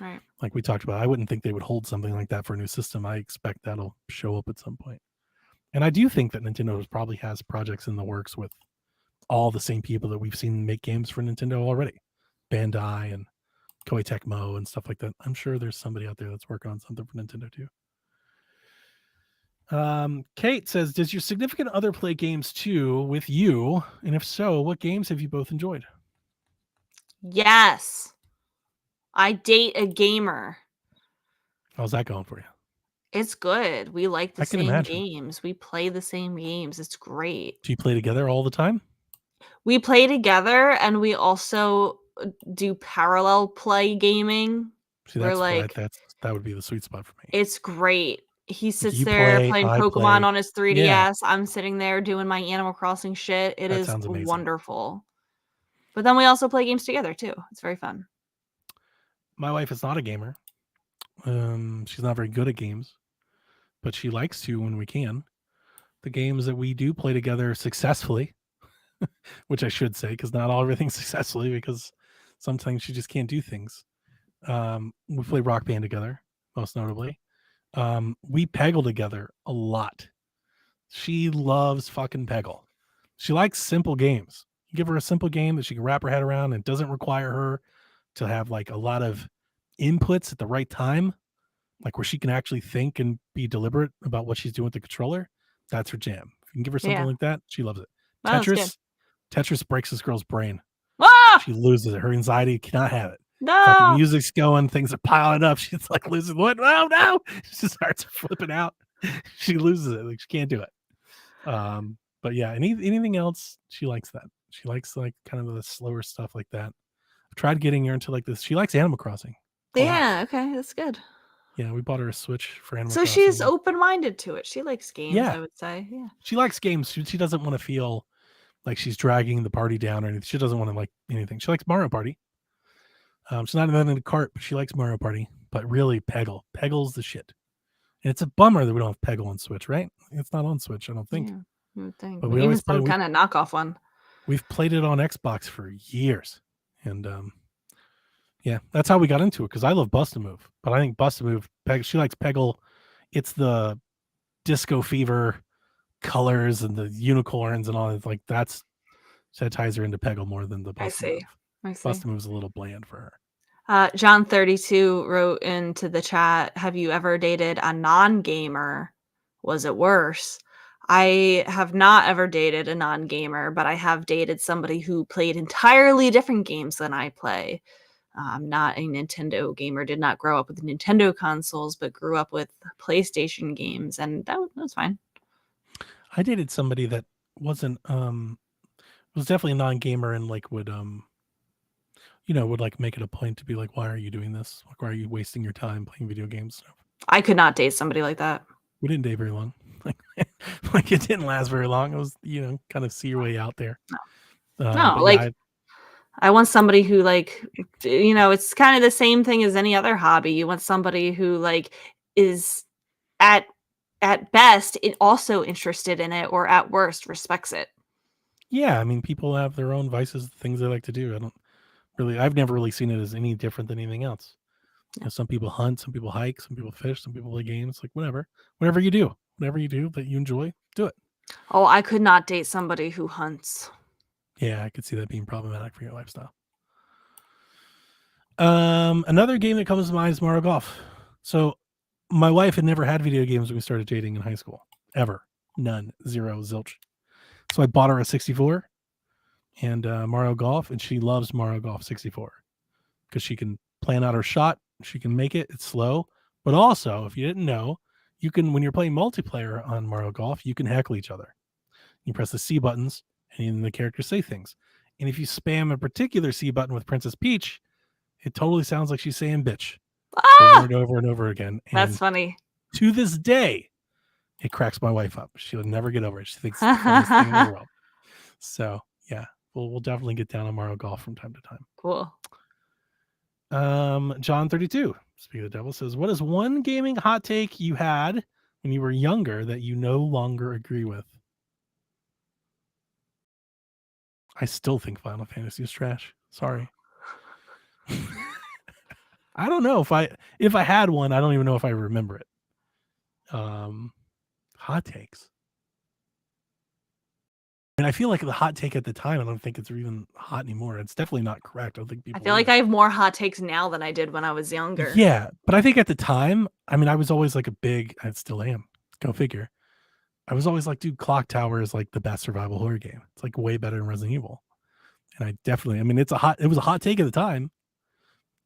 Right. Like we talked about, I wouldn't think they would hold something like that for a new system. I expect that'll show up at some point. And I do think that Nintendo probably has projects in the works with all the same people that we've seen make games for Nintendo already. Bandai and Koei Tecmo and stuff like that. I'm sure there's somebody out there that's working on something for Nintendo too. Kate says, does your significant other play games too with you? And if so, what games have you both enjoyed? Yes. I date a gamer. How's that going for you? It's good. We like the I can same imagine. games. We play the same games. It's great. Do you play together all the time? We play together and we also do parallel play gaming. See, We're like, that would be the sweet spot for me. it's great. He Like, sits you there play, playing I Pokemon play. on his 3DS. Yeah, I'm sitting there doing my Animal Crossing shit. It that is sounds amazing. wonderful. But then we also play games together too. It's very fun. My wife is not a gamer. She's not very good at games, but she likes to when we can. The games that we do play together successfully, which I should say, because not all everything successfully, because sometimes she just can't do things. We play Rock Band together, most notably. We Peggle together a lot. She loves fucking Peggle. She likes simple games. You give her a simple game that she can wrap her head around and doesn't require her to have like a lot of inputs at the right time, like where she can actually think and be deliberate about what she's doing with the controller. That's her jam. If you can give her something Yeah. like that, she loves it. Oh, that's good. Tetris breaks this girl's brain. Ah! She loses it. Her anxiety cannot have it. No. Fucking music's going, things are piling up. She's like losing what? No. She starts flipping out. She loses it. Like, she can't do it. But yeah, anything else, she likes that. She likes like kind of the slower stuff like that. I've tried getting her into like this. She likes Animal Crossing. a lot. Yeah, okay, that's good. Yeah, we bought her a Switch for Animal So Crossing. she's open-minded to it. She likes games, Yeah. I would say. Yeah. She likes games. She doesn't want to feel like she's dragging the party down or anything. She doesn't want to like anything. She likes Mario Party. She's not even in the cart, but she likes Mario Party. But really, Peggle's the shit. And it's a bummer that we don't have Peggle on Switch, right? It's not on Switch, I don't think. Yeah, you would think. But But we always play. some kind of knockoff one. We've played it on Xbox for years, and yeah, that's how we got into it. Because I love Bust a Move, but I think Bust a Move, she likes Peggle. It's the disco fever colors and the unicorns and all that. Like that ties her into Peggle more than the Bust a Move. I see. Bust a Move's a little bland for her. John32 wrote into the chat, have you ever dated a non-gamer? Was it worse? I have not ever dated a non-gamer, but I have dated somebody who played entirely different games than I play. I'm not a Nintendo gamer, did not grow up with Nintendo consoles, but grew up with PlayStation games, and that was fine. I dated somebody that wasn't was definitely a non-gamer and like would would like make it a point to be like, why are you doing this? Like, why are you wasting your time playing video games? I could not date somebody like that. We didn't date very long. Like it didn't last very long. It was, kind of see your way out there. No, like yeah, I want somebody who like, it's kind of the same thing as any other hobby. You want somebody who like is at best also interested in it, or at worst respects it. Yeah, I mean, people have their own vices, things they like to do. Really, I've never really seen it as any different than anything else. You know, some people hunt, some people hike, some people fish, some people play games. Like whatever you do that you enjoy, do it. Oh, I could not date somebody who hunts. Yeah, I could see that being problematic for your lifestyle. Another game that comes to mind is Mario Golf. So my wife had never had video games when we started dating in high school. Ever. None. Zero. Zilch. So I bought her a 64 and Mario Golf, and she loves Mario Golf 64 because she can plan out her shot. She can make it. It's slow. But also, if you didn't know, you can, when you're playing multiplayer on Mario Golf, you can heckle each other. You press the C buttons and the characters say things. And if you spam a particular C button with Princess Peach, it totally sounds like she's saying bitch over and over and over again. And That's funny. to this day, it cracks my wife up. She'll never get over it. She thinks it's the funniest thing in the world. So yeah, we'll definitely get down on Mario Golf from time to time. Cool. John 32, speaking of the devil, says, what is one gaming hot take you had when you were younger that you no longer agree with? I still think Final Fantasy is trash. Sorry. I don't know if I had one, I don't even know if I remember it. Hot takes. And I feel like the hot take at the time, I don't think it's even hot anymore. It's definitely not correct. I don't think people. I feel like I have more hot takes now than I did when I was younger. Yeah, but I think at the time, I mean, I was always like I still am. Go figure. I was always like, dude, Clock Tower is like the best survival horror game. It's like way better than Resident Evil. And I definitely, I mean, it was a hot take at the time.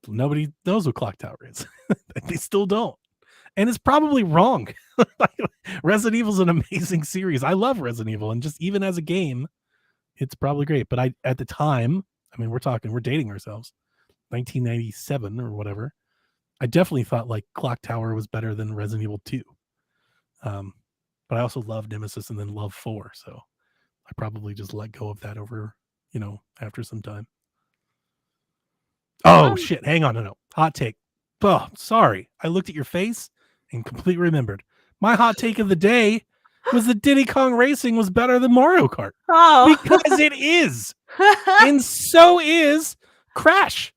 Nobody knows what Clock Tower is. They still don't. And it's probably wrong. Resident Evil is an amazing series. I love Resident Evil. And just even as a game, it's probably great. But at the time, I mean, we're dating ourselves, 1997 or whatever. I definitely thought like Clock Tower was better than Resident Evil 2. But I also love Nemesis and then love 4. So I probably just let go of that over, after some time. Oh, shit. Hang on. No. Hot take. Oh, sorry. I looked at your face and completely remembered. My hot take of the day was that Diddy Kong Racing was better than Mario Kart. Oh. Because it is. And so is Crash.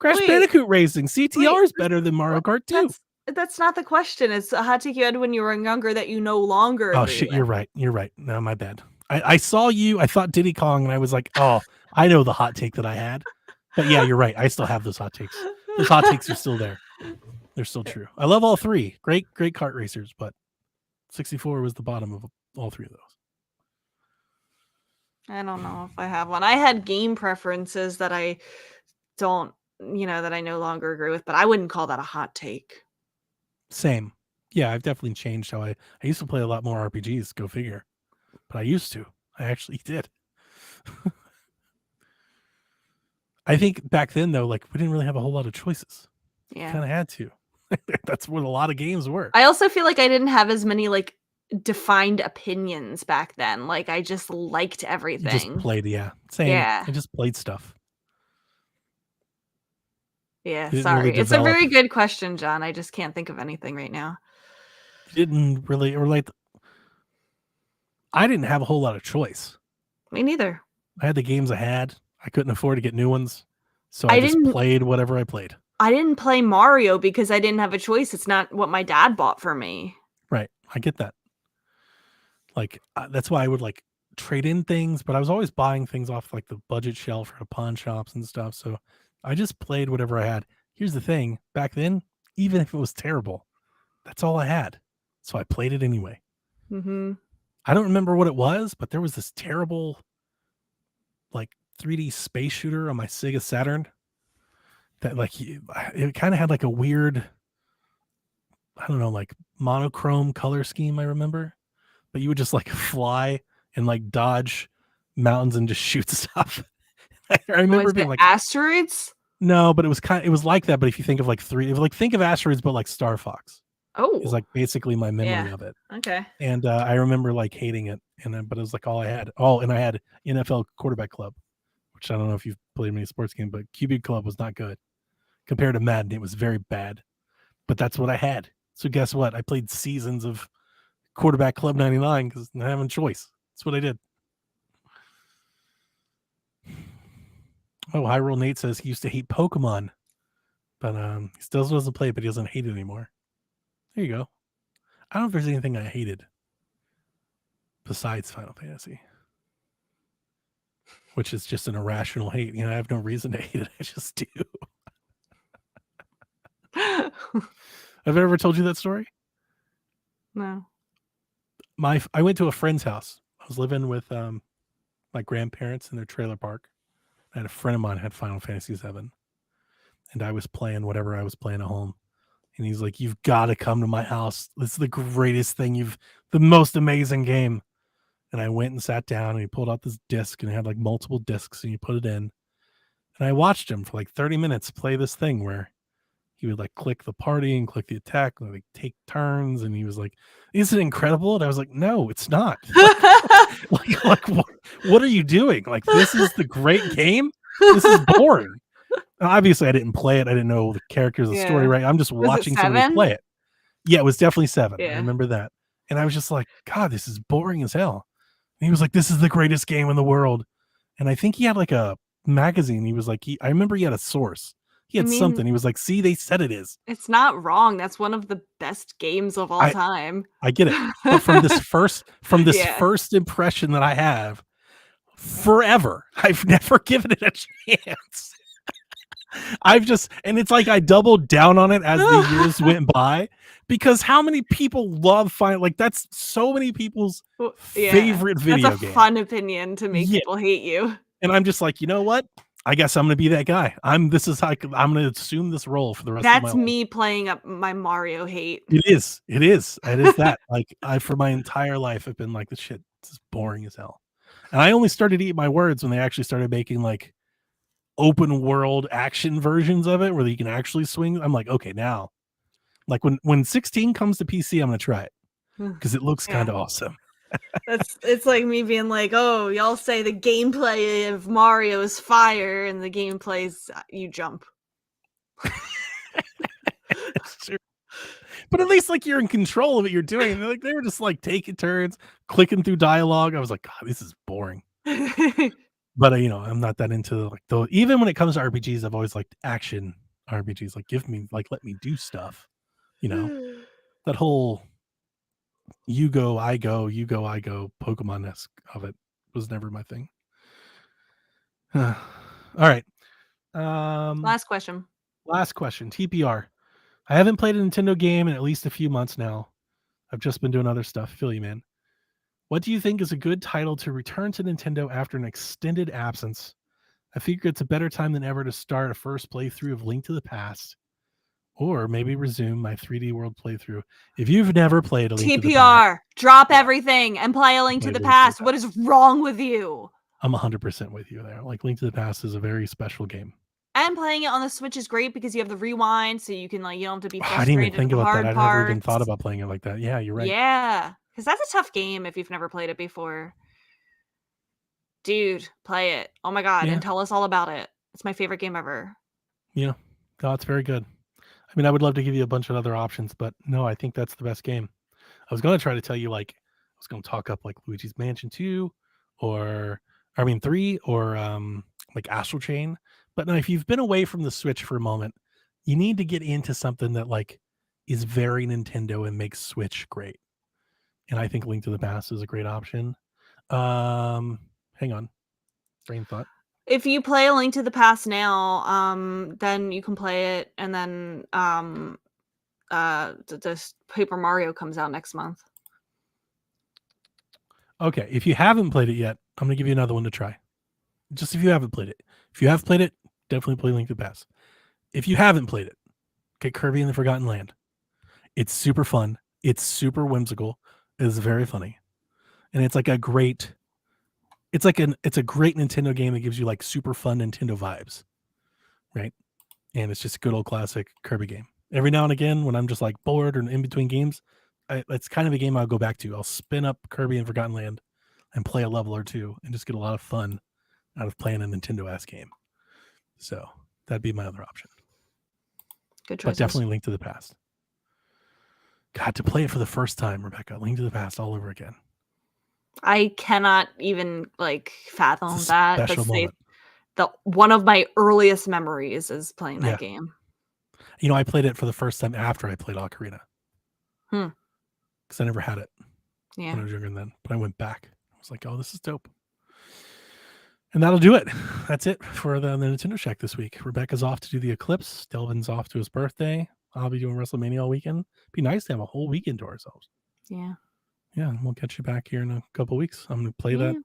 Crash Bandicoot Racing. CTR is better than Mario Kart 2. That's not the question. It's a hot take you had when you were younger that you no longer Oh, shit. You're right. No, my bad. I saw you. I thought Diddy Kong, and I was like, oh, I know the hot take that I had. But yeah, you're right. I still have those hot takes. Those hot takes are still there. They're still true. I love all three. Great kart racers, but 64 was the bottom of all three of those. I don't know if I have one. I had game preferences that I don't, that I no longer agree with, but I wouldn't call that a hot take. Same. Yeah, I've definitely changed how I used to play a lot more RPGs, go figure. But I used to. I actually did. I think back then, though, like we didn't really have a whole lot of choices. Yeah. Kind of had to. That's what a lot of games were. I also feel like I didn't have as many like defined opinions back then. Like I just liked everything. You just played, yeah. Same. Yeah. I just played stuff. Yeah, sorry. Really it's a very good question, John. I just can't think of anything right now. Didn't really relate. I didn't have a whole lot of choice. Me neither. I had the games I had. I couldn't afford to get new ones. So I just played whatever I played. I didn't play Mario because I didn't have a choice. It's not what my dad bought for me. Right. I get that. Like, that's why I would like trade in things, but I was always buying things off like the budget shelf or pawn shops and stuff. So I just played whatever I had. Here's the thing. Back then, even if it was terrible, that's all I had. So I played it anyway. Mm-hmm. I don't remember what it was, but there was this terrible like 3D space shooter on my Sega Saturn that like it kind of had like a weird, I don't know, like monochrome color scheme. I remember, but you would just like fly and like dodge mountains and just shoot stuff. I remember being like asteroids. No, but it was like that. But if you think of like think of asteroids, but like Star Fox. Oh, is like basically my memory of it. Okay. And I remember like hating it, but it was like all I had. Oh, and I had NFL Quarterback Club, which I don't know if you've played many sports games, but QB Club was not good compared to Madden. It was very bad, but that's what I had. So guess what? I played seasons of Quarterback Club 99 because I having a choice. That's what I did. Oh, Hyrule Nate says he used to hate Pokemon, but he still doesn't play it, but he doesn't hate it anymore. There you go. I don't know if there's anything I hated besides Final Fantasy, which is just an irrational hate. I have no reason to hate it. I just do. Have I ever told you that story? No. I went to a friend's house. I was living with my grandparents in their trailer park. I had a friend of mine had Final Fantasy VII, and I was playing whatever I was playing at home. And he's like, "You've got to come to my house. This is the greatest thing. The most amazing game." And I went and sat down, and he pulled out this disc, and it had like multiple discs, and he put it in. And I watched him for like 30 minutes play this thing where he would like click the party and click the attack, and like take turns. And he was like, "Isn't it incredible?" And I was like, "No, it's not." like what are you doing? Like, this is the great game. This is boring. And obviously, I didn't play it. I didn't know the characters, the story, right? I'm just watching somebody play it. Yeah, it was definitely 7. I remember that. And I was just like, God, this is boring as hell. And he was like, "This is the greatest game in the world." And I think he had like a magazine. He was like, I remember he had a source. He had something. He was like, "See, they said it is." It's not wrong. That's one of the best games of all time. I get it. But from this first impression that I have, forever, I've never given it a chance. And it's like I doubled down on it as the years went by, because how many people love Final? Like, that's so many people's favorite video game. That's a fun opinion to make people hate you. And I'm just like, you know what? I guess I'm gonna be that guy. I'm gonna assume this role for the rest of my life. That's me playing up my Mario hate. It is that. Like, for my entire life I've been like, this shit is boring as hell. And I only started to eat my words when they actually started making like open world action versions of it where you can actually swing. I'm like, okay, now, like when 16 comes to PC, I'm gonna try it because it looks kind of awesome. It's like me being like, "Oh, y'all say the gameplay of Mario is fire, and the gameplay is you jump." It's true. But at least like you're in control of what you're doing. They were just like taking turns, clicking through dialogue. I was like, God, this is boring. But I'm not that into like though. Even when it comes to RPGs, I've always liked action RPGs. Like, let me do stuff. That whole you go, I go, Pokemon-esque of it was never my thing. All right. Last question. TPR. I haven't played a Nintendo game in at least a few months now. I've just been doing other stuff. Feel you, man. What do you think is a good title to return to Nintendo after an extended absence? I figure it's a better time than ever to start a first playthrough of Link to the Past, or maybe resume my 3D World playthrough. If you've never played a Link to the Past, drop everything and play a Link to the Past. What is wrong with you? I'm 100% with you there. Like, Link to the Past is a very special game. And playing it on the Switch is great because you have the rewind, so you can you don't have to be frustrated. I didn't even think about that. I never even thought about playing it like that. Yeah, you're right. Yeah, because that's a tough game if you've never played it before. Dude, play it. Oh my God, and tell us all about it. It's my favorite game ever. Yeah, no, it's very good. I mean, I would love to give you a bunch of other options, but no, I think that's the best game. I was going to try to tell you, like, I was going to talk up like Luigi's Mansion 2 3 or like Astral Chain. But no, if you've been away from the Switch for a moment, you need to get into something that like is very Nintendo and makes Switch great. And I think Link to the Past is a great option. Hang on. Brain thought. If you play A Link to the Past now, then you can play it, and then this Paper Mario comes out next month. Okay, if you haven't played it yet, I'm gonna give you another one to try. Just if you haven't played it. If you have played it, definitely play Link to the Past. If you haven't played it, get Kirby in the Forgotten Land. It's super fun. It's super whimsical. It's very funny, and it's like a great. It's a great Nintendo game that gives you like super fun Nintendo vibes, right? And it's just a good old classic Kirby game. Every now and again, when I'm just like bored or in between games, it's kind of a game I'll go back to. I'll spin up Kirby and Forgotten Land and play a level or two and just get a lot of fun out of playing a Nintendo-ass game. So that'd be my other option. Good choice. But definitely Link to the Past. God, to play it for the first time, Rebecca, Link to the Past all over again. I cannot even like fathom that. one of my earliest memories is playing that Yeah. game. You know, I played it for the first time after I played Ocarina. Hmm. Because I never had it when I Yeah. was younger than. But I went back. I was like, oh, this is dope. And that'll do it. That's it for the Nintendo Shack this week. Rebecca's off to do the Eclipse. Delvin's off to his birthday. I'll be doing WrestleMania all weekend. Be nice to have a whole weekend to ourselves. Yeah. Yeah, and we'll catch you back here in a couple weeks. I'm going to play that Yeah.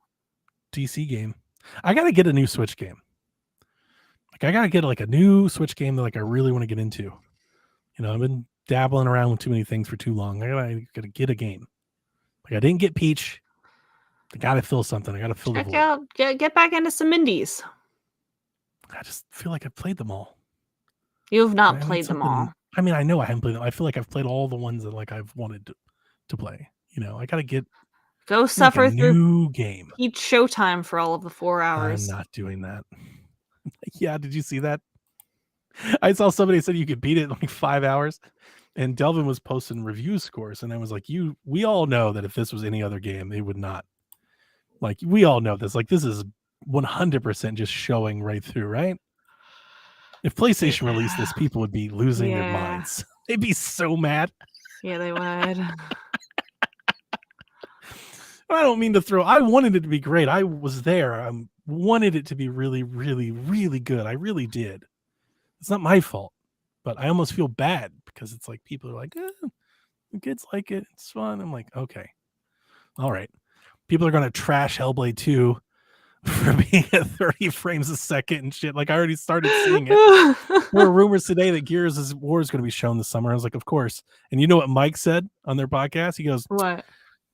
DC game. I got to get a new Switch game. Like, I got to get like a new Switch game that like I really want to get into. You know, I've been dabbling around with too many things for too long. I got to get a game. Like, I didn't get Peach. I got to fill something. I got to fill the Check void. out, get back into some indies. I just feel like I've played them all. You have not I need played them something- all. I mean, I know I haven't played them. I feel like I've played all the ones that like I've wanted to play. You know, I got to get Go like suffer a through new game. Peach Showtime for all of the 4 hours. I'm not doing that. Yeah, did you see that? I saw somebody said you could beat it in like 5 hours, and Delvin was posting review scores, and I was like, we all know that if this was any other game, it would not. Like, we all know this. Like, this is 100% just showing right through, right? If PlayStation released this, people would be losing their Yeah. minds. They'd be so mad. Yeah, they would. I don't mean to throw. I wanted it to be great. I was there. I wanted it to be really, really, really good. I really did. It's not my fault, but I almost feel bad because it's like people are like, the kids like it. It's fun. I'm like, okay, all right. People are gonna trash Hellblade 2 for being at 30 frames a second and shit. Like, I already started seeing it. There were rumors today that Gears of War is going to be shown this summer. I was like, of course. And you know what Mike said on their podcast? He goes, What?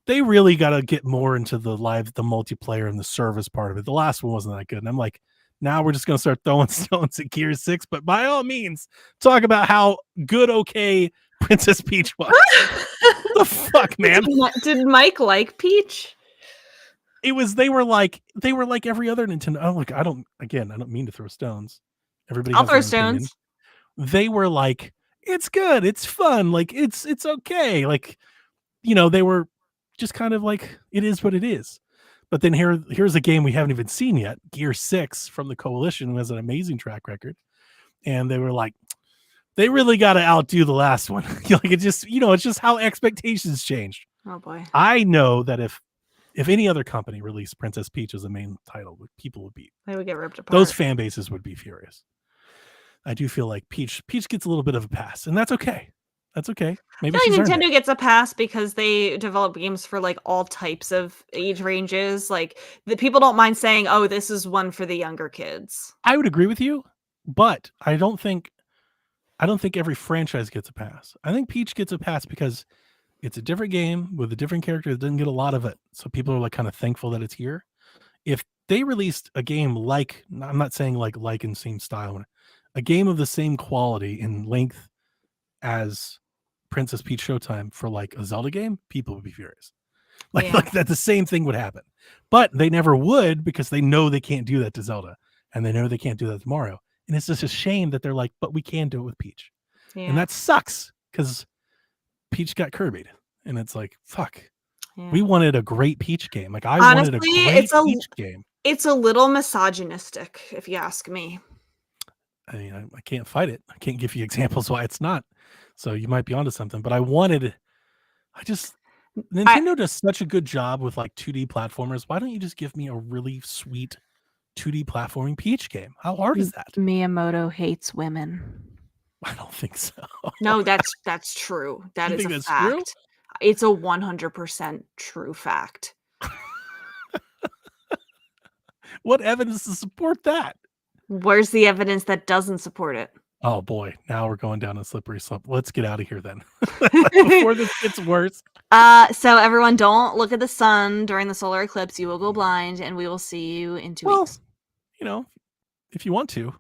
they really got to get more into the multiplayer and the service part of it. The last one wasn't that good. And I'm like, now we're just going to start throwing stones at Gears 6. But by all means, talk about how good, okay Princess Peach was. The fuck, man? Did Mike like Peach? They were like every other Nintendo. Oh, look, I don't mean to throw stones. Everybody I'll has throw their own opinion. stones. They were like, it's good, it's fun, like it's okay. Like, you know, they were just kind of like, it is what it is. But then here's a game we haven't even seen yet, Gear 6 from the Coalition, who has an amazing track record. And they were like, they really got to outdo the last one. Like, it just, you know, it's just how expectations changed. Oh boy. I know that if any other company released Princess Peach as a main title, people would be, They would get ripped apart. those fan bases would be furious. I do feel like Peach gets a little bit of a pass, and that's okay. That's okay. Maybe I feel she's like earned Nintendo it. gets a pass because they develop games for like all types of age ranges. Like, the people don't mind saying, "Oh, this is one for the younger kids." I would agree with you, but I don't think every franchise gets a pass. I think Peach gets a pass because it's a different game with a different character that doesn't get a lot of it. So people are like kind of thankful that it's here. If they released a game like, I'm not saying like and same style, a game of the same quality in length as Princess Peach Showtime for like a Zelda game, people would be furious. Like, Yeah. like that the same thing would happen. But they never would because they know they can't do that to Zelda. And they know they can't do that to Mario. And it's just a shame that they're like, but we can do it with Peach. Yeah. And that sucks because Peach got Kirby'd. And it's like, fuck. Yeah. We wanted a great Peach game. Like, I Honestly, wanted a great it's a- Peach game. It's a little misogynistic, if you ask me. I mean, I can't fight it. I can't give you examples why it's not. So you might be onto something. But Nintendo does such a good job with like 2D platformers. Why don't you just give me a really sweet 2D platforming Peach game? How hard is that? Miyamoto hates women. I don't think so. No, that's true. That You is think a that's fact. true? It's a 100% true fact. What evidence to support that? Where's the evidence that doesn't support it? Oh boy, now we're going down a slippery slope. Let's get out of here then. Before this gets worse. So everyone, don't look at the sun during the solar eclipse. You will go blind, and we will see you in 2 weeks. You know, if you want to,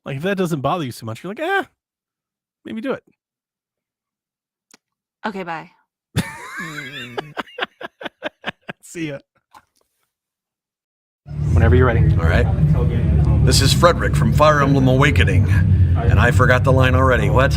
like, if that doesn't bother you so much, you're like, maybe do it. Okay, bye. See ya. Whenever you're ready. All right. This is Frederick from Fire Emblem Awakening. And I forgot the line already. What?